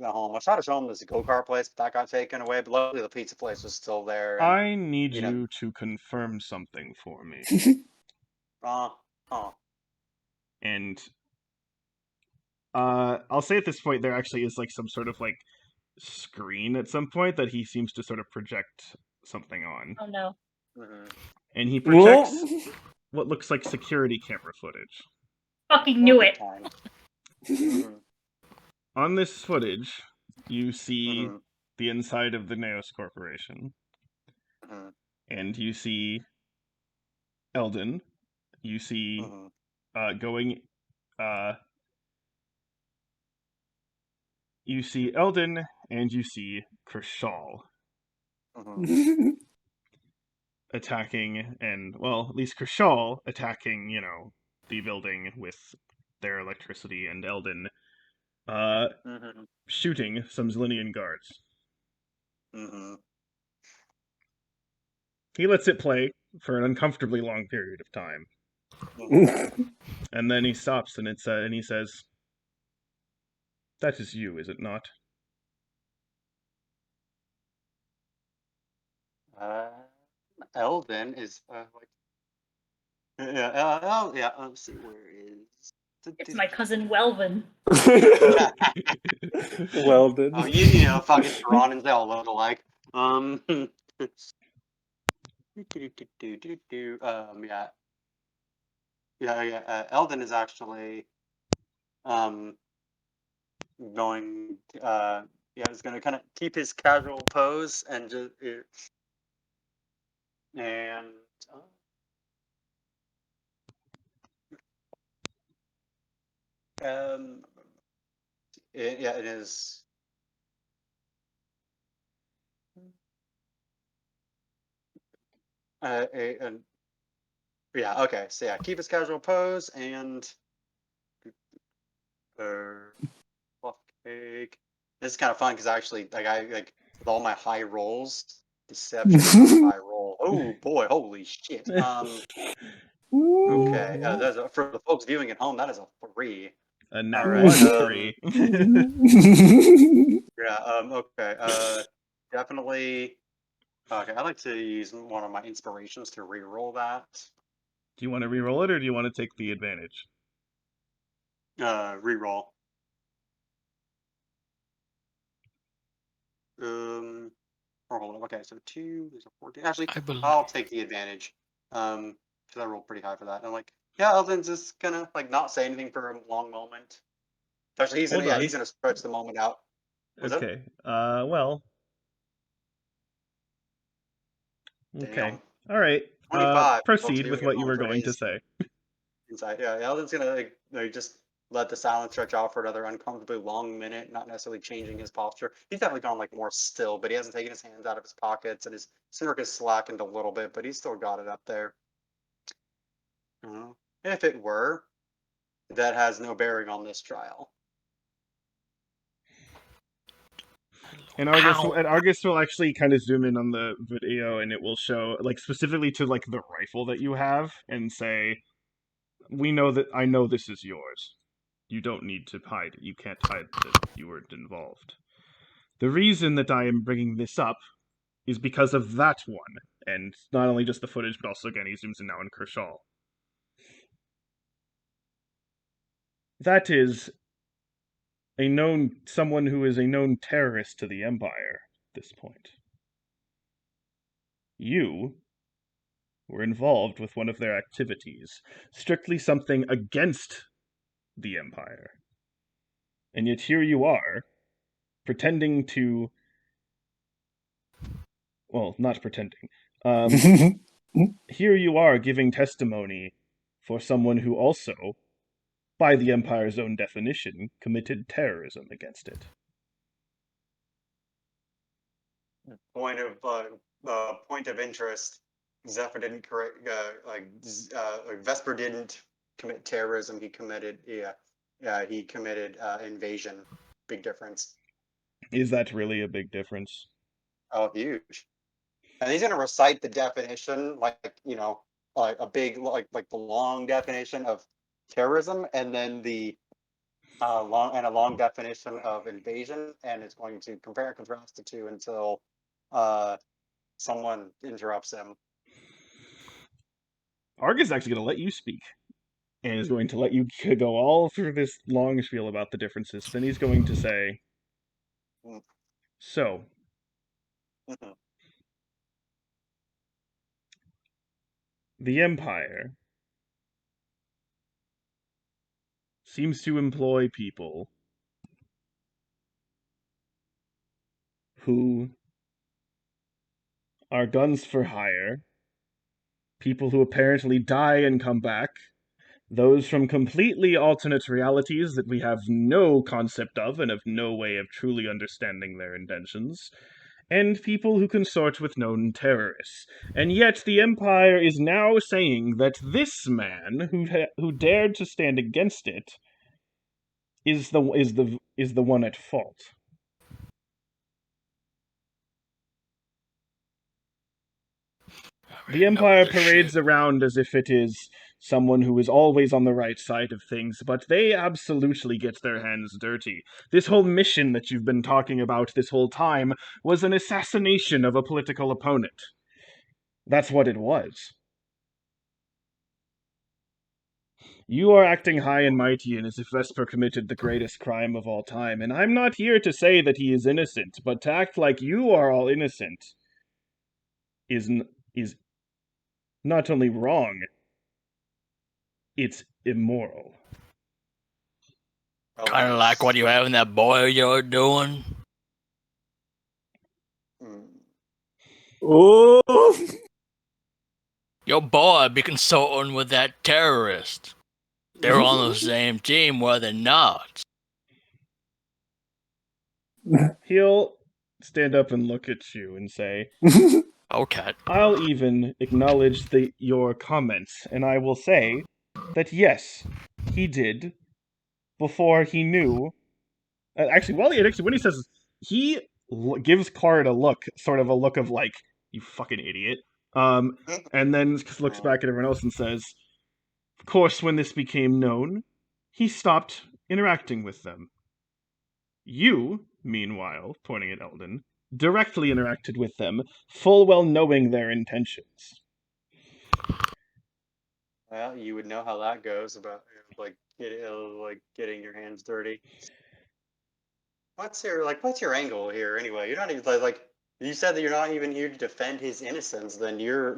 home. I tried to show them this go-kart place, but that got taken away. But luckily, the pizza place was still there. And I need you know, you to confirm something for me. uh, And I'll say at this point there actually is like some sort of like screen at some point that he seems to sort of project something on. Oh no. mhm. And he projects what looks like security camera footage. Fucking knew it. Time. Mhm, On this footage, you see mhm, the inside of the Neos Corporation, mhm, and you see Eldon. You see mhm, going. You see Eldon, and you see Kershal mhm, attacking, and well, at least Kershal attacking. The building with their electricity, and Eldon uh, mhm, shooting some Zillion guards. mhm, He lets it play for an uncomfortably long period of time, mhm. and then he stops and he says, "That is you, is it not?" Uh, Elden is like oh yeah. Let's see, where is? It's my cousin Welvin. Well done. Oh, fucking Ron and Zell look alike. Yeah, yeah. Eldon is actually um going. Yeah, is gonna kind of keep his casual pose and just and um yeah, it is. And yeah, okay. So yeah, keep his casual pose and fluff cake. This is kind of fun because actually, like with all my high rolls, deception is not a high roll. Oh boy, holy shit. Okay. For the folks viewing at home, that is a 3. A nat All right. 1 3. Yeah. Okay. Definitely. Okay. I like to use one of my inspirations to re-roll that. Do you want to re-roll it, or do you want to take the advantage? Re-roll. Hold on. Okay, so 2 is a 14. Actually, I believe. I'll take the advantage. Because I rolled pretty high for that. And I'm like, yeah, Elvin's just gonna like not say anything for a long moment. Actually, Hold on. he's gonna stretch the moment out. Was that? Okay. Well. Okay. Damn. All right. 25. Folks Proceed with viewing at what you home were for going to his say. insight. Yeah, Elvin's gonna just let the silence stretch out for another uncomfortably long minute, not necessarily changing his posture. He's definitely gone like more still, but he hasn't taken his hands out of his pockets, and his smirk has slackened a little bit, but he's still got it up there. If it were, that has no bearing on this trial. And Argus will actually kind of zoom in on the video, and it will show like specifically to like the rifle that you have, and say, I know this is yours." You don't need to hide it. You can't hide that you weren't involved. The reason that I am bringing this up is because of that one, and not only just the footage, but also again he zooms in now in Kershaw. That is someone who is a known terrorist to the Empire at this point. You were involved with one of their activities, strictly something against the Empire. And yet here you are, pretending to... Well, not pretending. Here you are giving testimony for someone who also, by the Empire's own definition, committed terrorism against it. Point of interest. Zephyr didn't correct. Vesper didn't commit terrorism. He committed invasion. Big difference. Is that really a big difference? Oh, huge. And he's gonna recite the definition, like a big like the long definition of terrorism, and then the long definition of invasion, and it's going to compare and contrast the two until someone interrupts him. Arg is actually going to let you speak, and is going to let you go all through this long spiel about the differences. Then he's going to say, so, the Empire seems to employ people who are guns for hire, people who apparently die and come back, those from completely alternate realities that we have no concept of and have no way of truly understanding their intentions, and people who consort with known terrorists. And yet the Empire is now saying that this man, who dared to stand against it, is the one at fault. The Empire parades around as if it is someone who is always on the right side of things, but they absolutely get their hands dirty. This whole mission that you've been talking about this whole time was an assassination of a political opponent. That's what it was. You are acting high and mighty and as if Vesper committed the greatest crime of all time, and I'm not here to say that he is innocent, but to act like you are all innocent is not only wrong, it's immoral. Kind of like what you have in that boy you're doing. Oh, Your boy be consulting with that terrorist. They're on the same team, were they not? He'll stand up and look at you and say, Okay. I'll even acknowledge your comments, and I will say that yes, he did, before he knew... when he says... He gives Card a look, sort of a look of like, you fucking idiot. And then looks back at everyone else and says, of course, when this became known, he stopped interacting with them. You, meanwhile, pointing at Eldon, directly interacted with them, full well knowing their intentions. Well, you would know how that goes about getting your hands dirty. What's your angle here anyway? You're not even like you said that you're not even here to defend his innocence. Then you're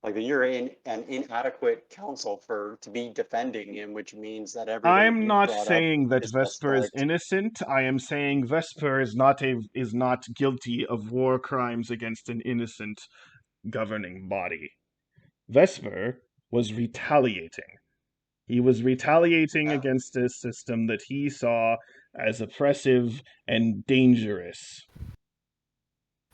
an inadequate counsel to be defending him, which means that everything. I'm not saying that Vesper is innocent. I am saying Vesper is not guilty of war crimes against an innocent governing body. Vesper was retaliating. He was retaliating against a system that he saw as oppressive and dangerous.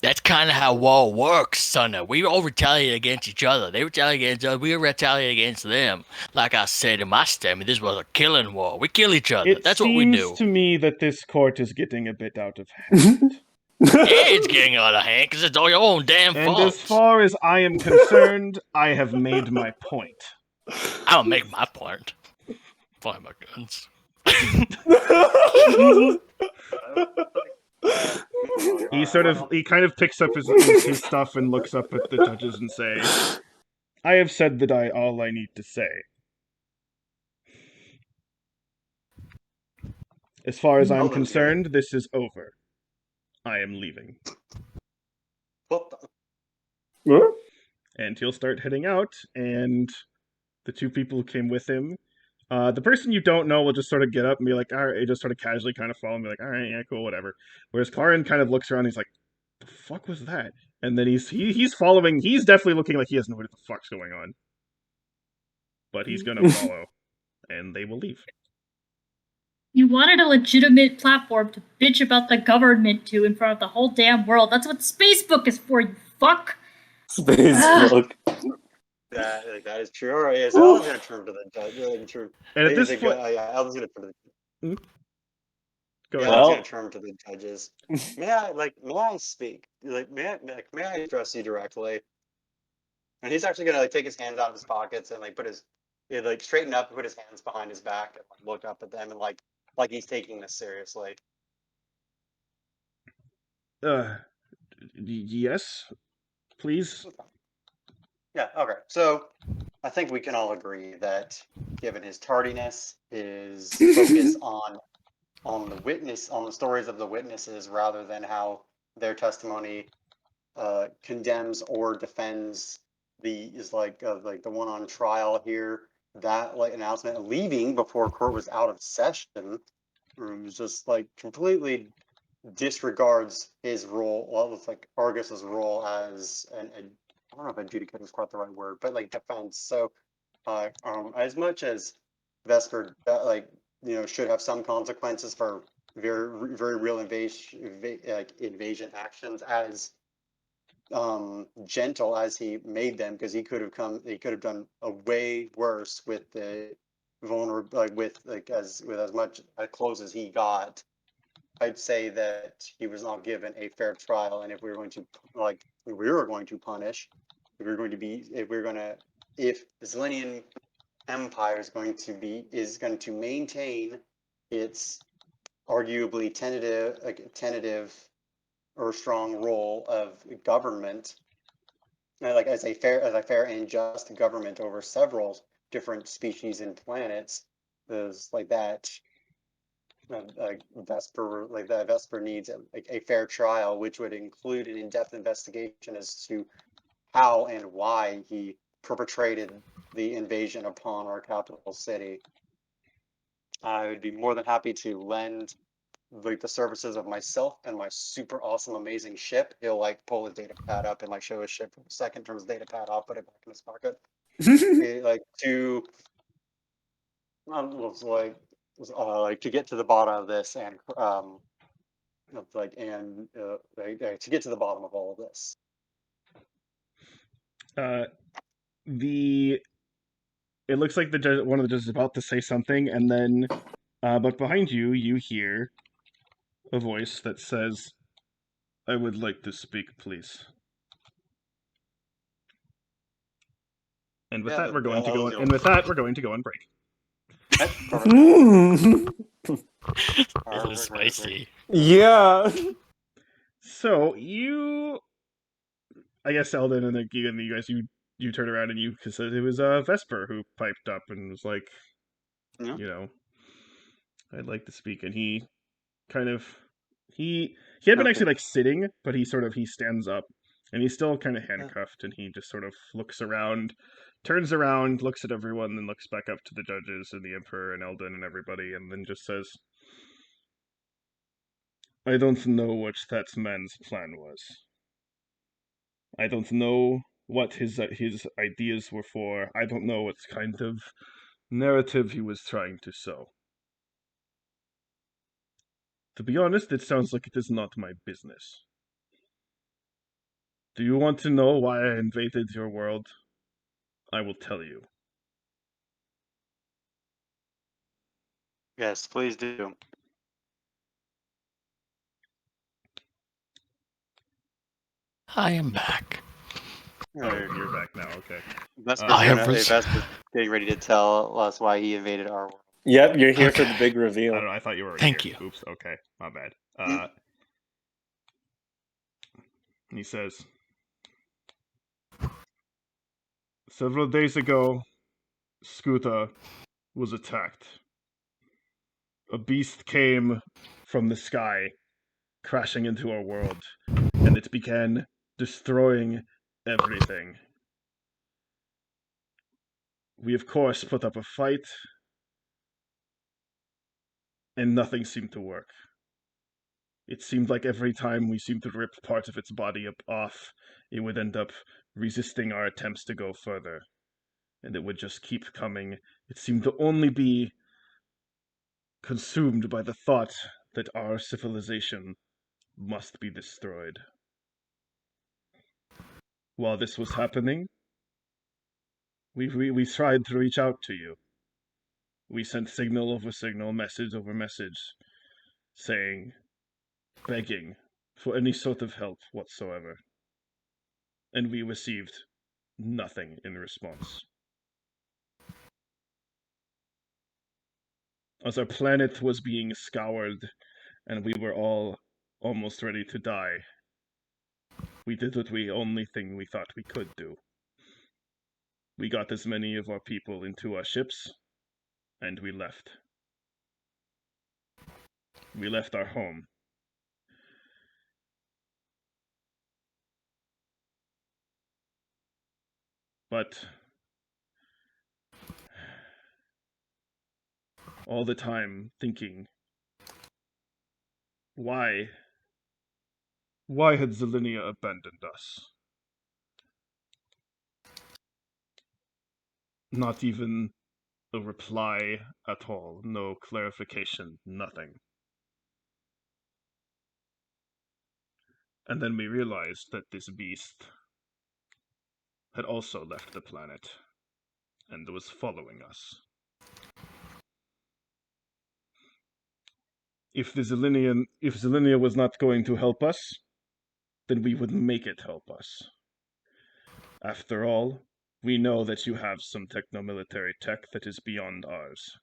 That's kind of how war works, son. We all retaliate against each other. They retaliate against us. We retaliate against them. Like I said in my statement, this was a killing war. We kill each other. That's what we do. It seems to me that this court is getting a bit out of hand. It's getting out of hand because it's all your own damn fault. And as far as I am concerned, I have made my point. I don't make my point. Fly my guns. He kind of picks up his stuff and looks up at the judges and say, "I have said all I need to say. As far as I'm Eldon's gonna. concerned, this is over. I am leaving." What the? Huh? And he'll start heading out, and the two people who came with him, the person you don't know will just sort of get up and be like, all right, just sort of casually kind of follow and be like, all right, yeah, cool, whatever. Whereas Karin kind of looks around and he's like, the fuck was that? And then he's following, he's definitely looking like he has no idea what the fuck's going on. But he's gonna follow, and they will leave. You wanted a legitimate platform to bitch about the government to in front of the whole damn world. That's what Spacebook is for, you fuck! Spacebook. That is true. All right, yeah, so Eldon's gonna turn to the judge. True. And at this point, Yeah, Eldon's gonna turn to the. Go Yeah, ahead. Eldon's gonna turn to the judges. May I speak? May I address you directly? And he's actually gonna take his hands out of his pockets and straighten up and put his hands behind his back and look up at them and like he's taking this seriously. Yes, please. Yeah, okay. So I think we can all agree that given his tardiness, his focus on the stories of the witnesses rather than how their testimony condemns or defends the one on trial here, that announcement leaving before court was out of session was just completely disregards his role, Argus's role as I don't know if adjudicator is quite the right word, but defense. So, as much as Vesper, should have some consequences for very, very real invasion actions, as gentle as he made them, because he could have done a way worse with the vulnerable, with as much close as he got. I'd say that he was not given a fair trial, and if we were going to punish, if the Selenian Empire is going to maintain its arguably tentative or strong role of government, as a fair and just government over several different species and planets, is that. Vesper needs a fair trial, which would include an in-depth investigation as to how and why he perpetrated the invasion upon our capital city. I would be more than happy to lend the services of myself and my super awesome amazing ship. He'll pull his data pad up and show his ship for a second, turn his data pad off, put it back in his pocket. To get to the bottom of this and to get to the bottom of all of this. It looks like one of the judges is about to say something, and then, but behind you, you hear a voice that says, "I would like to speak, please." And with that, we're going to go. And with that, we're going to go on break. This is spicy. Yeah. So I guess Eldon and then you guys, you turn around and because it was Vesper who piped up and was like, I'd like to speak, and he kind of he had been actually sitting, but he stands up, and he's still kind of handcuffed, and he just sort of looks around, turns around, looks at everyone, then looks back up to the judges and the Emperor and Eldon and everybody, and then just says, "I don't know what that man's plan was. I don't know what his ideas were for. I don't know what kind of narrative he was trying to sow. To be honest, it sounds like it is not my business. Do you want to know why I invaded your world? I will tell you." Yes, please do. I am back. Oh, you're back now. Okay. Vesper's getting ready to tell us why he invaded our world. Yep, you're here for Okay. the big I reveal. don't know. I thought you were already Thank here. you. Oops. Okay, my bad. Mm. He says, several days ago, Skuta was attacked. A beast came from the sky, crashing into our world, and it began destroying everything. We, of course, put up a fight, and nothing seemed to work. It seemed like every time we seemed to rip part of its body off, it would end up resisting our attempts to go further. And it would just keep coming. It seemed to only be consumed by the thought that our civilization must be destroyed. While this was happening, we tried to reach out to you. We sent signal over signal, message over message, saying, begging for any sort of help whatsoever. And we received nothing in response. As our planet was being scoured and we were all almost ready to die, we did what we only thing we thought we could do. We got as many of our people into our ships, and we left. We left our home. But all the time thinking, why? Why had Zelinia abandoned us? Not even a reply at all, no clarification, nothing. And then we realized that this beast had also left the planet and was following us. If Zelinia was not going to help us, then we would make it help us. After all, we know that you have some techno-military tech that is beyond ours.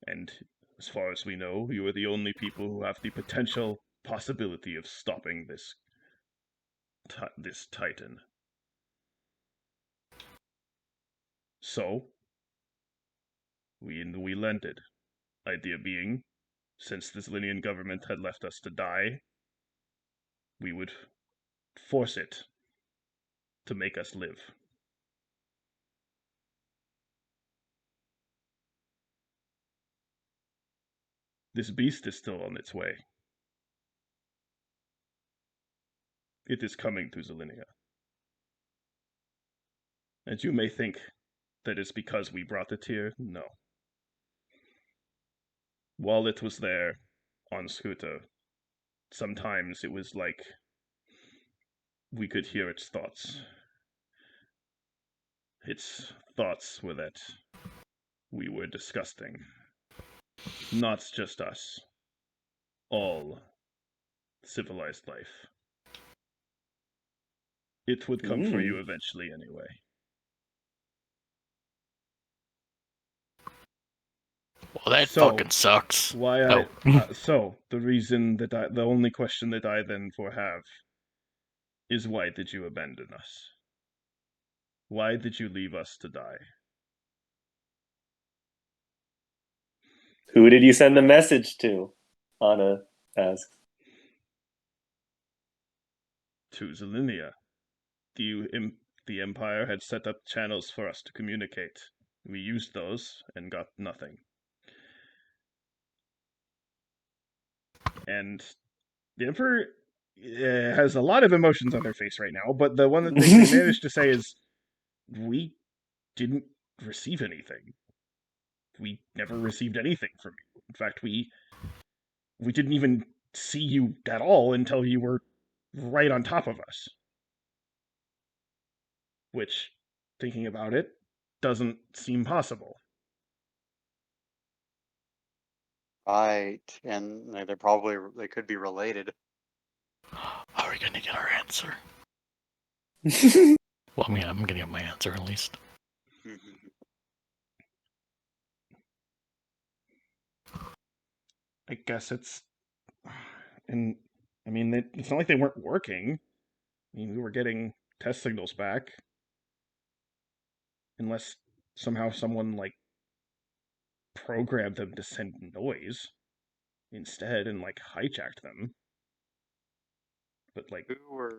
And as far as we know, you are the only people who have the potential possibility of stopping this Titan. So, we landed. Idea being, since this Linian government had left us to die, we would force it to make us live. This beast is still on its way. It is coming to Zelinia. And you may think that it's because we brought it here. No. While it was there on Skuta, sometimes it was like we could hear its thoughts. Its thoughts were that we were disgusting. Not just us. All civilized life. It would come for you eventually anyway. Well, that fucking sucks. The only question that I then have is, why did you abandon us? Why did you leave us to die? Who did you send the message to? Anna asks. To Zelinia. The Empire had set up channels for us to communicate. We used those and got nothing. And the Emperor has a lot of emotions on their face right now, but the one that they managed to say is, we didn't receive anything. We never received anything from you. In fact, we didn't even see you at all until you were right on top of us. Which, thinking about it, doesn't seem possible. Right, and they could be related. Are we gonna get our answer? Well, I mean, I'm gonna get my answer at least. I guess it's, and I mean, it's not like they weren't working. I mean, we were getting test signals back, unless somehow someone like programmed them to send noise instead and like hijacked them. But like, Who were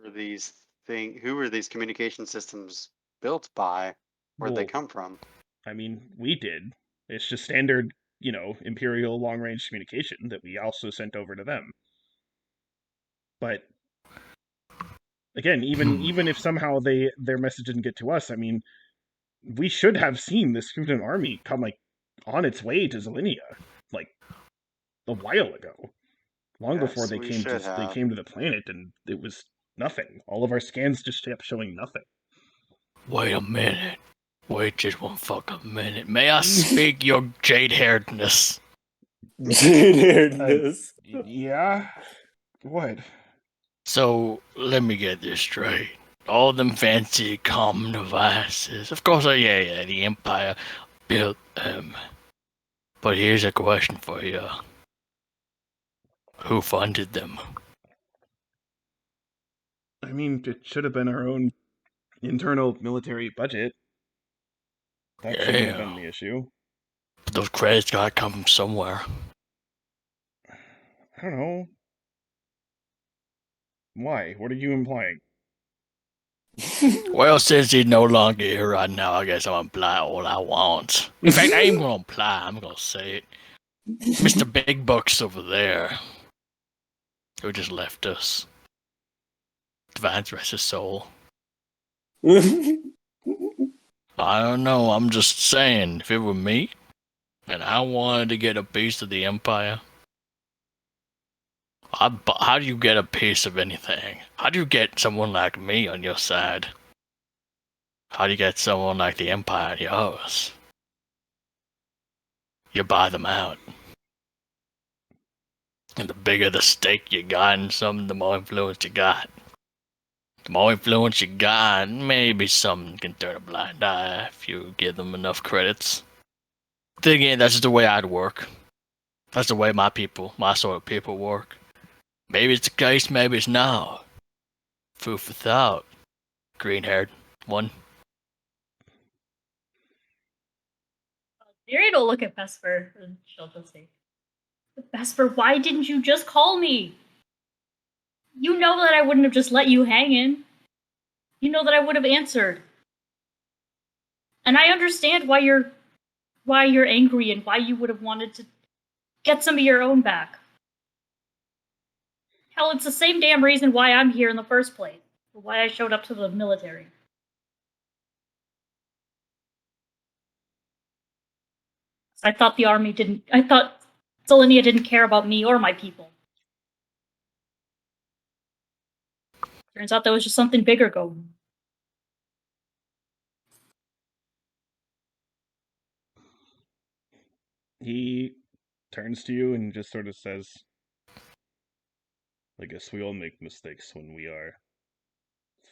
these communication systems built by? Where'd they well, come from? I mean, we did. It's just standard, Imperial long range communication that we also sent over to them. But again, even if somehow their message didn't get to us, I mean, we should have seen the student army come like on its way to Zelinia, like a while ago, long before Yes, they we came should to have. the planet, and it was nothing. All of our scans just kept showing nothing. Wait a minute. Wait just one fucking minute. May I speak your jade-hairedness? Jade-hairedness. Yeah. What? So, let me get this straight. All them fancy comm devices. Of course, yeah, the Empire built them. But here's a question for you. Who funded them? I mean, it should have been our own internal military budget. That shouldn't have been Yeah. the issue. But those credits gotta come from somewhere. I don't know. Why? What are you implying? Well, since he's no longer here right now, I guess I'm gonna imply all I want. In fact, I ain't gonna imply, I'm gonna say it. Mr. Big Bucks over there, who just left us. Divine's rest his soul. I don't know, I'm just saying, if it were me, and I wanted to get a piece of the Empire, how do you get a piece of anything? How do you get someone like me on your side? How do you get someone like the Empire on yours? You buy them out. And the bigger the stake you got in something, the more influence you got. The more influence you got, maybe some can turn a blind eye if you give them enough credits. Then again, that's just the way I'd work. That's the way my sort of people work. Maybe it's the case, maybe it's not. Food for thought. Green-haired one. Siri will look at Vesper and she'll just say, Vesper, why didn't you just call me? You know that I wouldn't have just let you hang in. You know that I would have answered. And I understand why you're angry and why you would have wanted to get some of your own back. Hell, it's the same damn reason why I'm here in the first place. Why I showed up to the military. I thought Selenia didn't care about me or my people. Turns out there was just something bigger going. He turns to you and just sort of says, I guess we all make mistakes when we are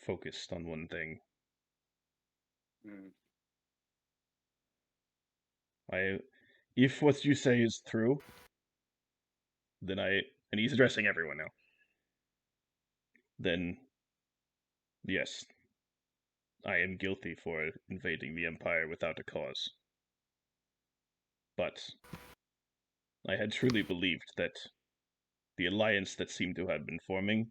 focused on one thing. Mm. If what you say is true, then and he's addressing everyone now, then yes, I am guilty for invading the Empire without a cause. But I had truly believed that the alliance that seemed to have been forming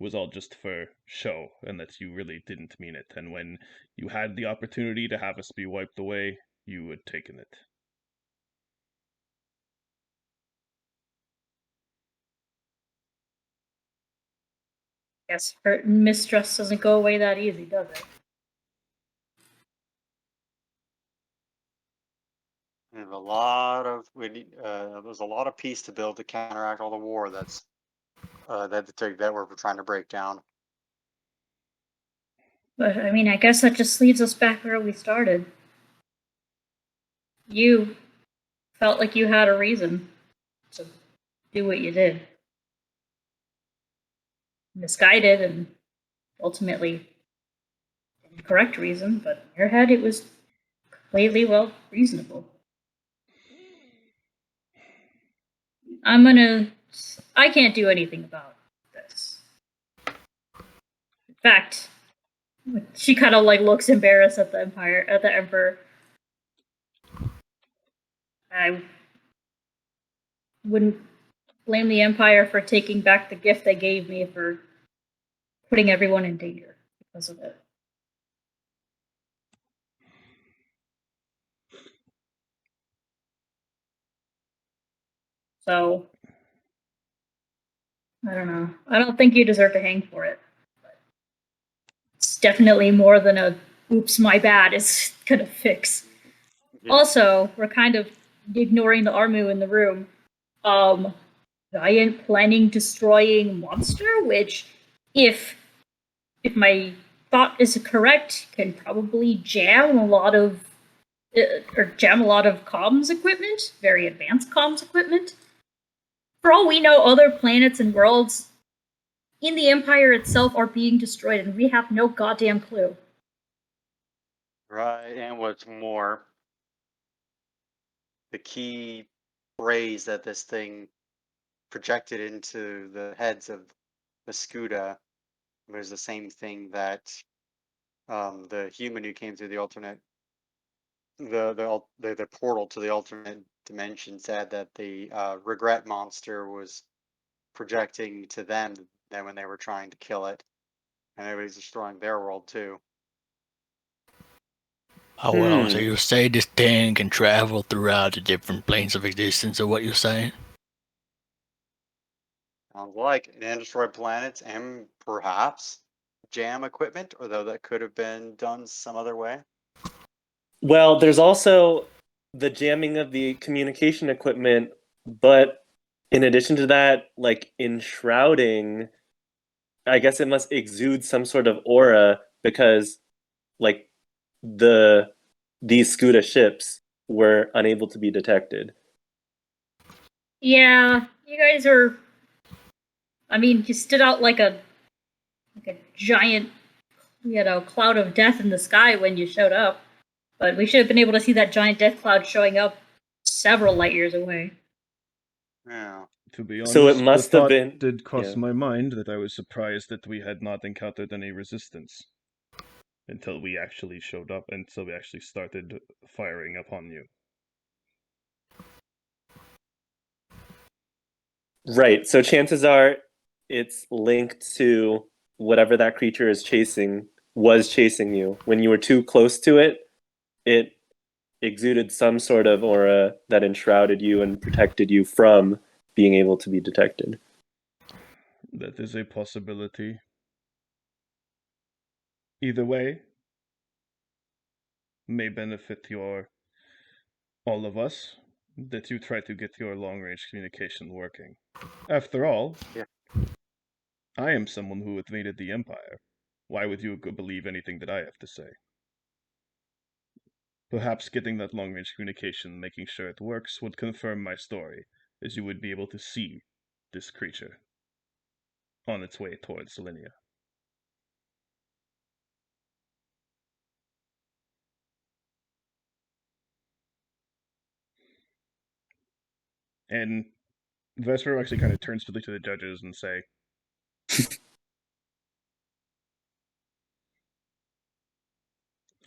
was all just for show, and that you really didn't mean it, and when you had the opportunity to have us be wiped away, you had taken it. Guess hurt and mistrust doesn't go away that easy, does it? And there's a lot of peace to build to counteract all the war that we're trying to break down. But I mean, I guess that just leaves us back where we started. You felt like you had a reason to do what you did. Misguided and ultimately incorrect reason, but in your head it was completely, well, reasonable. I can't do anything about this. In fact, she kind of like looks embarrassed at the emperor. I wouldn't blame the Empire for taking back the gift they gave me for putting everyone in danger because of it. So, I don't know. I don't think you deserve to hang for it. It's definitely more than a oops, my bad is gonna fix. Yeah. Also, we're kind of ignoring the Armu in the room. Giant planning destroying monster, which, if my thought is correct, can probably jam a lot of comms equipment, very advanced comms equipment. For all we know, other planets and worlds in the Empire itself are being destroyed, and we have no goddamn clue. Right, and what's more, the key phrase that this thing projected into the heads of the Scuda was the same thing that the human who came through the alternate the portal to the alternate dimension said that the regret monster was projecting to them then when they were trying to kill it, and everybody's destroying their world too. Oh well, so you say this thing can travel throughout the different planes of existence, or what you're saying? Sounds like, and destroy planets and perhaps jam equipment, although that could have been done some other way. Well, there's also the jamming of the communication equipment, but in addition to that, like enshrouding, I guess it must exude some sort of aura because like these Scuda ships were unable to be detected. Yeah, you guys are. I mean, you stood out like a giant, cloud of death in the sky when you showed up. But we should have been able to see that giant death cloud showing up several light years away. Yeah. To be honest, So it must the have thought been. did cross Yeah. my mind that I was surprised that we had not encountered any resistance until we actually showed up, until we actually started firing upon you. Right. So chances are it's linked to whatever that creature was chasing you. When you were too close to it, it exuded some sort of aura that enshrouded you and protected you from being able to be detected. That is a possibility. Either way, may benefit all of us that you try to get your long-range communication working. After all, Yeah. I am someone who invaded the Empire. Why would you believe anything that I have to say? Perhaps getting that long-range communication, making sure it works, would confirm my story, as you would be able to see this creature on its way towards Selenia. And Vesper actually kind of turns to the judges and say,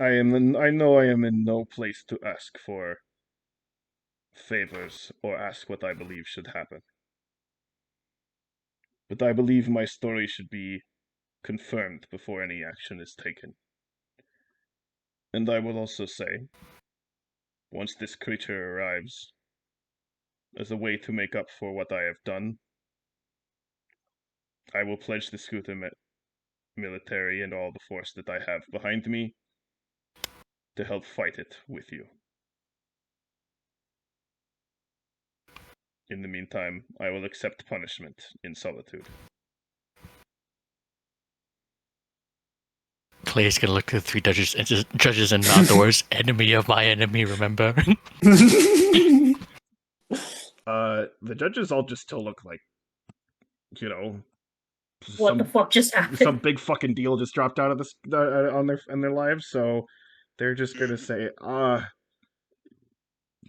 I know I am in no place to ask for favors or ask what I believe should happen. But I believe my story should be confirmed before any action is taken. And I will also say, once this creature arrives, as a way to make up for what I have done, I will pledge the Scuta military and all the force that I have behind me to help fight it with you. In the meantime, I will accept punishment in solitude. Clay's gonna look at the three judges and nod the words, enemy of my enemy, remember? The judges all just still look like, What the fuck just some happened? big fucking deal just dropped out of on their lives. So they're just gonna say,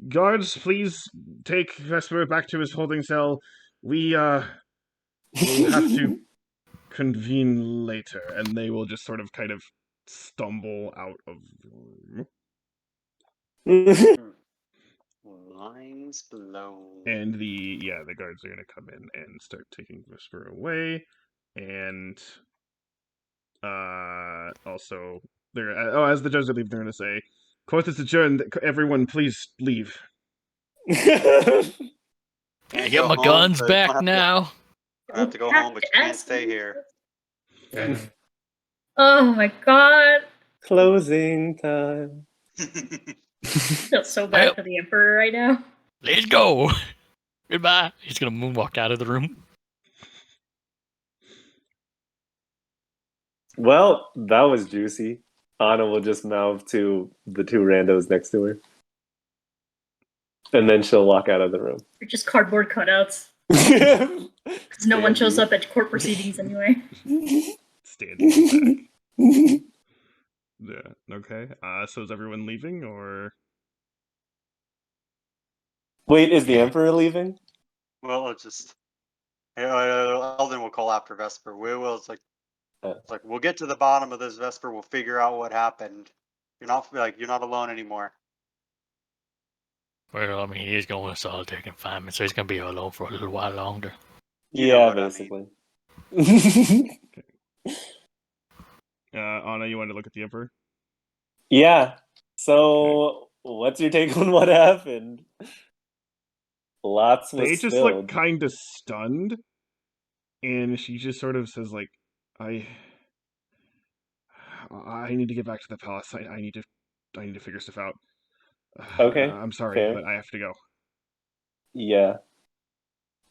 guards, please take Vesper back to his holding cell. We will have to convene later, and they will just sort of kind of stumble out of the room. Lines blown. And the guards are gonna come in and start taking Vesper away, and also they're as the judges leave, they're gonna say, "Court is adjourned. Everyone, please leave." Can I Can't get go my home, guns but back now? I have to go home, but you can't stay here. Oh my god. Closing time. I feel so bad Well- for the Emperor right now. Let's go. Goodbye. He's gonna moonwalk out of the room. Well, that was juicy. Anna will just mouth to the two randos next to her. And then she'll walk out of the room. They're just cardboard cutouts. Because no one shows Stand up at court proceedings anyway. Standing in the back. Yeah. Okay. So is everyone leaving, or? Wait, is the Emperor leaving? Well, it's just Eldon will call after Vesper. We will. It's like we'll get to the bottom of this, Vesper. We'll figure out what happened. You're not alone anymore. Well, I mean, he's going to solitary confinement, so he's gonna be alone for a little while longer. You know Yeah, what I basically. Anna, you want to look at the Emperor? Yeah. So, what's your take on what happened? Lots was They just spilled. look kind of stunned, and she just sort of says, like, I need to get back to the palace. I need to figure stuff out. Okay, I'm sorry, fair. but I have to go. Yeah.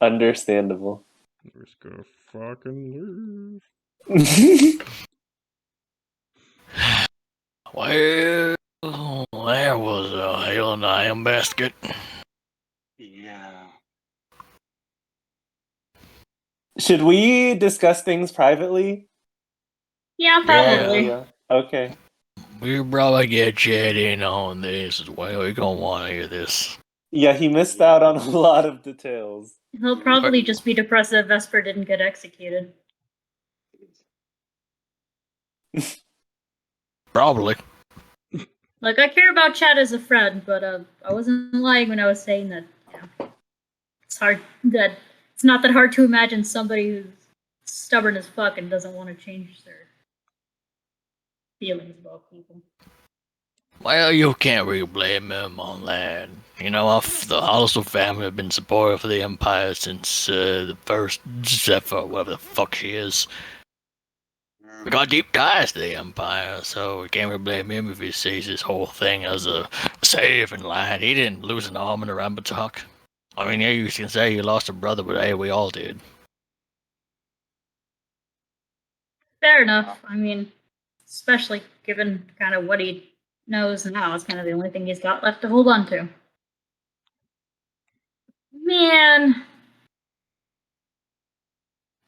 Understandable. We're just gonna fucking Well, there was a hell in the iron basket. Yeah. Should we discuss things privately? Yeah, probably. Yeah. Okay. We probably get Chad in on this as well. You're gonna want to hear this. Yeah, he missed out on a lot of details. He'll probably just be depressed that Vesper didn't get executed. Probably. Like, I care about Chad as a friend, but I wasn't lying when I was saying that, it's not that hard to imagine somebody who's stubborn as fuck and doesn't want to change their feelings about people. Well, you can't really blame him on that. You know, the Hollister family have been supportive of the Empire since the first Zephyr, whatever the fuck she is. We got deep ties to the Empire, so we can't really blame him if he sees this whole thing as a saving line. He didn't lose an arm in a Rambatalk. I mean, yeah, you can say you lost a brother, but hey, we all did. Fair enough. I mean, especially given kind of what he knows now, it's kind of the only thing he's got left to hold on to. Man,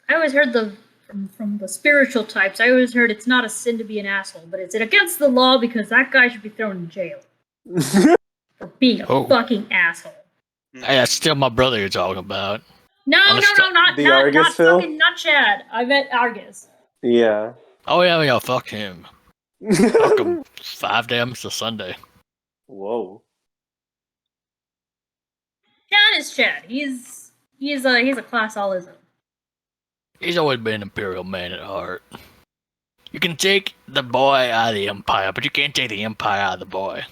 I always heard from the spiritual types, I always heard it's not a sin to be an asshole, but it's against the law because that guy should be thrown in jail for being a fucking asshole. Hey, that's still my brother you're talking about. No, not The Argus Phil? fucking not Chad. I meant Argus. Yeah. Oh yeah, fuck him. Fuck him 5 days to Sunday. Whoa. Chad is Chad. He's a class all his own. He's always been an Imperial man at heart. You can take the boy out of the Empire, but you can't take the Empire out of the boy.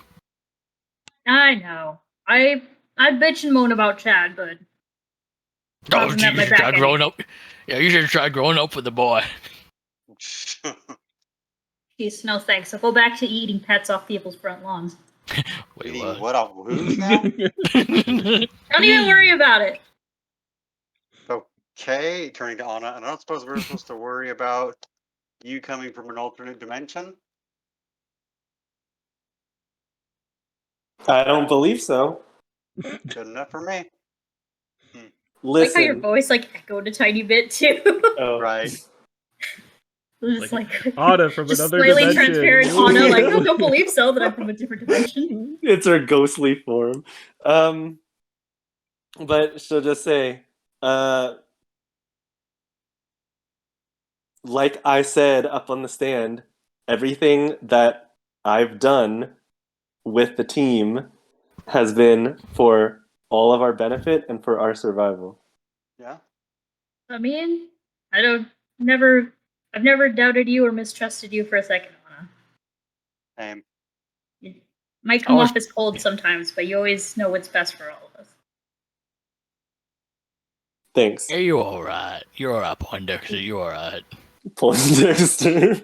I know. I bitch and moan about Chad, but Oh, Nothing you at my should try back growing up. Yeah, you should try growing up with the boy. jeez, no thanks. I'll go back to eating pets off people's front lawns. Wait, Eating what? what off who's now? Don't even worry about it. Okay, turning to Anna. And I don't suppose we're supposed to worry about you coming from an alternate dimension? I don't believe so. Good enough for me. I like how your Listen. voice echoed a tiny bit too. Oh. Right. Just like Anna from just another slightly dimension. transparent Anna, like, no, don't believe so that I'm from a different dimension. It's her ghostly form. But she'll just say, like I said up on the stand, everything that I've done with the team has been for all of our benefit and for our survival. Yeah. I mean, I've never doubted you or mistrusted you for a second, Anna. Same. You might come Always- off as cold sometimes, but you always know what's best for all of us. Thanks, Yeah, you're alright. You're alright, Poindexter. You're alright. Poindexter.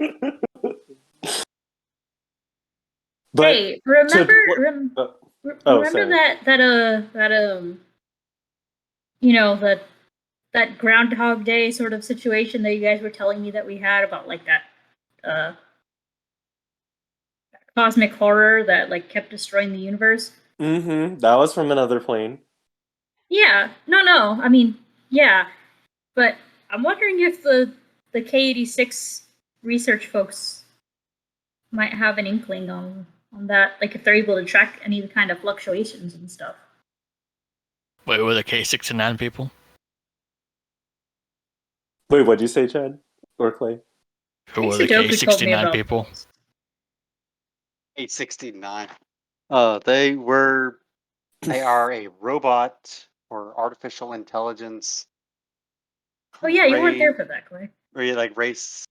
But Hey, remember oh, remember sorry. that you know, that Groundhog Day sort of situation that you guys were telling me that we had about like that uh cosmic horror that like kept destroying the universe? That was from another plane. Yeah, no. I mean, yeah, but I'm wondering if the K86 research folks might have an inkling on that, like if they're able to track any of the kind of fluctuations and stuff. Wait, were the K69 people? Wait, what'd you say, Chad? Or Clay? Who I were think the Sudoku told me K69 about people? those. 869. They are a robot or artificial intelligence. Oh yeah, you weren't there for that, Clay. Like race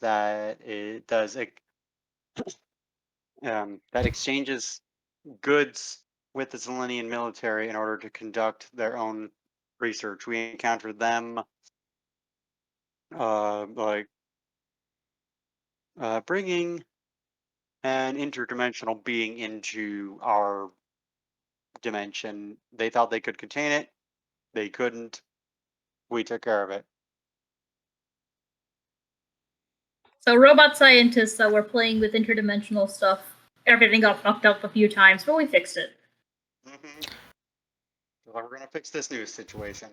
that it does that exchanges goods with the Zelenian military in order to conduct their own research. We encountered them bringing an interdimensional being into our dimension. They thought they could contain it. They couldn't. We took care of it. So robot scientists that were playing with interdimensional stuff, everything got fucked up a few times, but we fixed it. So we're gonna fix this new situation.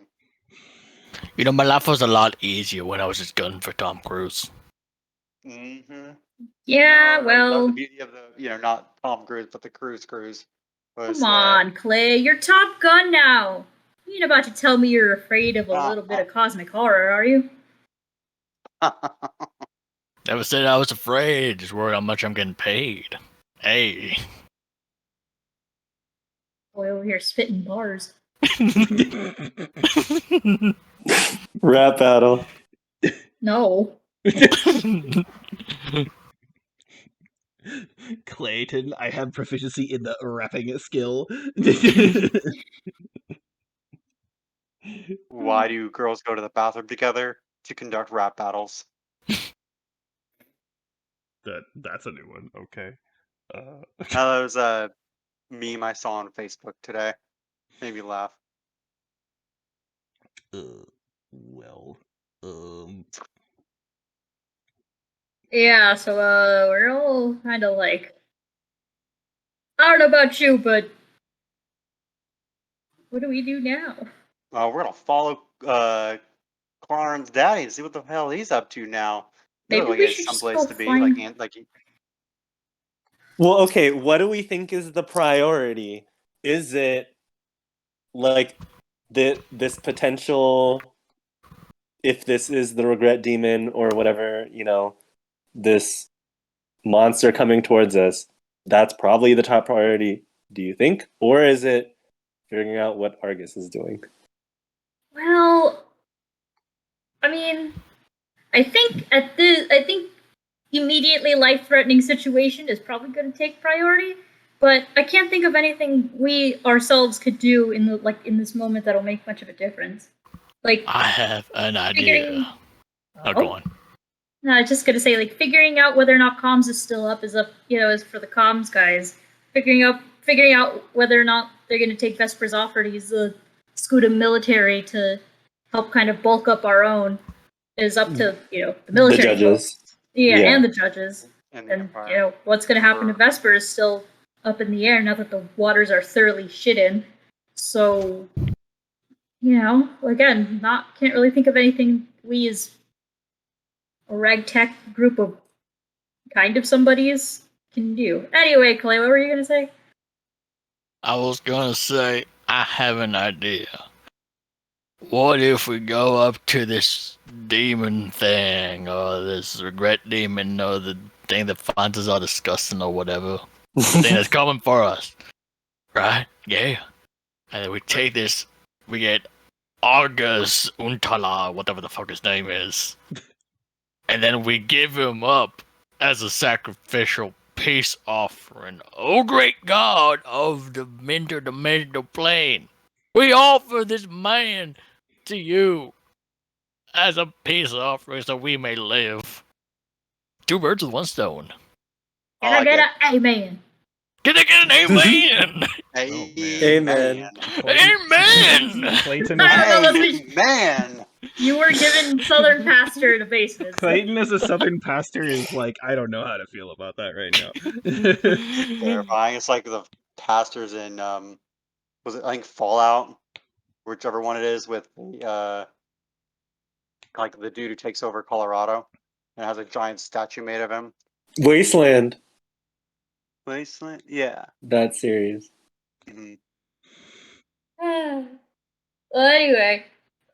You know, my life was a lot easier when I was just gunning for Tom Cruise. Yeah, That was well, the beauty of the, not Tom Cruise, but the Cruise. come on, Clay, you're Top Gun now. You ain't about to tell me you're afraid of a little bit of cosmic horror, are you? Never said I was afraid, just worried how much I'm getting paid. Hey. Boy, over here spitting bars. Rap battle. No. Clayton, I have proficiency in the rapping skill. Why do girls go to the bathroom together? To conduct rap battles. That's a new one. Okay. That was a meme I saw on Facebook today. Made me laugh. Well, Yeah, so we're all kind of like, I don't know about you, but what do we do now? We're gonna follow Clarn's daddy and see what the hell he's up to now. Maybe Like we it's should just someplace go to be. find. Well, okay, what do we think is the priority? Is it like this potential, if this is the regret demon or whatever, this monster coming towards us, that's probably the top priority, do you think? Or is it figuring out what Argus is doing? Well, I mean, I think immediately life-threatening situation is probably going to take priority. But I can't think of anything we ourselves could do in this moment that'll make much of a difference. Like I have an figuring. idea. Oh, go on. No, I was just gonna say, like, figuring out whether or not comms is still up is for the comms guys. Figuring out whether or not they're gonna take Vesper's offer to use the Scuda military to help kind of bulk up our own is up to the military The judges. folks. Yeah, and the judges. And What's gonna happen to Vesper is still up in the air now that the waters are thoroughly shit in. So, again, can't really think of anything we as ragtag group of kind of somebodies can do. Anyway, Clay, what were you gonna say? I was gonna say, I have an idea. What if we go up to this demon thing, or this regret demon, or the thing that finds us all disgusting, or whatever? The thing that's coming for us. Right? Yeah. And then we take this, we get Argus Untala, whatever the fuck his name is. And then we give him up as a sacrificial peace offering. Oh great God of the interdimensional plane. We offer this man to you as a peace offering so we may live. 2 birds with 1 stone. Can I get an amen? Can I get an amen? Amen. Amen! Clayton, Man, You were given Southern Pastor in a basement. Clayton as a Southern pastor is like, I don't know how to feel about that right now. terrifying. It's like the pastors in was it, I think, Fallout, whichever one it is, with the like the dude who takes over Colorado and has a giant statue made of him. Wasteland. Wasteland, yeah. That series. Mhm. Well, anyway,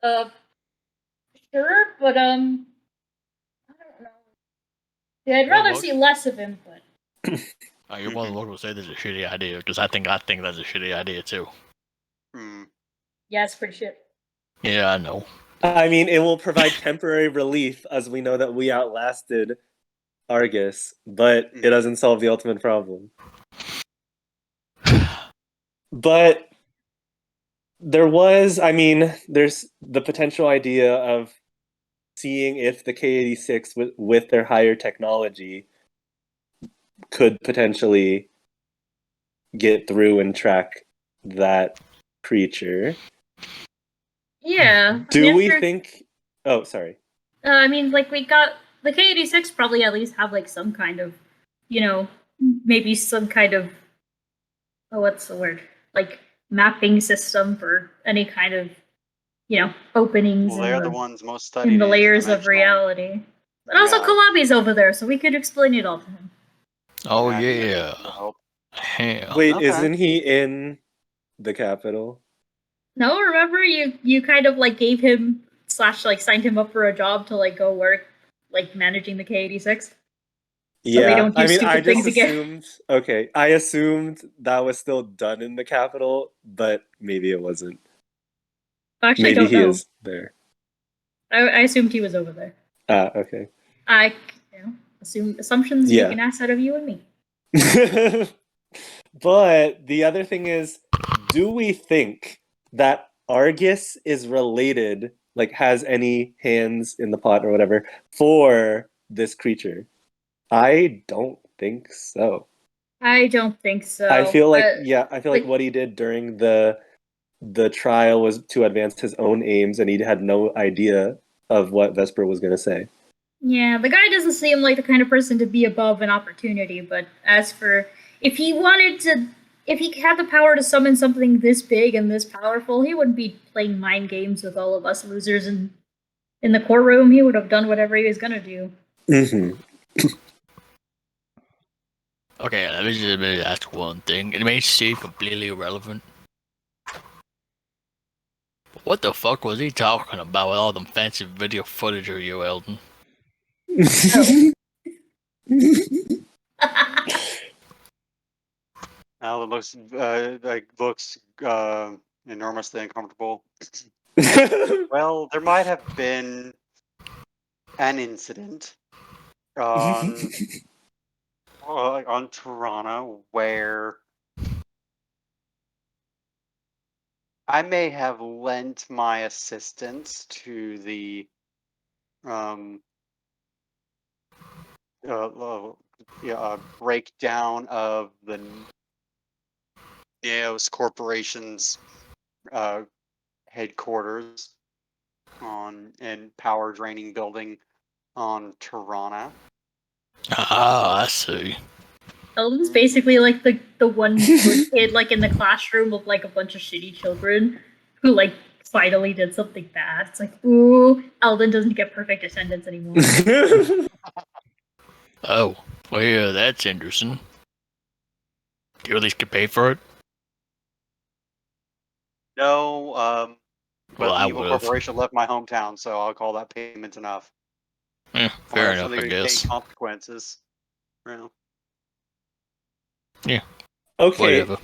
sure, but I don't know. Yeah, I'd rather see less of him, but You're more than welcome to say this is a shitty idea, because I think that's a shitty idea too. yeah, it's pretty shit. Yeah, I know. I mean, it will provide temporary relief, as we know that we outlasted Argus, but it doesn't solve the ultimate problem. But there's the potential idea of seeing if the K-86 with their higher technology could potentially get through and track that creature. Yeah. Do we think... Oh, sorry. I mean, like, we got... The K-86 probably at least have, like, some kind of, maybe some kind of... Oh, what's the word? Like, mapping system for any kind of, openings Well, they're the ones most studied in the layers of reality. But also, Kalabi's over there, so we could explain it all to him. Oh, yeah. Hell. Wait, isn't he in the capital? No, remember you kind of like gave him / signed him up for a job to like go work like managing the K-86. Yeah, so they don't do I stupid things assumed. Okay, I assumed that was still done in the capital, but maybe it wasn't. Actually, maybe I don't he know. is there. I assumed he was over there. Okay. I assumptions make an ass out of you and me. But the other thing is, do we think that Argus is related, like has any hands in the pot or whatever, for this creature? I don't think so. I don't think so. I feel like what he did during the trial was to advance his own aims, and he had no idea of what Vesper was going to say. Yeah, the guy doesn't seem like the kind of person to be above an opportunity, but as for if he had the power to summon something this big and this powerful, he wouldn't be playing mind games with all of us losers in the courtroom. He would have done whatever he was gonna do. Mm-hmm. Okay, let me just ask one thing. It may seem completely irrelevant. But what the fuck was he talking about with all them fancy video footage of you, Eldon? It looks enormously uncomfortable. Well, there might have been an incident on Toronto where I may have lent my assistance to the breakdown of the Neos Corporation's headquarters in power draining building on Toronto. Ah, I see. Eldon's basically like the one good kid like in the classroom of like a bunch of shitty children who like finally did something bad. It's like, ooh, Eldon doesn't get perfect descendants anymore. Oh, well, yeah, that's interesting. Do you at least get paid for it? No, Well, but the I evil would have. corporation left my hometown, so I'll call that payment enough. Fair Unless enough, I something would take guess. consequences. You know. Yeah, Okay. whatever.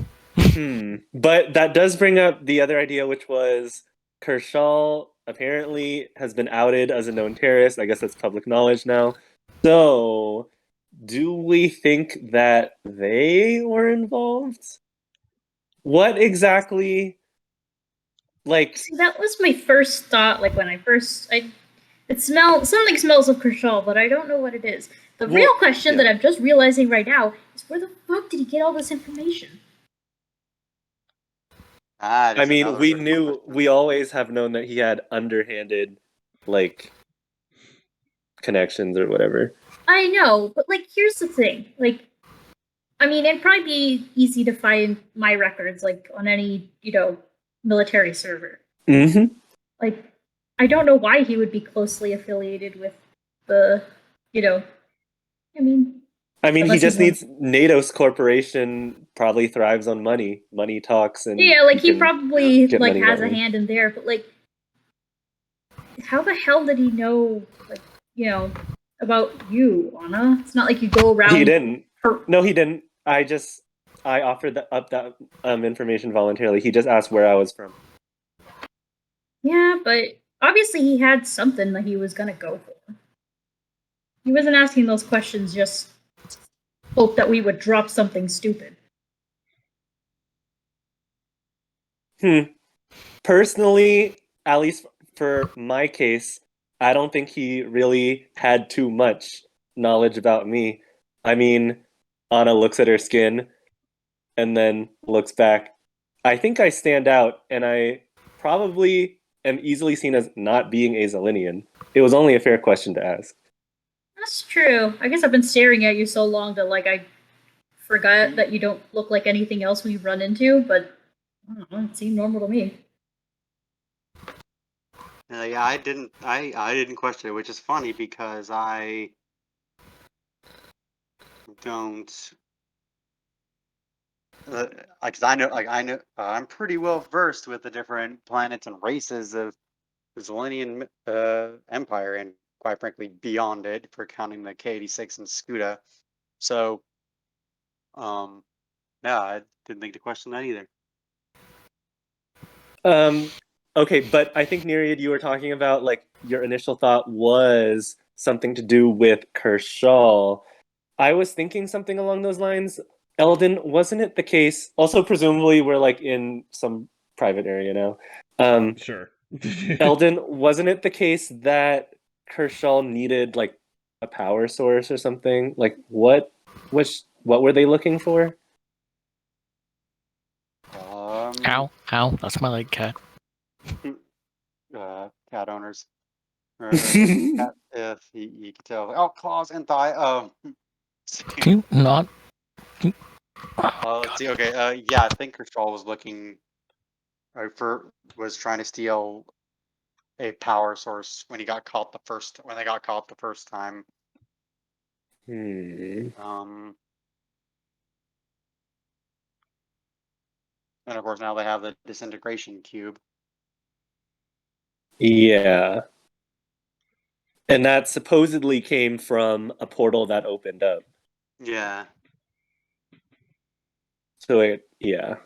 But that does bring up the other idea, which was Kershaw apparently has been outed as a known terrorist. I guess that's public knowledge now. So, do we think that they were involved? What exactly? Like, See, that was my first thought. Like when it smells something smells of Kershaw, but I don't know what it is. The Well, real question yeah. that I'm just realizing right now is where the fuck did he get all this information? That I is mean, another we good knew, question. we always have known that he had underhanded, like, connections or whatever. I know, but like, here's the thing. Like, I mean, it'd probably be easy to find my records, like on any military server. Mm-hmm. Like, I don't know why he would be closely affiliated with the, you know, I mean, I mean, he unless he's just one. needs NATO's corporation probably thrives on money. Money talks, and Yeah, like he he can probably get like money has that a way. hand in there, but like, how the hell did he know, like, about you, Anna? It's not like you go He around. didn't. No, he didn't. I offered up that information voluntarily. He just asked where I was from. Yeah, but obviously he had something that he was gonna go for. He wasn't asking those questions just hope that we would drop something stupid. Personally, at least for my case, I don't think he really had too much knowledge about me. I mean, Anna looks at her skin and then looks back. I think I stand out, and I probably am easily seen as not being a Zelinian. It was only a fair question to ask. That's true. I guess I've been staring at you so long that like I forgot that you don't look like anything else we've run into, but I don't know, it seemed normal to me. Yeah, I didn't question it, which is funny because I don't. Because I know, I'm pretty well versed with the different planets and races of the Zelenian Empire, and quite frankly, beyond it, for counting the K-86 and Scuda. So, um, yeah, I didn't think to question that either. Okay, but I think Nereid, you were talking about like your initial thought was something to do with Kershaw. I was thinking something along those lines. Eldon, wasn't it the case? Also, presumably, we're like in some private area now. Sure. Eldon, wasn't it the case that Kershaw needed like a power source or something? Like, what were they looking for? Ow, ow, that's my leg, cat. Cat owners, or cat, if you can tell. Oh, claws and thigh. Can you not? Let's see. Okay. Yeah, I think Kershaw was looking was trying to steal a power source when they got caught the first time. Um, and of course now they have the disintegration cube. Yeah. And that supposedly came from a portal that opened up. Yeah. So yeah.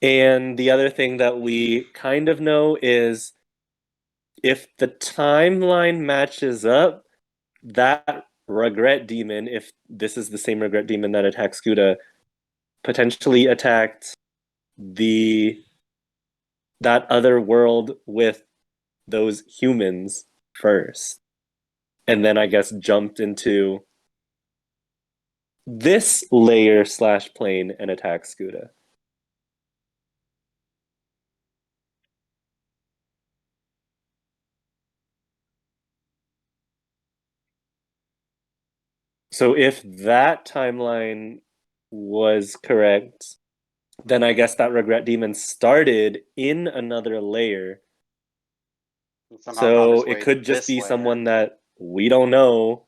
And the other thing that we kind of know is if the timeline matches up, that regret demon, if this is the same regret demon that attacked Scuda, potentially attacked the that other world with those humans first. And then I guess jumped into this layer slash plane and attacked Scuda. So if that timeline was correct, then I guess that regret demon started in another layer. Somehow found So its way it to could just this be layer. someone that we don't know,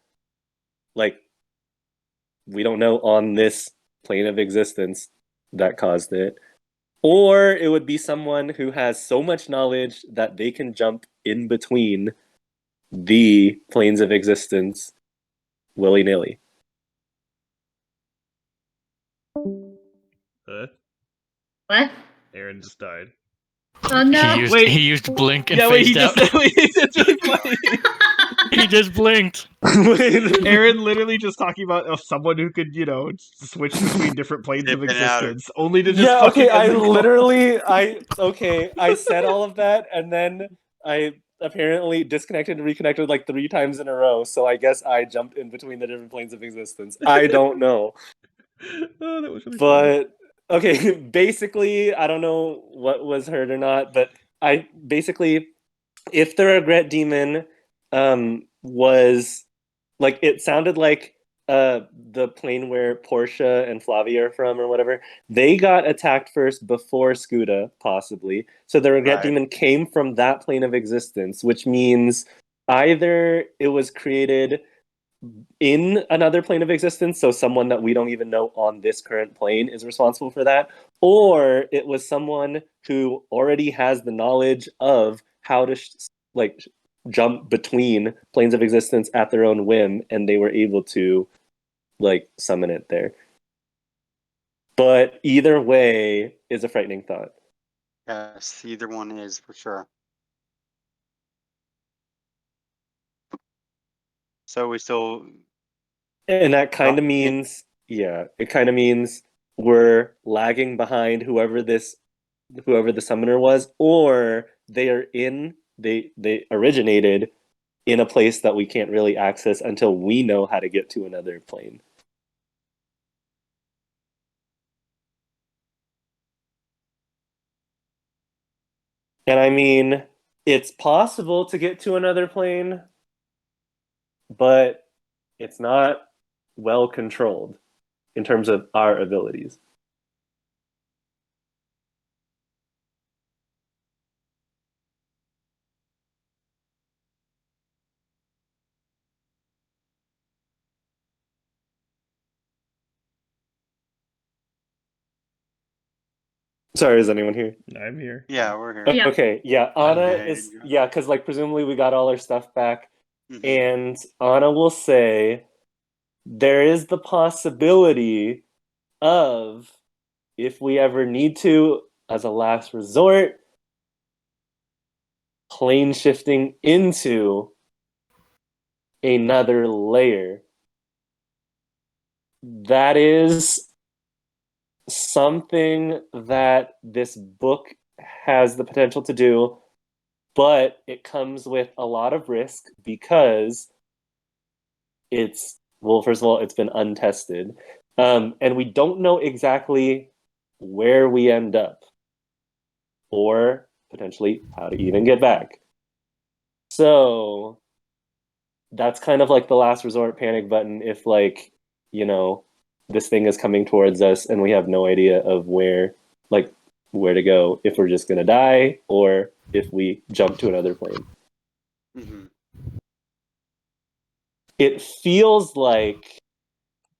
like, we don't know on this plane of existence that caused it. Or it would be someone who has so much knowledge that they can jump in between the planes of existence willy-nilly. What? Aaron just died. Oh no! Wait. He used blink and Yeah, wait, he phased just out. wait, it's really funny. He just blinked. Aaron literally just talking about someone who could, switch between different planes Dip of in and out. existence, only to just Yeah, fucking okay, end the call. I said all of that, and then I apparently disconnected and reconnected like 3 times in a row, so I guess I jumped in between the different planes of existence. I don't know. Oh, that was really funny. But okay, basically, I don't know what was heard or not, but I basically, if the regret demon was like, it sounded like the plane where Portia and Flavia are from or whatever, they got attacked first before Scuda, possibly. So the regret Right. demon came from that plane of existence, which means either it was created in another plane of existence, so someone that we don't even know on this current plane is responsible for that, or it was someone who already has the knowledge of how to jump between planes of existence at their own whim, and they were able to like summon it there. But either way is a frightening thought. Yes, either one is for sure. So we still And that kind of means, yeah, it kind of means we're lagging behind whoever the summoner was, or they originated in a place that we can't really access until we know how to get to another plane. And I mean, it's possible to get to another plane, but it's not well controlled in terms of our abilities. Sorry, is anyone here? I'm here. Yeah, we're here. Yeah. Okay, yeah, Anna Okay, is, yeah. yeah, because like presumably we got all our stuff back, Mhm. and Anna will say there is the possibility of, if we ever need to, as a last resort, plane shifting into another layer. That is something that this book has the potential to do, but it comes with a lot of risk because well, first of all, it's been untested. And we don't know exactly where we end up or potentially how to even get back. So that's kind of like the last resort panic button if, like, this thing is coming towards us and we have no idea of where to go, if we're just going to die or if we jump to another plane. Mhm. It feels like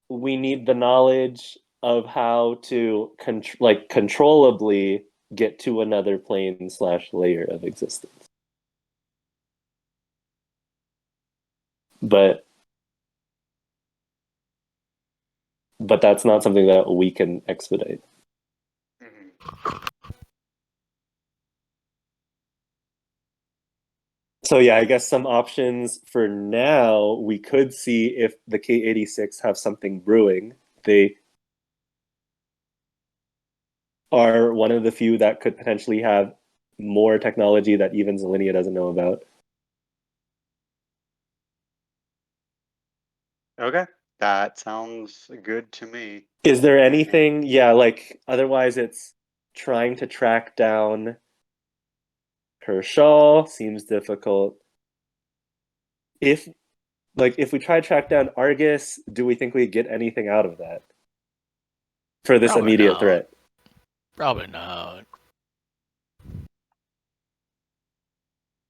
we need the knowledge of how to controllably get to another plane / layer of existence. But that's not something that we can expedite. Mhm. So yeah, I guess some options for now, we could see if the K-86 have something brewing. They are one of the few that could potentially have more technology that even Zelenia doesn't know about. Okay, that sounds good to me. Is there anything, yeah, like otherwise it's trying to track down Kershaw seems difficult. If we try to track down Argus, do we think we get anything out of that for this Probably immediate not. threat? Probably not.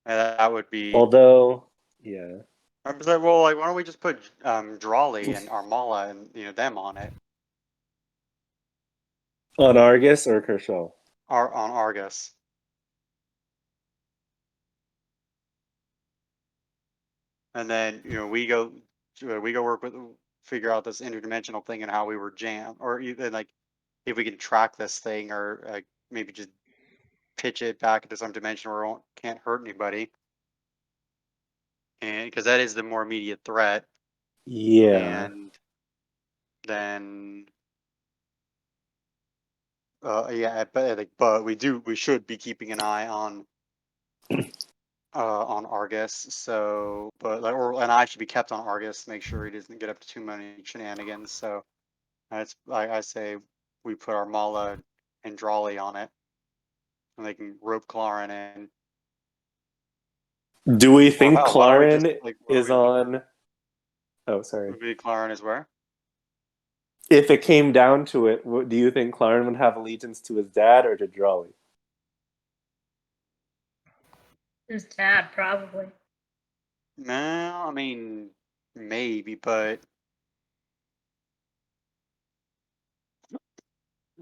That would be. Although, yeah. I was like, well, like, why don't we just put Drawley and Armala and them on it, On Argus or Kershaw? on Argus. And then we go work with figure out this interdimensional thing and how we were jammed, or even like if we can track this thing, or maybe just pitch it back into some dimension where it can't hurt anybody, and because that is the more immediate threat. Yeah. And then yeah, but we should be keeping an eye on Argus. So, but and I should be kept on Argus, make sure he doesn't get up to too many shenanigans. So that's I say we put Armala and Drawley on it, and they can rope Clarin in. Do we Or think hell, why don't we just Clarin like is on? Oh, sorry. maybe Clarin is where? If it came down to it, do you think Clarin would have allegiance to his dad or to Drawley? His dad, probably. No, I mean maybe, but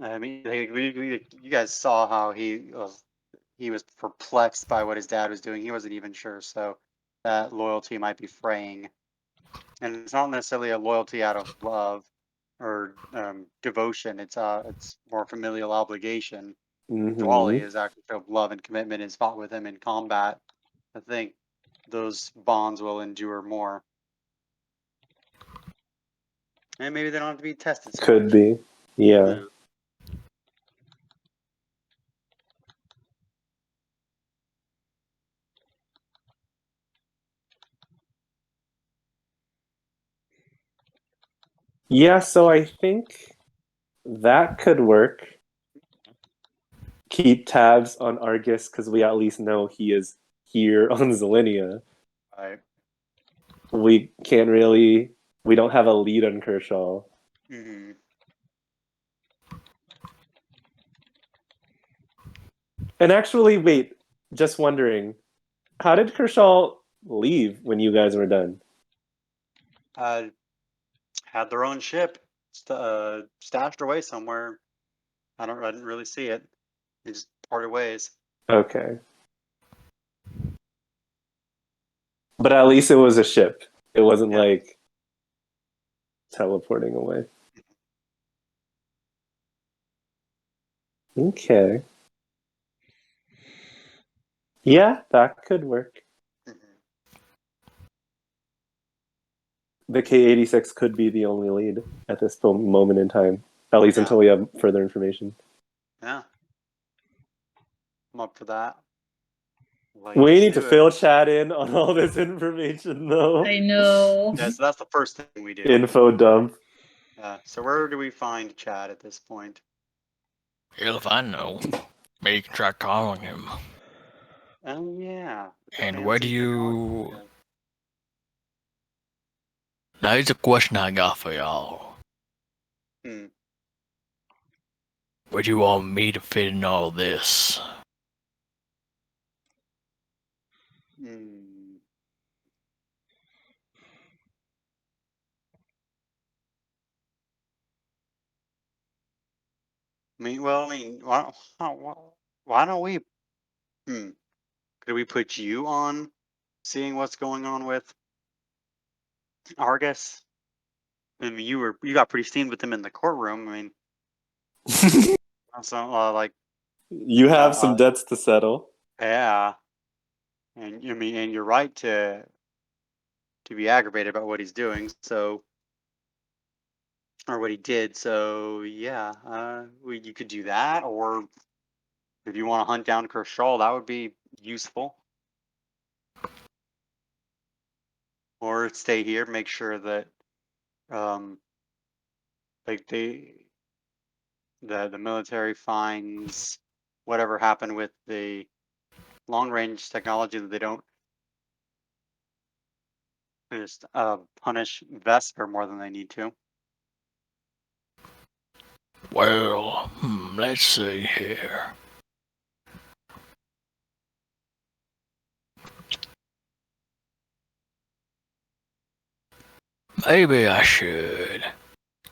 I mean you guys saw how he was perplexed by what his dad was doing. He wasn't even sure, so that loyalty might be fraying. And it's not necessarily a loyalty out of love or devotion. It's more familial obligation. Dwally Mm-hmm. is actually filled with love and commitment and fought with him in combat. I think those bonds will endure more. And maybe they don't have to be tested so Could much. be. Yeah. Yeah, so I think that could work. Keep tabs on Argus because we at least know he is here on Zelenia. Right. We can't really. We don't have a lead on Kershaw. Mm-hmm. And actually, wait, just wondering, how did Kershaw leave when you guys were done? Had their own ship stashed away somewhere. I didn't really see it. They just parted ways. Okay. But at least it was a ship. It wasn't Yeah. like teleporting away. Okay. Yeah, that could work. Mm-hmm. The K-86 could be the only lead at this moment in time, at least Yeah. until we have further information. Yeah. I'm up for that. We need to fill chat in on all this information, though. I know. Yeah, so that's the first thing we do. Info dump. Yeah. So where do we find Chad at this point? Hell if I know. Maybe you can try calling him. Oh yeah. And where do Fancy you... technology. Now here's a question I got for y'all. Hmm. Where do you want me to fit in all this? Hmm. Why don't we? Could we put you on seeing what's going on with Argus? I mean, you got pretty steamed with him in the courtroom. I mean, so like, You have some debts to settle. yeah, and and you're right to be aggravated about what he's doing. So, or what he did. So yeah, you could do that, or if you want to hunt down Kershaw, that would be useful. Or stay here, make sure that like the military finds whatever happened with the long range technology, that they don't just punish Vesper more than they need to. Well, let's see here. Maybe I should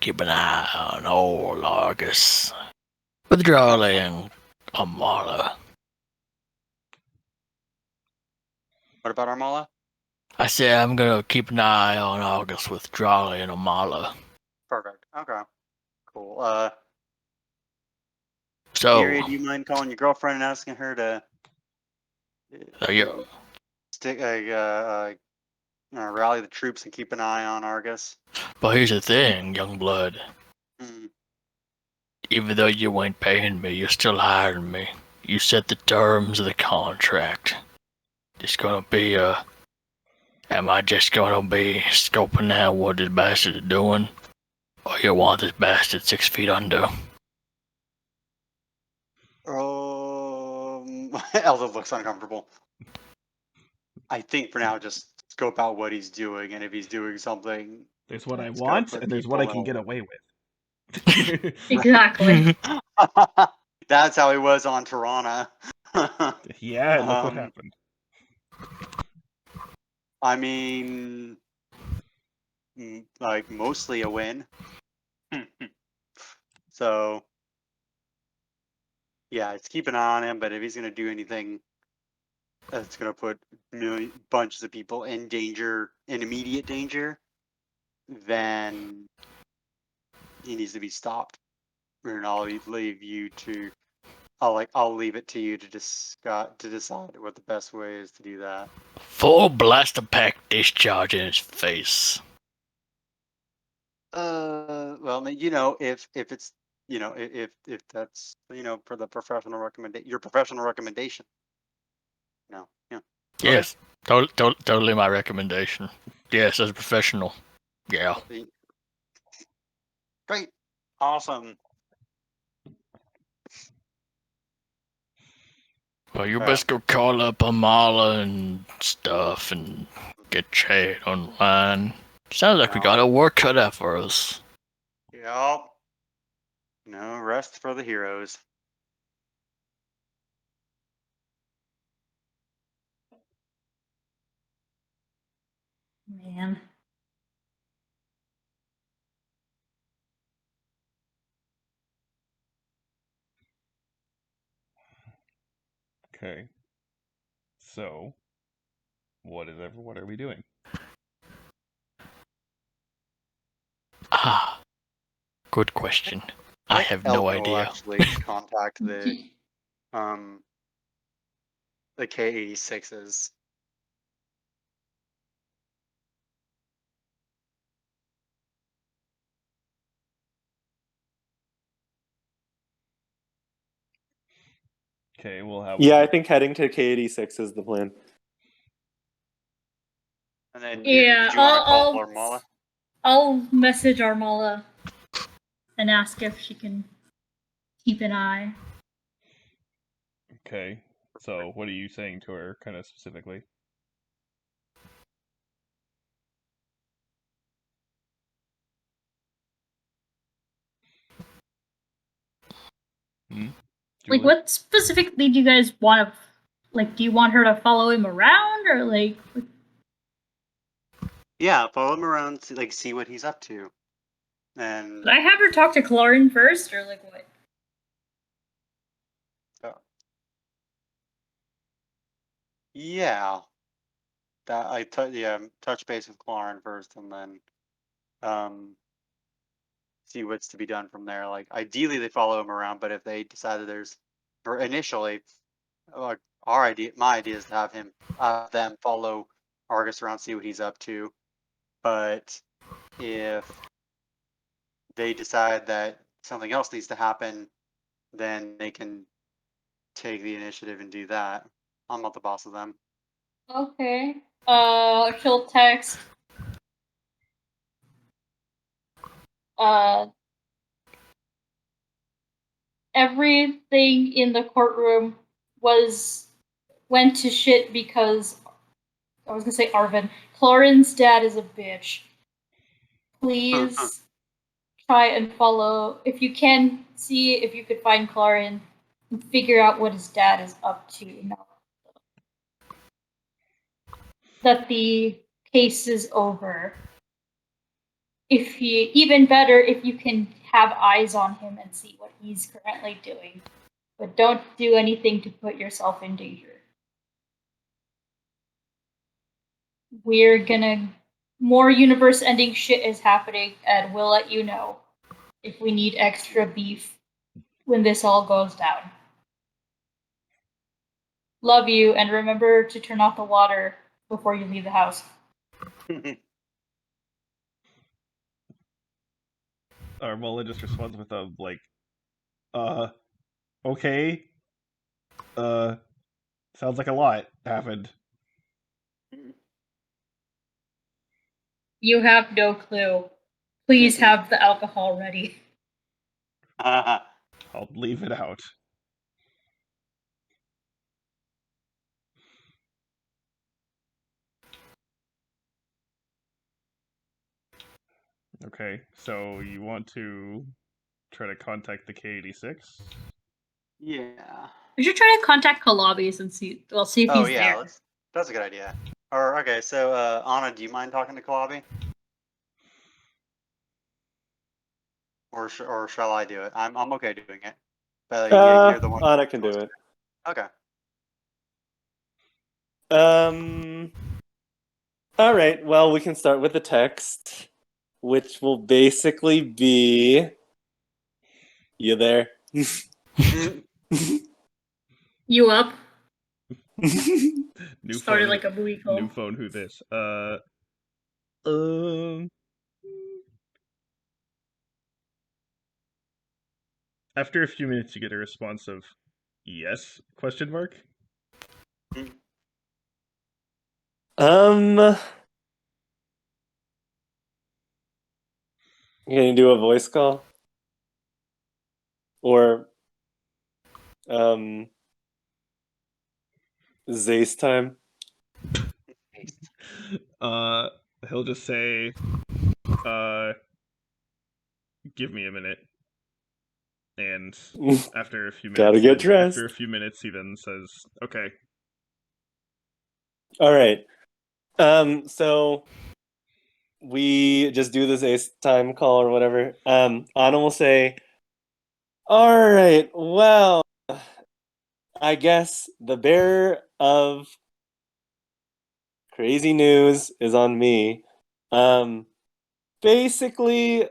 keep an eye on old Argus with Drawley and Amala. What about Armala? I said I'm gonna keep an eye on Argus with Drawley and Amala. Perfect. Okay. Cool. So, Yuri, do you mind calling your girlfriend and asking her to stick rally the troops and keep an eye on Argus? but here's the thing, Youngblood. Hmm. Even though you ain't paying me, you're still hiring me. You set the terms of the contract. It's gonna be am I just gonna be scoping out what this bastard is doing? Or you want this bastard 6 feet under? Elda looks uncomfortable. I think for now, just scope out what he's doing, and if he's doing something, There's what I it's gonna want, put and there's what I can people get away with. Exactly. That's how he was on Tirana. Yeah, and look what happened. I mean, like mostly a win. So, yeah, let's keep an eye on him. But if he's gonna do anything that's gonna put bunches of people in danger, in immediate danger, then he needs to be stopped. And I'll leave you to. I'll leave it to you to decide what the best way is to do that. Full blaster pack discharge in his face. Well, if it's, if that's, for the professional recommendation, your professional recommendation. No, yeah. Yes, totally my recommendation. Yes, as a professional. Yeah. Great. Awesome. Well, you best go call up Amala and stuff and get chat online. Sounds like we got a work cut out for us. Yep. No rest for the heroes. Man. Okay. So, what are we doing? Ah, good question. I have no idea. Actually contact the K-86s. Okay, well, how? Yeah, I think heading to K86 is the plan. And then, Yeah, did you want to call Armala? I'll message Armala and ask if she can keep an eye. Okay, so what are you saying to her, kind of specifically? Like, what specifically do you guys want to, like, do you want her to follow him around, or, like... Yeah, follow him around, see what he's up to. And Did I have her talk to Clorin first, or, like, what? yeah, touch base with Clorin first, and then see what's to be done from there. Like, ideally they follow him around, but if they decide that or initially, my idea is to have them follow Argus around, see what he's up to. But if they decide that something else needs to happen, then they can take the initiative and do that. I'm not the boss of them. Okay. She'll text. Everything in the courtroom went to shit because I was gonna say Arvin. Clorin's dad is a bitch. Please try and follow, if you can, see if you could find Clarin and figure out what his dad is up to now that the case is over. If he, even better, if you can have eyes on him and see what he's currently doing, but don't do anything to put yourself in danger. We're gonna, more universe ending shit is happening, and we'll let you know if we need extra beef when this all goes down. Love you, and remember to turn off the water before you leave the house. Armola just responds with a like, okay. Sounds like a lot happened. You have no clue. Please have the alcohol ready. I'll leave it out. Okay, so you want to try to contact the K-86? Yeah. We should try to contact Kalabis and see. We'll see if Oh he's yeah, there. that's a good idea. Or okay, so Anna, do you mind talking to Kalabi? Or shall I do it? I'm okay doing it. But you're the one. Anna can do it. Okay. All right. Well, we can start with the text, which will basically be, you there? You up? New Started phone, like a movie call. new phone. Who this? After a few minutes, you get a response of yes? Question mark. Can you do a voice call? Or Zay's time? He'll just say, give me a minute. And after a few minutes, Gotta get dressed. After a few minutes, he then says, okay. All right. So we just do this Ace time call or whatever. Anna will say, all right, well, I guess the bearer of crazy news is on me. Basically,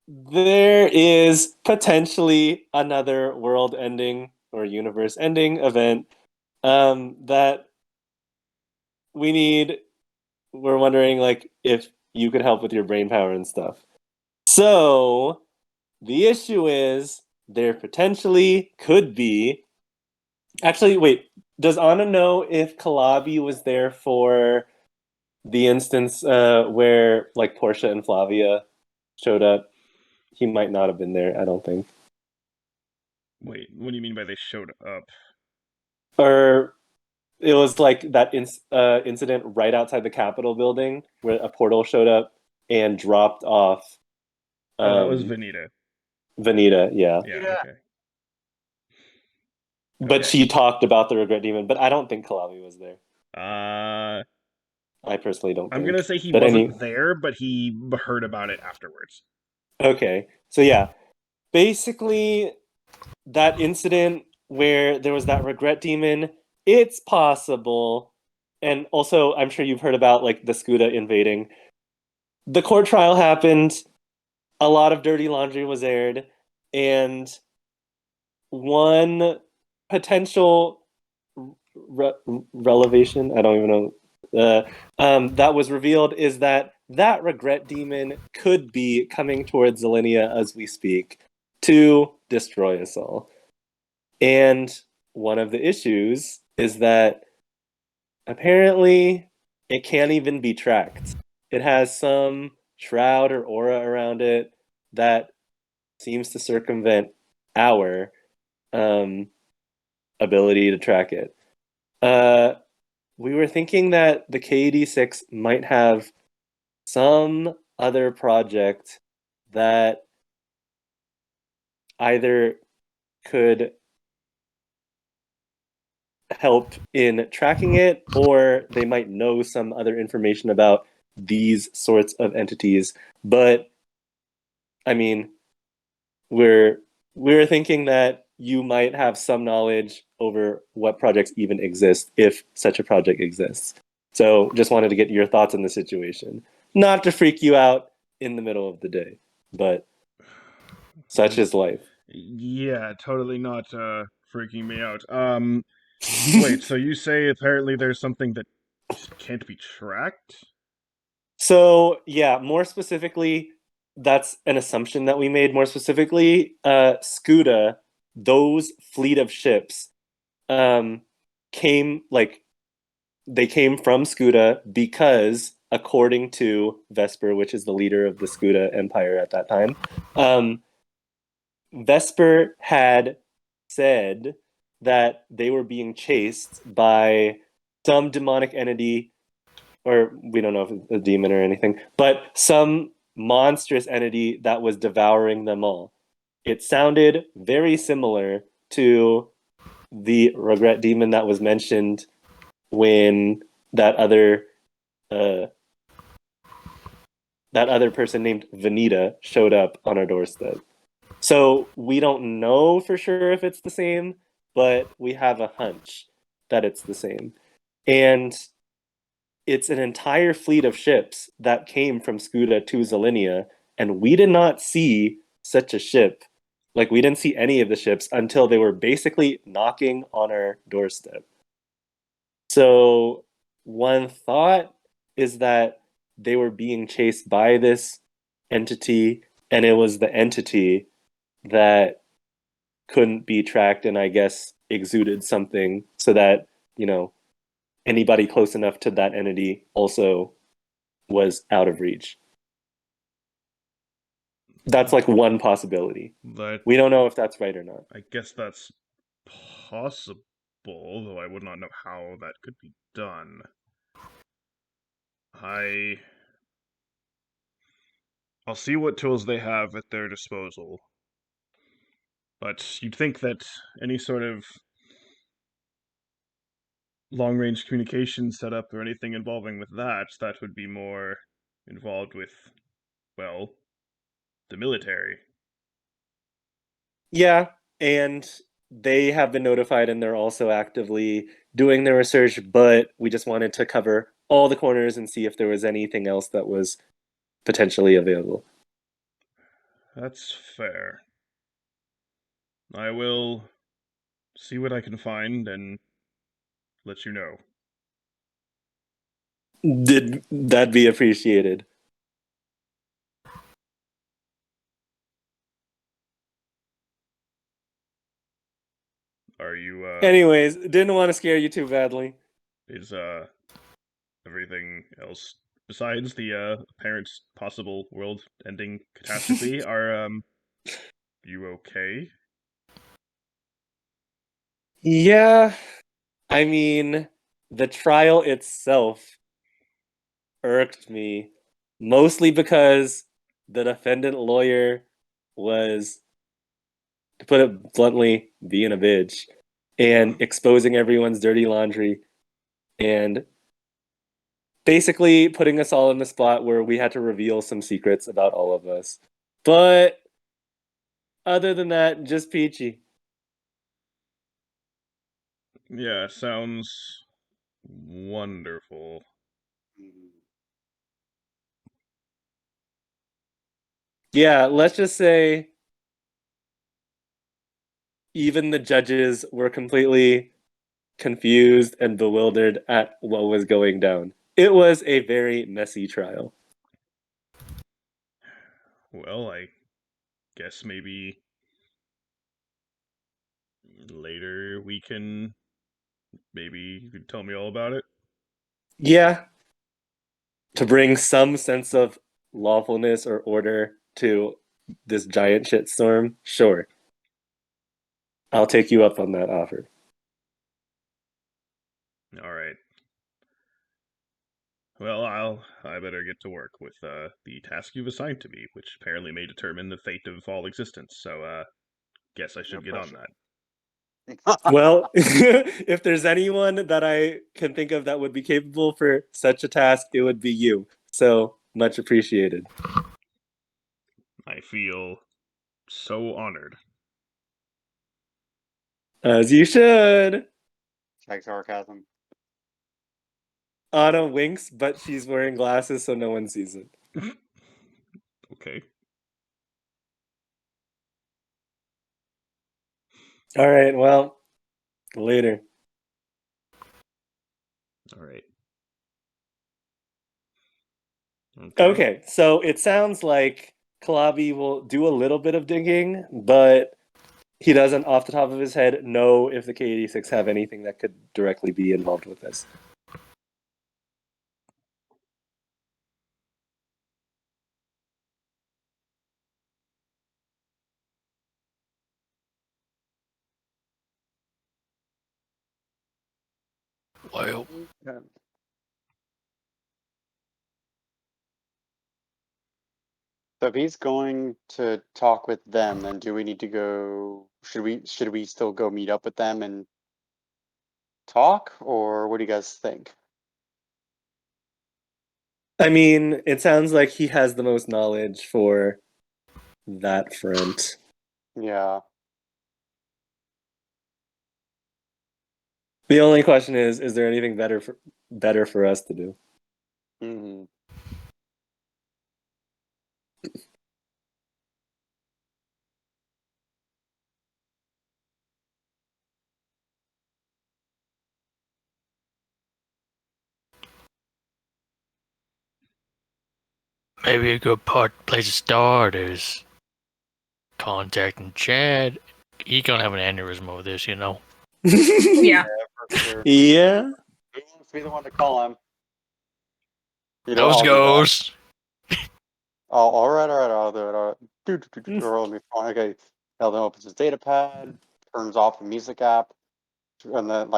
there is potentially another world-ending or universe-ending event that we need. We're wondering, like, if you could help with your brain power and stuff. So the issue is there potentially could be. Actually, wait. Does Anna know if Kalabi was there for the instance where like Portia and Flavia showed up? He might not have been there, I don't think. Wait, what do you mean by they showed up? Or it was like that incident right outside the Capitol building where a portal showed up and dropped off. Oh, that was Vanita. Vanita, yeah. Yeah. Okay. But she talked about the regret demon, but I don't think Kalavi was there. I personally don't think. I'm gonna say he but wasn't there, but he heard about it afterwards. Okay, so yeah, basically that incident where there was that regret demon, it's possible. And also, I'm sure you've heard about like the Scuda invading. The court trial happened, a lot of dirty laundry was aired, and one potential relevation, I don't even know, that was revealed is that regret demon could be coming towards Zelenia as we speak to destroy us all. And one of the issues is that apparently it can't even be tracked. It has some shroud or aura around it that seems to circumvent our ability to track it. We were thinking that the K86 might have some other project that either could help in tracking it, or they might know some other information about these sorts of entities. But I mean, we're thinking that you might have some knowledge over what projects even exist, if such a project exists. So just wanted to get your thoughts on the situation. Not to freak you out in the middle of the day, but such is life. Yeah, totally not freaking me out. Wait, so you say apparently there's something that can't be tracked? So yeah, more specifically, that's an assumption that we made. More specifically, Scuda, those fleet of ships, um, came like they came from Scuda because, according to Vesper, which is the leader of the Scuda Empire at that time, Vesper had said that they were being chased by some demonic entity, or we don't know if it's a demon or anything, but some monstrous entity that was devouring them all. It sounded very similar to the regret demon that was mentioned when that other uh, that other person named Vanita showed up on our doorstep. So we don't know for sure if it's the same, but we have a hunch that it's the same. And it's an entire fleet of ships that came from Scuda to Zelinia, and we did not see such a ship. Like, we didn't see any of the ships until they were basically knocking on our doorstep. So, one thought is that they were being chased by this entity, and it was the entity that couldn't be tracked and I guess exuded something so that, anybody close enough to that entity also was out of reach. That's like one possibility. That We don't know if that's right or not. I guess that's possible, though I would not know how that could be done. I'll see what tools they have at their disposal. But you'd think that any sort of long-range communication setup or anything involving with that would be more involved with, well, the military. Yeah, and they have been notified and they're also actively doing their research, but we just wanted to cover all the corners and see if there was anything else that was potentially available. That's fair. I will see what I can find and let you know. Did that be appreciated? Are you, Anyways, didn't want to scare you too badly. is, everything else besides the, apparent possible world-ending catastrophe, are, you okay? Yeah, I mean, the trial itself irked me, mostly because the defendant lawyer was, to put it bluntly, being a bitch and exposing everyone's dirty laundry and basically putting us all in the spot where we had to reveal some secrets about all of us. But other than that, just peachy. Yeah, sounds wonderful. Yeah, let's just say even the judges were completely confused and bewildered at what was going down. It was a very messy trial. Well, I guess maybe later maybe you could tell me all about it. Yeah, to bring some sense of lawfulness or order to this giant shitstorm, sure. I'll take you up on that offer. All right. Well, I better get to work with the task you've assigned to me, which apparently may determine the fate of all existence. So, guess I No should get on pressure. that. Well, if there's anyone that I can think of that would be capable for such a task, it would be you. So much appreciated. I feel so honored. As you should. Like sarcasm. Anna winks, but she's wearing glasses so no one sees it. Okay. All right, well, later. All right. Okay, so it sounds like Kalabi will do a little bit of digging, but he doesn't, off the top of his head, know if the K-86 have anything that could directly be involved with this. Well, Okay. So if he's going to talk with them, then do we need to go? Should we still go meet up with them and talk, or what do you guys think? I mean, it sounds like he has the most knowledge for that front. Yeah. The only question is there anything better for us to do? Hmm. maybe a good place to start is contacting Chad. He gonna have an aneurysm over this, you know. Yeah. For sure. Yeah. Who wants to be the one to call him? You know, Those I'll do that. goes. Oh, all right, I'll do it. All right. Let me find. Okay. Eldon opens his data pad, turns off the music app, and then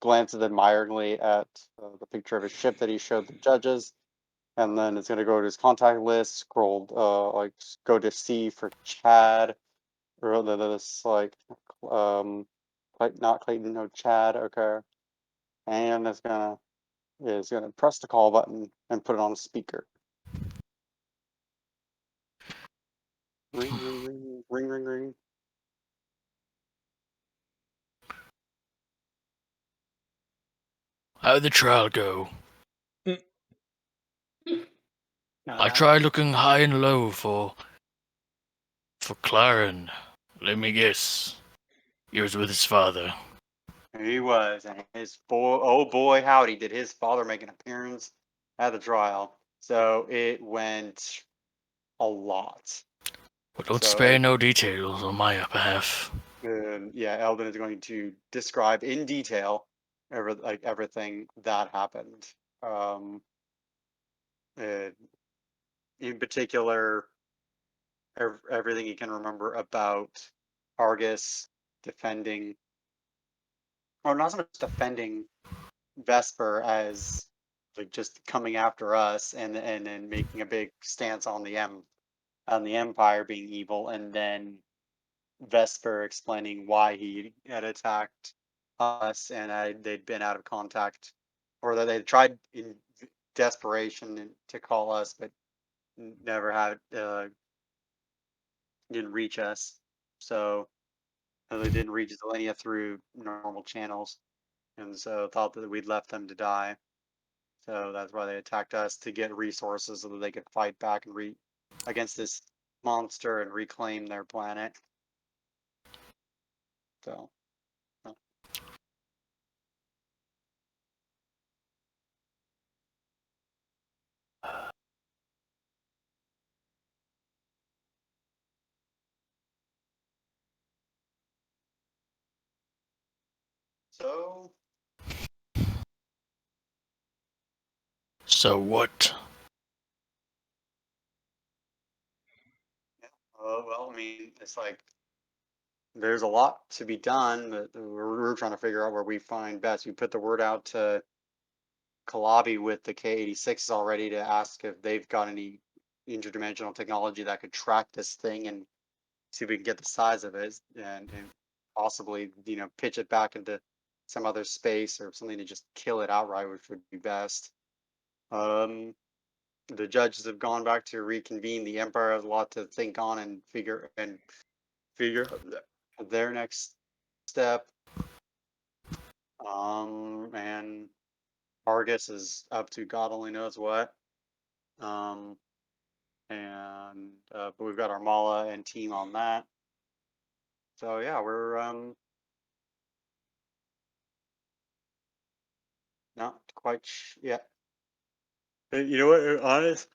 glances admiringly at the picture of his ship that he showed the judges, and then it's gonna go to his contact list, scroll, go to C for Chad, or this not Clayton, no Chad. Okay, and it's gonna press the call button and put it on speaker. Ring, ring, ring, ring, ring, ring. How'd the trial go? I Uh, tried looking high and low for Claren. Let me guess. He was with his father. He was, and his oh boy, howdy, did his father make an appearance at the trial. So it went a lot. But don't So, spare no details on my behalf. yeah, Eldon is going to describe in detail everything that happened. Uh, in particular, everything he can remember about Argus defending, or not so much defending Vesper as like just coming after us and then making a big stance on the Empire being evil, and then Vesper explaining why he had attacked us and they'd been out of contact, or that they tried in desperation to call us, but never had didn't reach us. So they didn't reach Zelenia through normal channels, and so thought that we'd left them to die. So that's why they attacked us, to get resources so that they could fight back and against this monster and reclaim their planet. So, uh, so So what? yeah. Well, I mean, it's like there's a lot to be done, but we're trying to figure out where we find best. We put the word out to Kalabi with the K-86s already to ask if they've got any interdimensional technology that could track this thing and see if we can get the size of it and possibly, pitch it back into some other space or something to just kill it outright, which would be best. The judges have gone back to reconvene. The Empire has a lot to think on and figure their next step. And Argus is up to God only knows what. But we've got Armala and team on that. So yeah, we're not quite yet. You know what?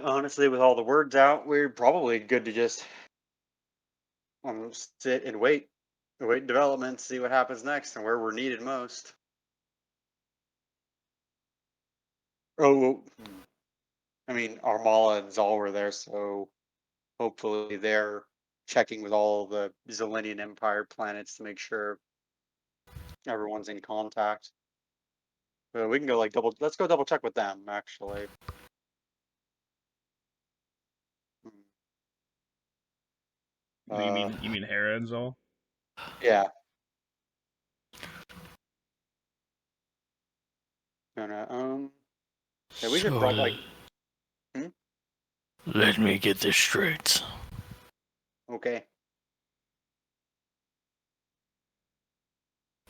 Honestly, with all the words out, we're probably good to just sit and wait development, see what happens next, and where we're needed most. Oh, well, I mean, Armala and Zal were there, so hopefully they're checking with all the Zillian Empire planets to make sure everyone's in contact. But we can go let's go double check with them, actually. You mean Hera and Zol? Yeah. And, yeah, we should So, probably let me get this straight. okay.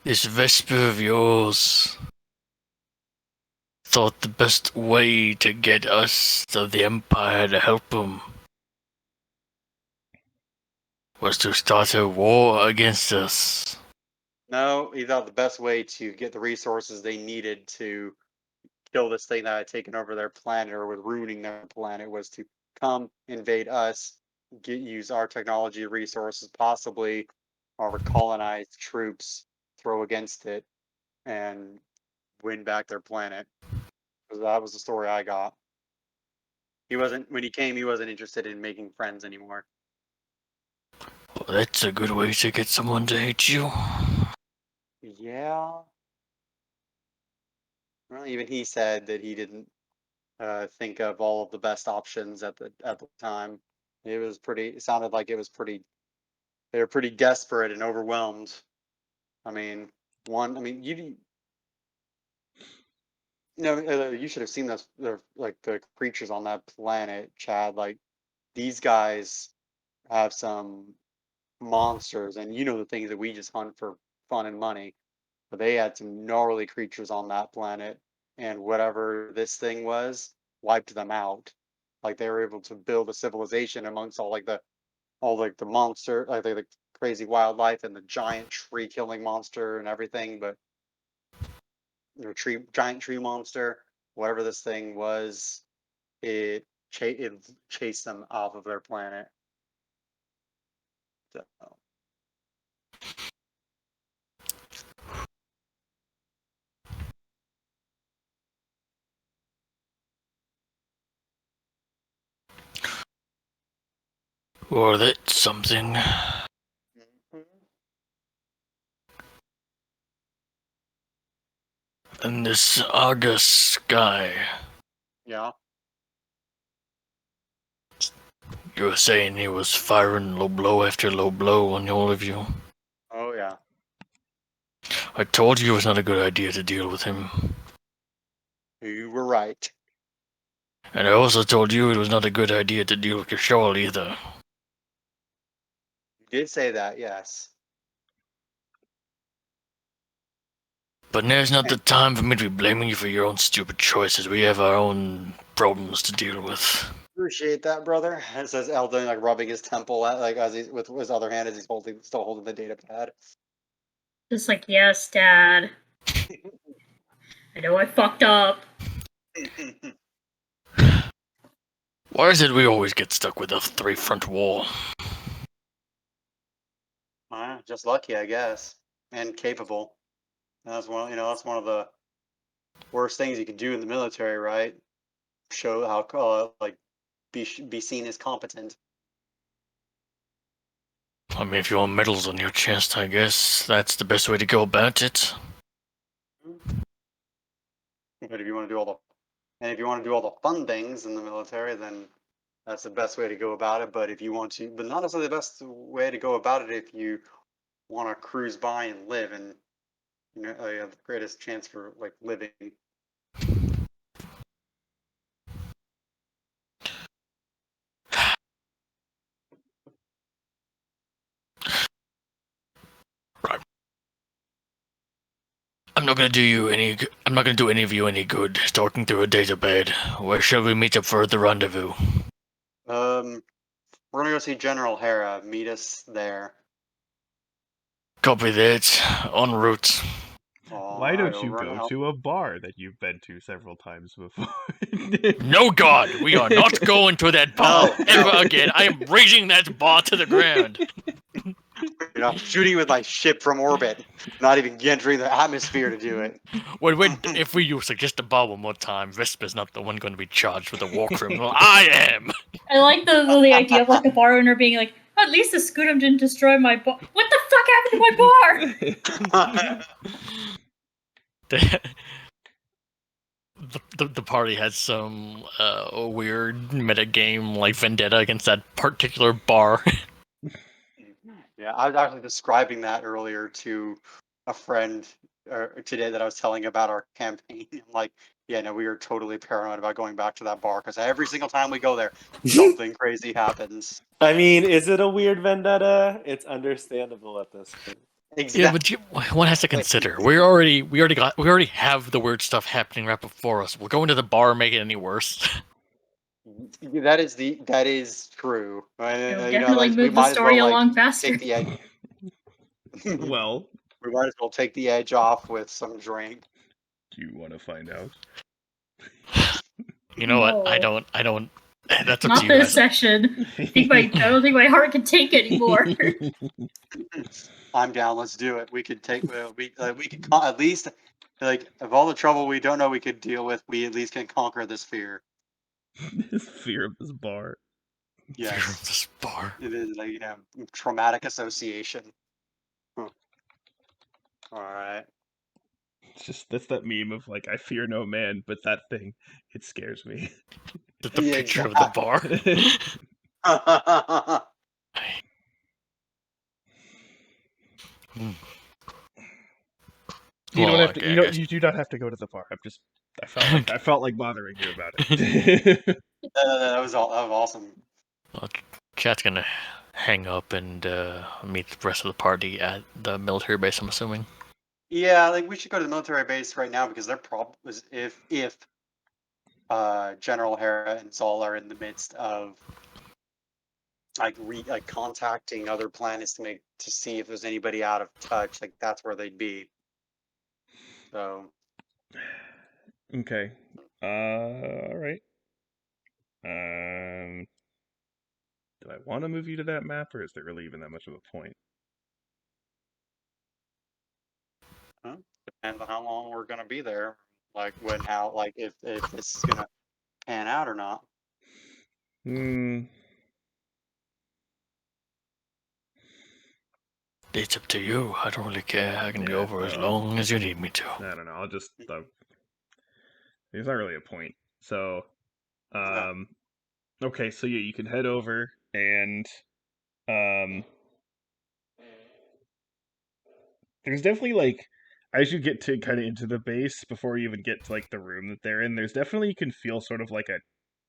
This Vesper of yours thought the best way to get us to the Empire to help him was to start a war against us. No, he thought the best way to get the resources they needed to kill this thing that had taken over their planet or was ruining their planet was to come invade us, use our technology resources, possibly our colonized troops, throw against it, and win back their planet. That was the story I got. When he came, he wasn't interested in making friends anymore. Well, that's a good way to get someone to hate you. Yeah. Well, even he said that he didn't think of all of the best options at the time. It sounded like they were pretty desperate and overwhelmed. I mean, you should have seen those, like the creatures on that planet, Chad. Like these guys have some monsters, and the things that we just hunt for fun and money. But they had some gnarly creatures on that planet, and whatever this thing was wiped them out. Like they were able to build a civilization amongst all the monster, like the crazy wildlife and the giant tree killing monster and everything. But giant tree monster, whatever this thing was, it chased them off of their planet. So, Or that's something. mhm. And this Argus guy, Yeah. you were saying he was firing low blow after low blow on all of you. Oh yeah. I told you it was not a good idea to deal with him. You were right. And I also told you it was not a good idea to deal with Kishol either. You did say that, yes. But now's not the time for me to be blaming you for your own stupid choices. We have our own problems to deal with. Appreciate that, brother. It says Eldon, like rubbing his temple as he's with his other hand as he's still holding the data pad. Just like, yes, Dad. I know I fucked up. Why is it we always get stuck with a three-front war? Just lucky, I guess, and capable. That's one of the worst things you can do in the military, right? Show how be seen as competent. I mean, if you want medals on your chest, I guess that's the best way to go about it. But if you want to do all the fun things in the military, then that's the best way to go about it. But if you want to, but not necessarily the best way to go about it if you want to cruise by and live, and you have the greatest chance for like living. Right. I'm not gonna do any of you any good talking through a databed. Where shall we meet up for the rendezvous? We're gonna go see General Hera. Meet us there. Copy that. En route. All Why right, don't you over and go out. to a bar that you've been to several times before? No, God, we are not going to that bar No, ever no. again. I am razing that bar to the ground. You know, shooting with my ship from orbit, not even entering the atmosphere to do it. If we use just a bar one more time, Vespa's not the one going to be charged with a war criminal. I am. I like the idea of like the bar owner being like, at least the Scudam didn't destroy my bar. What the fuck happened to my bar? The party had some weird meta game like vendetta against that particular bar. Yeah, I was actually describing that earlier to a friend today that I was telling about our campaign. I'm like, yeah, no, we are totally paranoid about going back to that bar because every single time we go there, something crazy happens. I mean, is it a weird vendetta? It's understandable at this point. Yeah, Exactly. but one has to consider we already have the weird stuff happening right before us. We're going to the bar, make it any worse. That is true. It'll You know, definitely we move the might as well story like along faster. take the edge. Well, We might as well take the edge off with some drink. do you want to find out? You know what? I No. don't. That's up to Not you this guys. session. I don't think my heart can take anymore. I'm down. Let's do it. We could take we could at least like of all the trouble we don't know we could deal with. We at least can conquer this fear. This fear of this bar. Fear of Yes, this bar. it is like traumatic association. Huh. All right. It's just that's that meme of like I fear no man, but that thing, it scares me. The Yeah, picture of the bar. You don't Well, have to. okay, I You know, guess. you do not have to go to the bar. I felt like bothering you about it. That was awesome. Well, chat's gonna hang up and meet the rest of the party at the military base. I'm assuming. Yeah, like we should go to the military base right now because their problem is if General Hera and Zol are in the midst of like contacting other planets to see if there's anybody out of touch, like that's where they'd be. So Okay. All right. Do I want to move you to that map, or is there really even that much of a point? depends on how long we're gonna be there. Like if this is gonna pan out or not. Hmm. It's up to you. I don't really care. I can Yeah, go for as long as you need me to. I don't know. I'll just. There's not really a point. So, okay. So yeah, you can head over and there's definitely like as you get to kind of into the base before you even get to like the room that they're in, there's definitely you can feel sort of like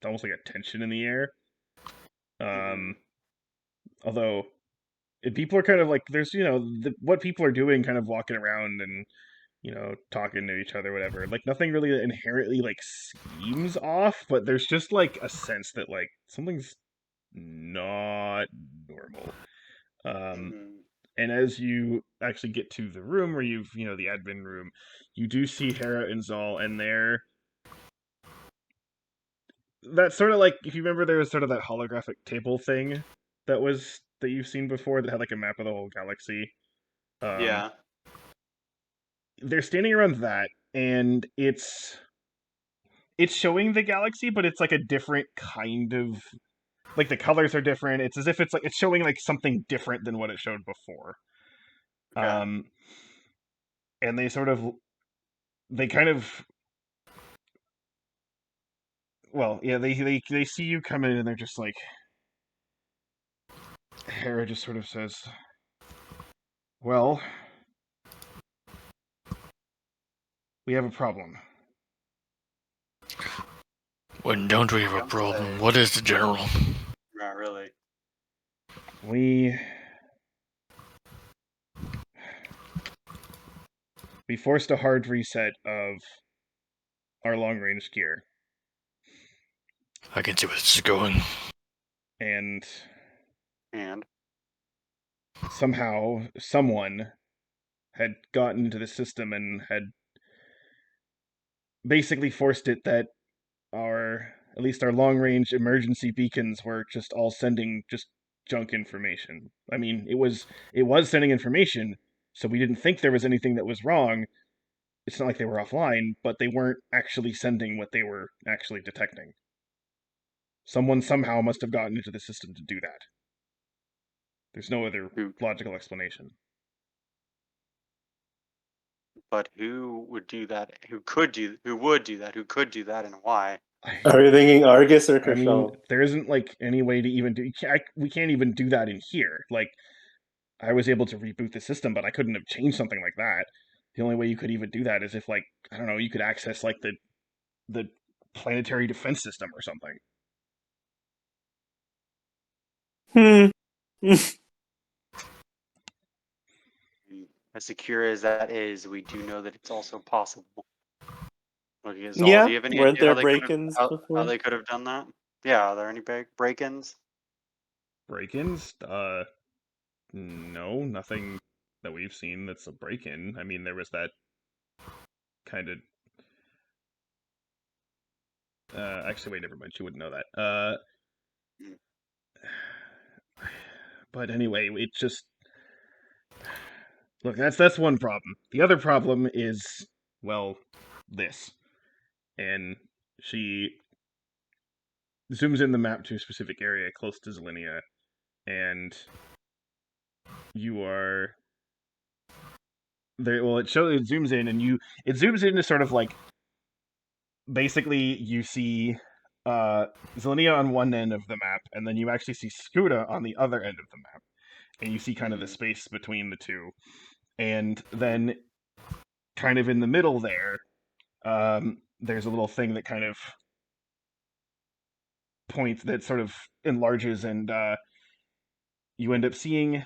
almost like a tension in the air. Although people are kind of like there's what people are doing, kind of walking around and talking to each other, whatever. Like nothing really inherently like seems off, but there's just like a sense that like something's not normal. And as you actually get to the room where the admin room, you do see Hera and Zal, and that's sort of like, if you remember, there was sort of that holographic table thing that you've seen before that had like a map of the whole galaxy. Yeah. They're standing around that, and it's showing the galaxy, but it's like a different kind of, like the colors are different. It's as if it's showing like something different than what it showed before. Okay. And they kind of well, yeah, they see you come in and they're just like, Hera just sort of says, well, we have a problem. When don't we have a problem? What is the general? Not really. We forced a hard reset of our long-range gear, I can see where this is going. and And somehow someone had gotten into the system and had basically forced it that at least our long-range emergency beacons were just all sending just junk information. I mean, it was sending information, so we didn't think there was anything that was wrong. It's not like they were offline, but they weren't actually sending what they were actually detecting. Someone somehow must have gotten into the system to do that. There's no other logical explanation. but who would do that? Who would do that? Who could do that, and why? Are you thinking Argus or I mean, Kershal? there isn't like any way to even do. We can't even do that in here. Like, I was able to reboot the system, but I couldn't have changed something like that. The only way you could even do that is if, like, I don't know, you could access like the planetary defense system or something. As secure as that is, we do know that it's also possible. Okay, Zal, Yeah, do you have any weren't idea there break-ins how before? they could have done that? Yeah, are there any break-ins? Break-ins? No, nothing that we've seen that's a break-in. I mean, there was that kind of. Actually, wait, never mind. She wouldn't know that. But anyway, it just look. That's one problem. The other problem is, well, this, and she zooms in the map to a specific area close to Zelinia, and you are there. Well, it zooms in, and it zooms in to sort of like basically you see Zelinia on one end of the map, and then you actually see Skuda on the other end of the map, and you see kind of the space between the two, and then kind of in the middle there, there's a little thing that kind of points that sort of enlarges, and you end up seeing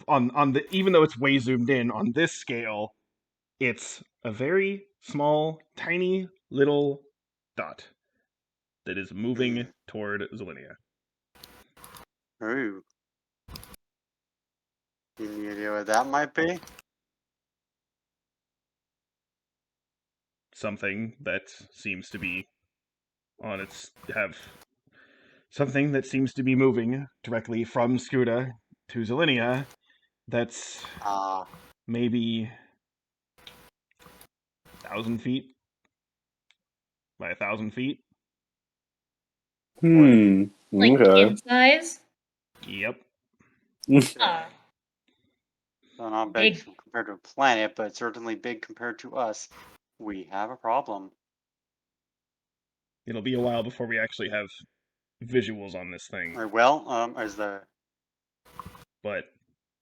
on the even though it's way zoomed in on this scale, it's a very small, tiny little dot that is moving toward Zelinia. Ooh. Any idea what that might be? Something that seems to be something that seems to be moving directly from Skuda to Zelinia. That's maybe 1,000 feet by 1,000 feet. Like Okay. in size? Yep. So not big compared to a planet, but certainly big compared to us. We have a problem. It'll be a while before we actually have visuals on this thing. Well, but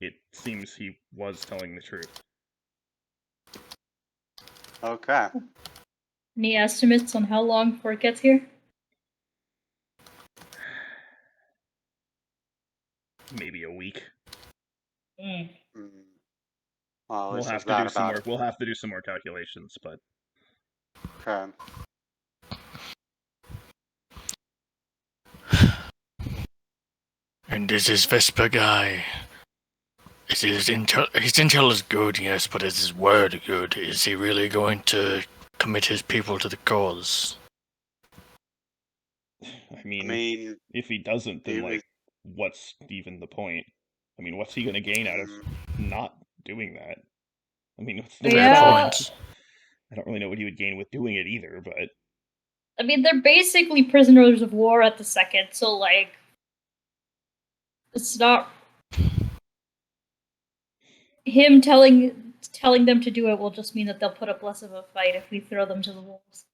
it seems he was telling the truth. Okay. Any estimates on how long before it gets here? Maybe a week. Well, We'll have to do some more. We'll have to do some more calculations, but okay. And is this Vesper guy? Is his intel is good, yes, but is his word good? Is he really going to commit his people to the cause? I mean if he doesn't, then like, what's even the point? I mean, what's he going to gain out of not doing that? I mean, what's the point? I don't really know what he would gain with doing it either, but I mean, they're basically prisoners of war at the second, so like, it's not him telling them to do it will just mean that they'll put up less of a fight if we throw them to the wolves.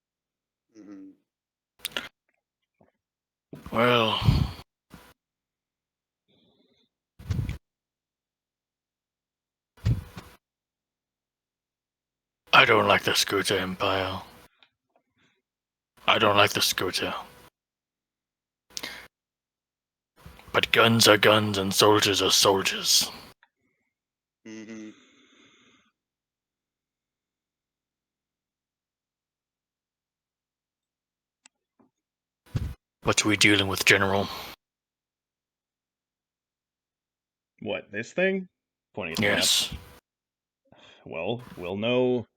Well, I don't like the Scooter Empire. I don't like the Scooter. But guns are guns and soldiers are soldiers. Mm-hmm. What are we dealing with, General? What, this thing? Pointing at the map. Yes. Well, we'll know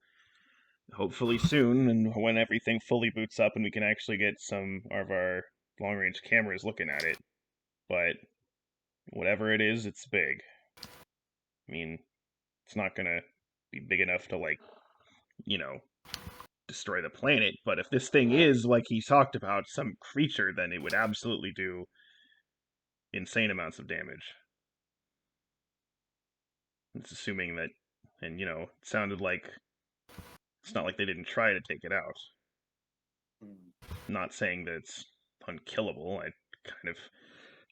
hopefully soon, and when everything fully boots up and we can actually get some of our long-range cameras looking at it. But whatever it is, it's big. I mean, it's not gonna be big enough to, like, destroy the planet, but if this thing is, like he talked about, some creature, then it would absolutely do insane amounts of damage. It's assuming that, and, it sounded like it's not like they didn't try to take it out. Not saying that it's unkillable. I kind of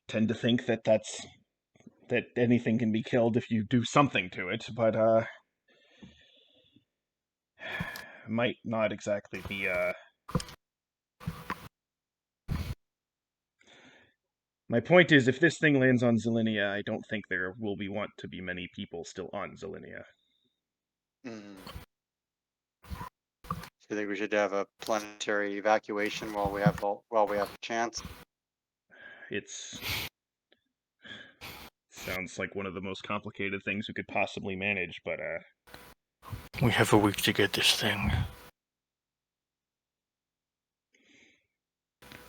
tend to think that that anything can be killed if you do something to it, but might not exactly be My point is, if this thing lands on Zelinia, I don't think there will want to be many people still on Zelinia. Mm. So you think we should have a planetary evacuation while we have a chance? It's sounds like one of the most complicated things we could possibly manage, but We have a week to get this thing.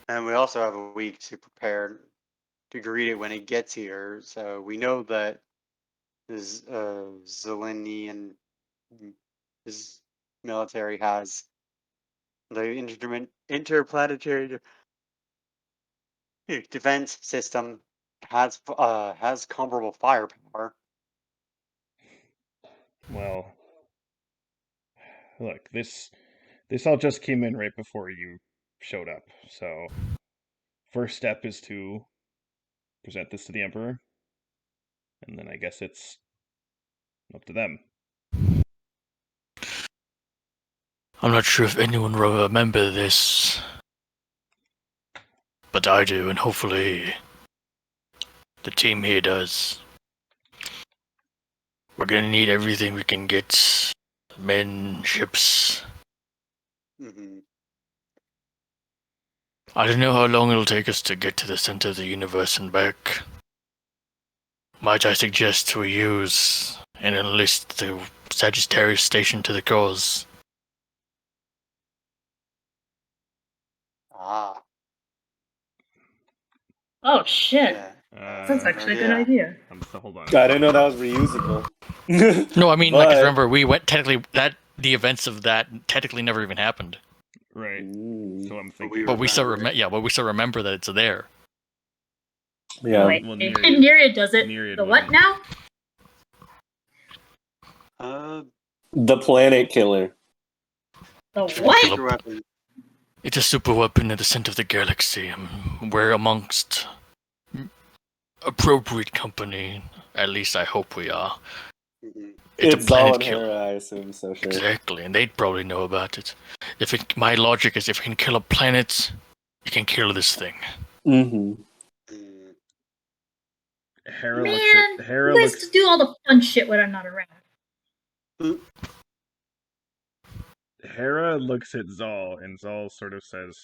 And we also have a week to prepare to greet it when it gets here. So we know that this Zelenian his military has the interplanetary defense system has comparable firepower. well, look, this all just came in right before you showed up. So, first step is to present this to the Emperor, and then I guess it's up to them. I'm not sure if anyone will remember this, but I do, and hopefully the team here does. We're gonna need everything we can get. Men, ships. Mm-hmm. I don't know how long it'll take us to get to the center of the universe and back. Might I suggest we use and enlist the Sagittarius station to the cause? Ah, Oh shit. yeah. That's actually a good idea. Hold on. I didn't know that was reusable. No, I mean, like, But- remember, we went technically that the events of that technically never even happened. Right. Mm. So I'm thinking. But we still remember remember that it's there. Yeah. Wait, Well, Nereid does it. Nereid The what wouldn't. now? The planet killer. The what? super weapon. It's a super weapon in the center of the galaxy. We're amongst appropriate company. At least I hope we are. Mm-hmm. It's a Zal planet and killer. Hera, I assume, so sure. Exactly, and they'd probably know about it. My logic is, if you can kill a planet, you can kill this thing. Mm-hmm. Mm. Hera Man, looks at Hera you guys looks do all the fun shit when I'm not around. Hera looks at Zal, and Zal sort of says,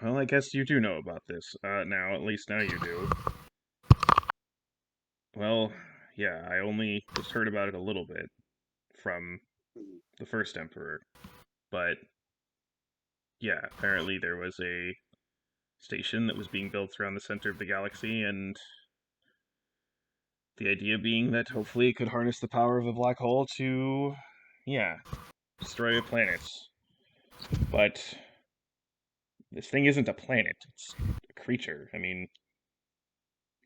"Well, I guess you do know about this. Now, at least now you do." Well, yeah, I only just heard about it a little bit from the first Emperor, but yeah, apparently there was a station that was being built around the center of the galaxy, and the idea being that hopefully it could harness the power of the black hole to, yeah, destroy a planet. But this thing isn't a planet, it's a creature. I mean,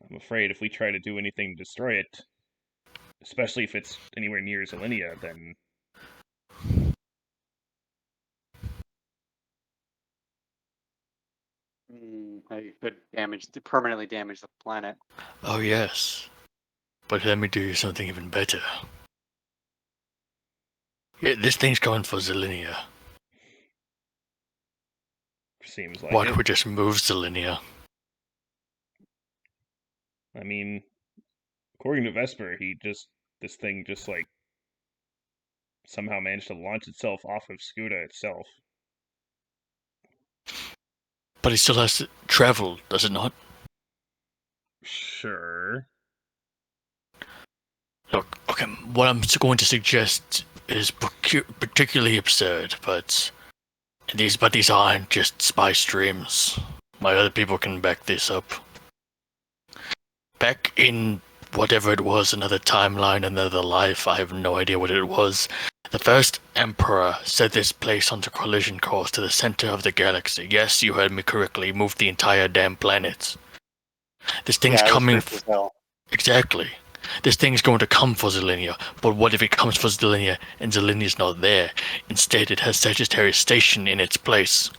I'm afraid if we try to do anything to destroy it, especially if it's anywhere near Zelinia, then It could permanently damage the planet. Oh yes. But let me do you something even better. Yeah, this thing's going for Zelinia. Seems like Why it. don't we just move Zelinia? I mean, according to Vesper, this thing just like somehow managed to launch itself off of Scuda itself. But it still has to travel, does it not? Sure. Look, okay, what I'm going to suggest is particularly absurd, but these aren't just spy streams. My other people can back this up. Back in whatever it was, another timeline, another life, I have no idea what it was. The first Emperor set this place onto collision course to the center of the galaxy. Yes, you heard me correctly. Moved the entire damn planet. This thing's Yeah, it was coming. ruthless hell. Exactly. This thing's going to come for Zelinia, but what if it comes for Zelinia and Zelinia's not there? Instead, it has Sagittarius Station in its place.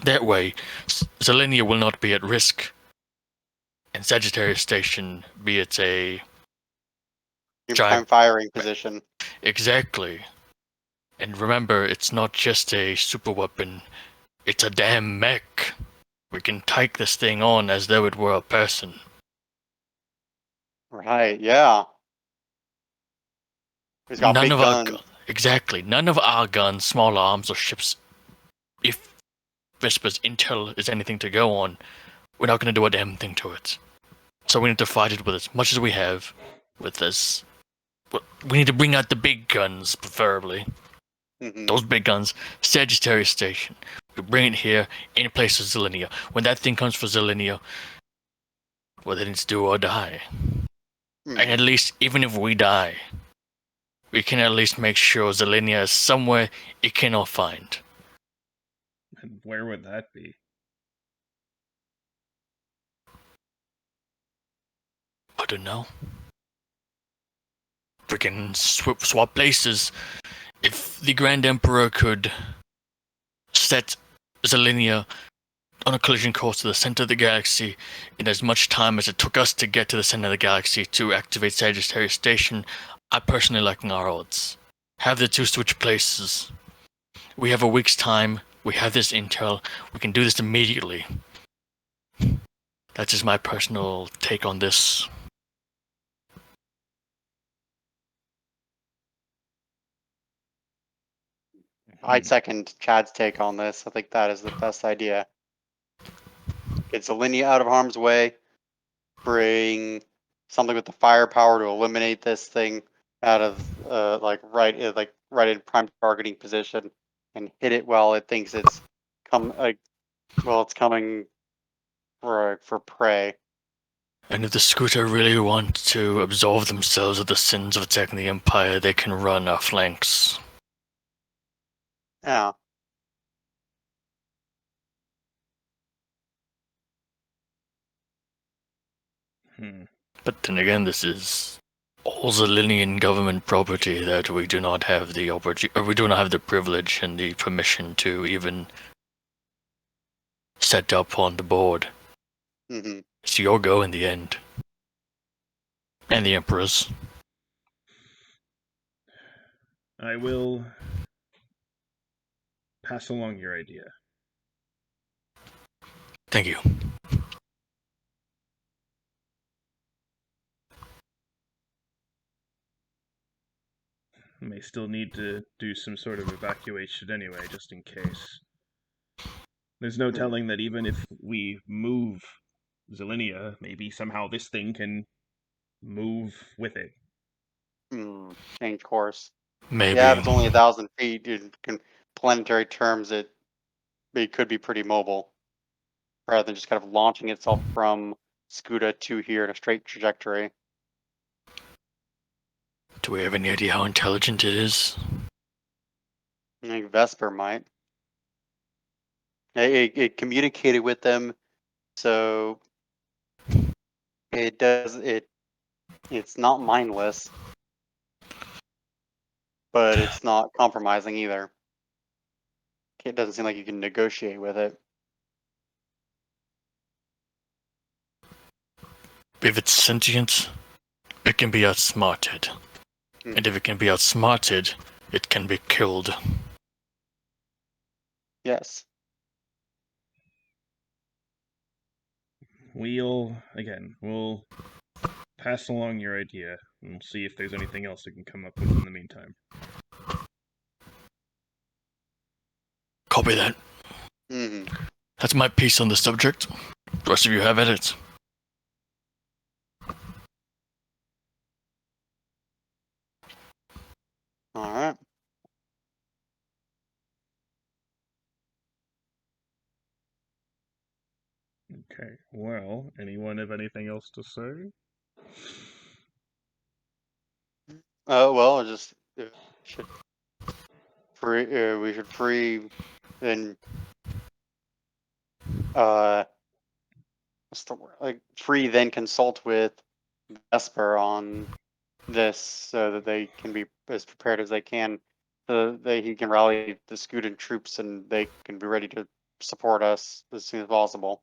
That way, Zelinia will not be at risk. And Sagittarius Station, be it a In prime giant... firing position. Exactly. And remember, it's not just a super weapon, it's a damn mech. We can take this thing on as though it were a person. Right, yeah. He's got None big of guns. exactly, none of our guns, small arms, or ships, if Vesper's intel is anything to go on, we're not going to do a damn thing to it. So we need to fight it with as much as we have, with this. We need to bring out the big guns, preferably. Those big guns, Sagittarius Station. We bring it here, in place of Zelinia. When that thing comes for Zelinia, well, then it's do or die. And at least, even if we die, we can at least make sure Zelinia is somewhere it cannot find. And where would that be? I don't know. We can swap places. If the Grand Emperor could set Zelinia on a collision course to the center of the galaxy in as much time as it took us to get to the center of the galaxy to activate Sagittarius Station, I personally like our odds. Have the two switch places. We have a week's time. We have this intel. We can do this immediately. That's just my personal take on this. I'd second Chad's take on this. I think that is the best idea. Get Zelinia out of harm's way. Bring something with the firepower to eliminate this thing out of right in prime targeting position, and hit it while it thinks it's it's coming for prey. And if the Scooter really want to absolve themselves of the sins of attacking the Empire, they can run our flanks. Yeah. But then again, this is all Zelinian government property that we do not have the we do not have the privilege and the permission to even set up on the board. It's your go in the end. And the Emperor's. I will pass along your idea. Thank you. May still need to do some sort of evacuation anyway, just in case. There's no telling that even if we move Zelinia, maybe somehow this thing can move with it. Change course. Maybe. Yeah, if it's only 1,000 feet in planetary terms, it could be pretty mobile, rather than just kind of launching itself from Scuda to here in a straight trajectory. Do we have any idea how intelligent it is? I think Vesper might. It communicated with them, so it's not mindless, but it's not compromising either. It doesn't seem like you can negotiate with it. if it's sentient, it can be outsmarted. Hmm. And if it can be outsmarted, it can be killed. Yes. We'll pass along your idea, and we'll see if there's anything else we can come up with in the meantime. Copy that. Hmm. That's my piece on the subject. The rest of you have edits. All right. Okay, well, anyone have anything else to say? Well, just should we should free then what's the word? Like free then consult with Vesper on this so that they can be as prepared as they can, so that he can rally the Scudan troops and they can be ready to support us as soon as possible.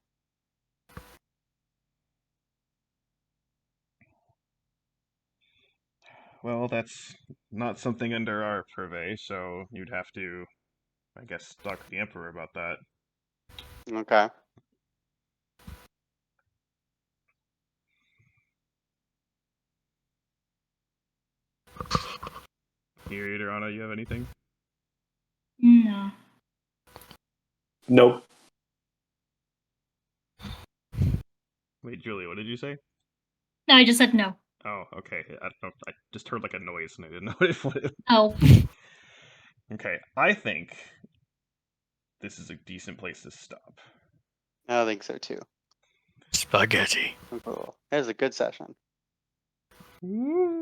Well, that's not something under our purvey, so you'd have to, I guess, talk to the Emperor about that. Okay. Here, Adriana, you have anything? No. Nope. Wait, Julia, what did you say? No, I just said no. Oh, okay. I don't know. I just heard like a noise and I didn't know what it. Oh. Okay, I think this is a decent place to stop. I think so too. Spaghetti. Cool. It was a good session. Woo!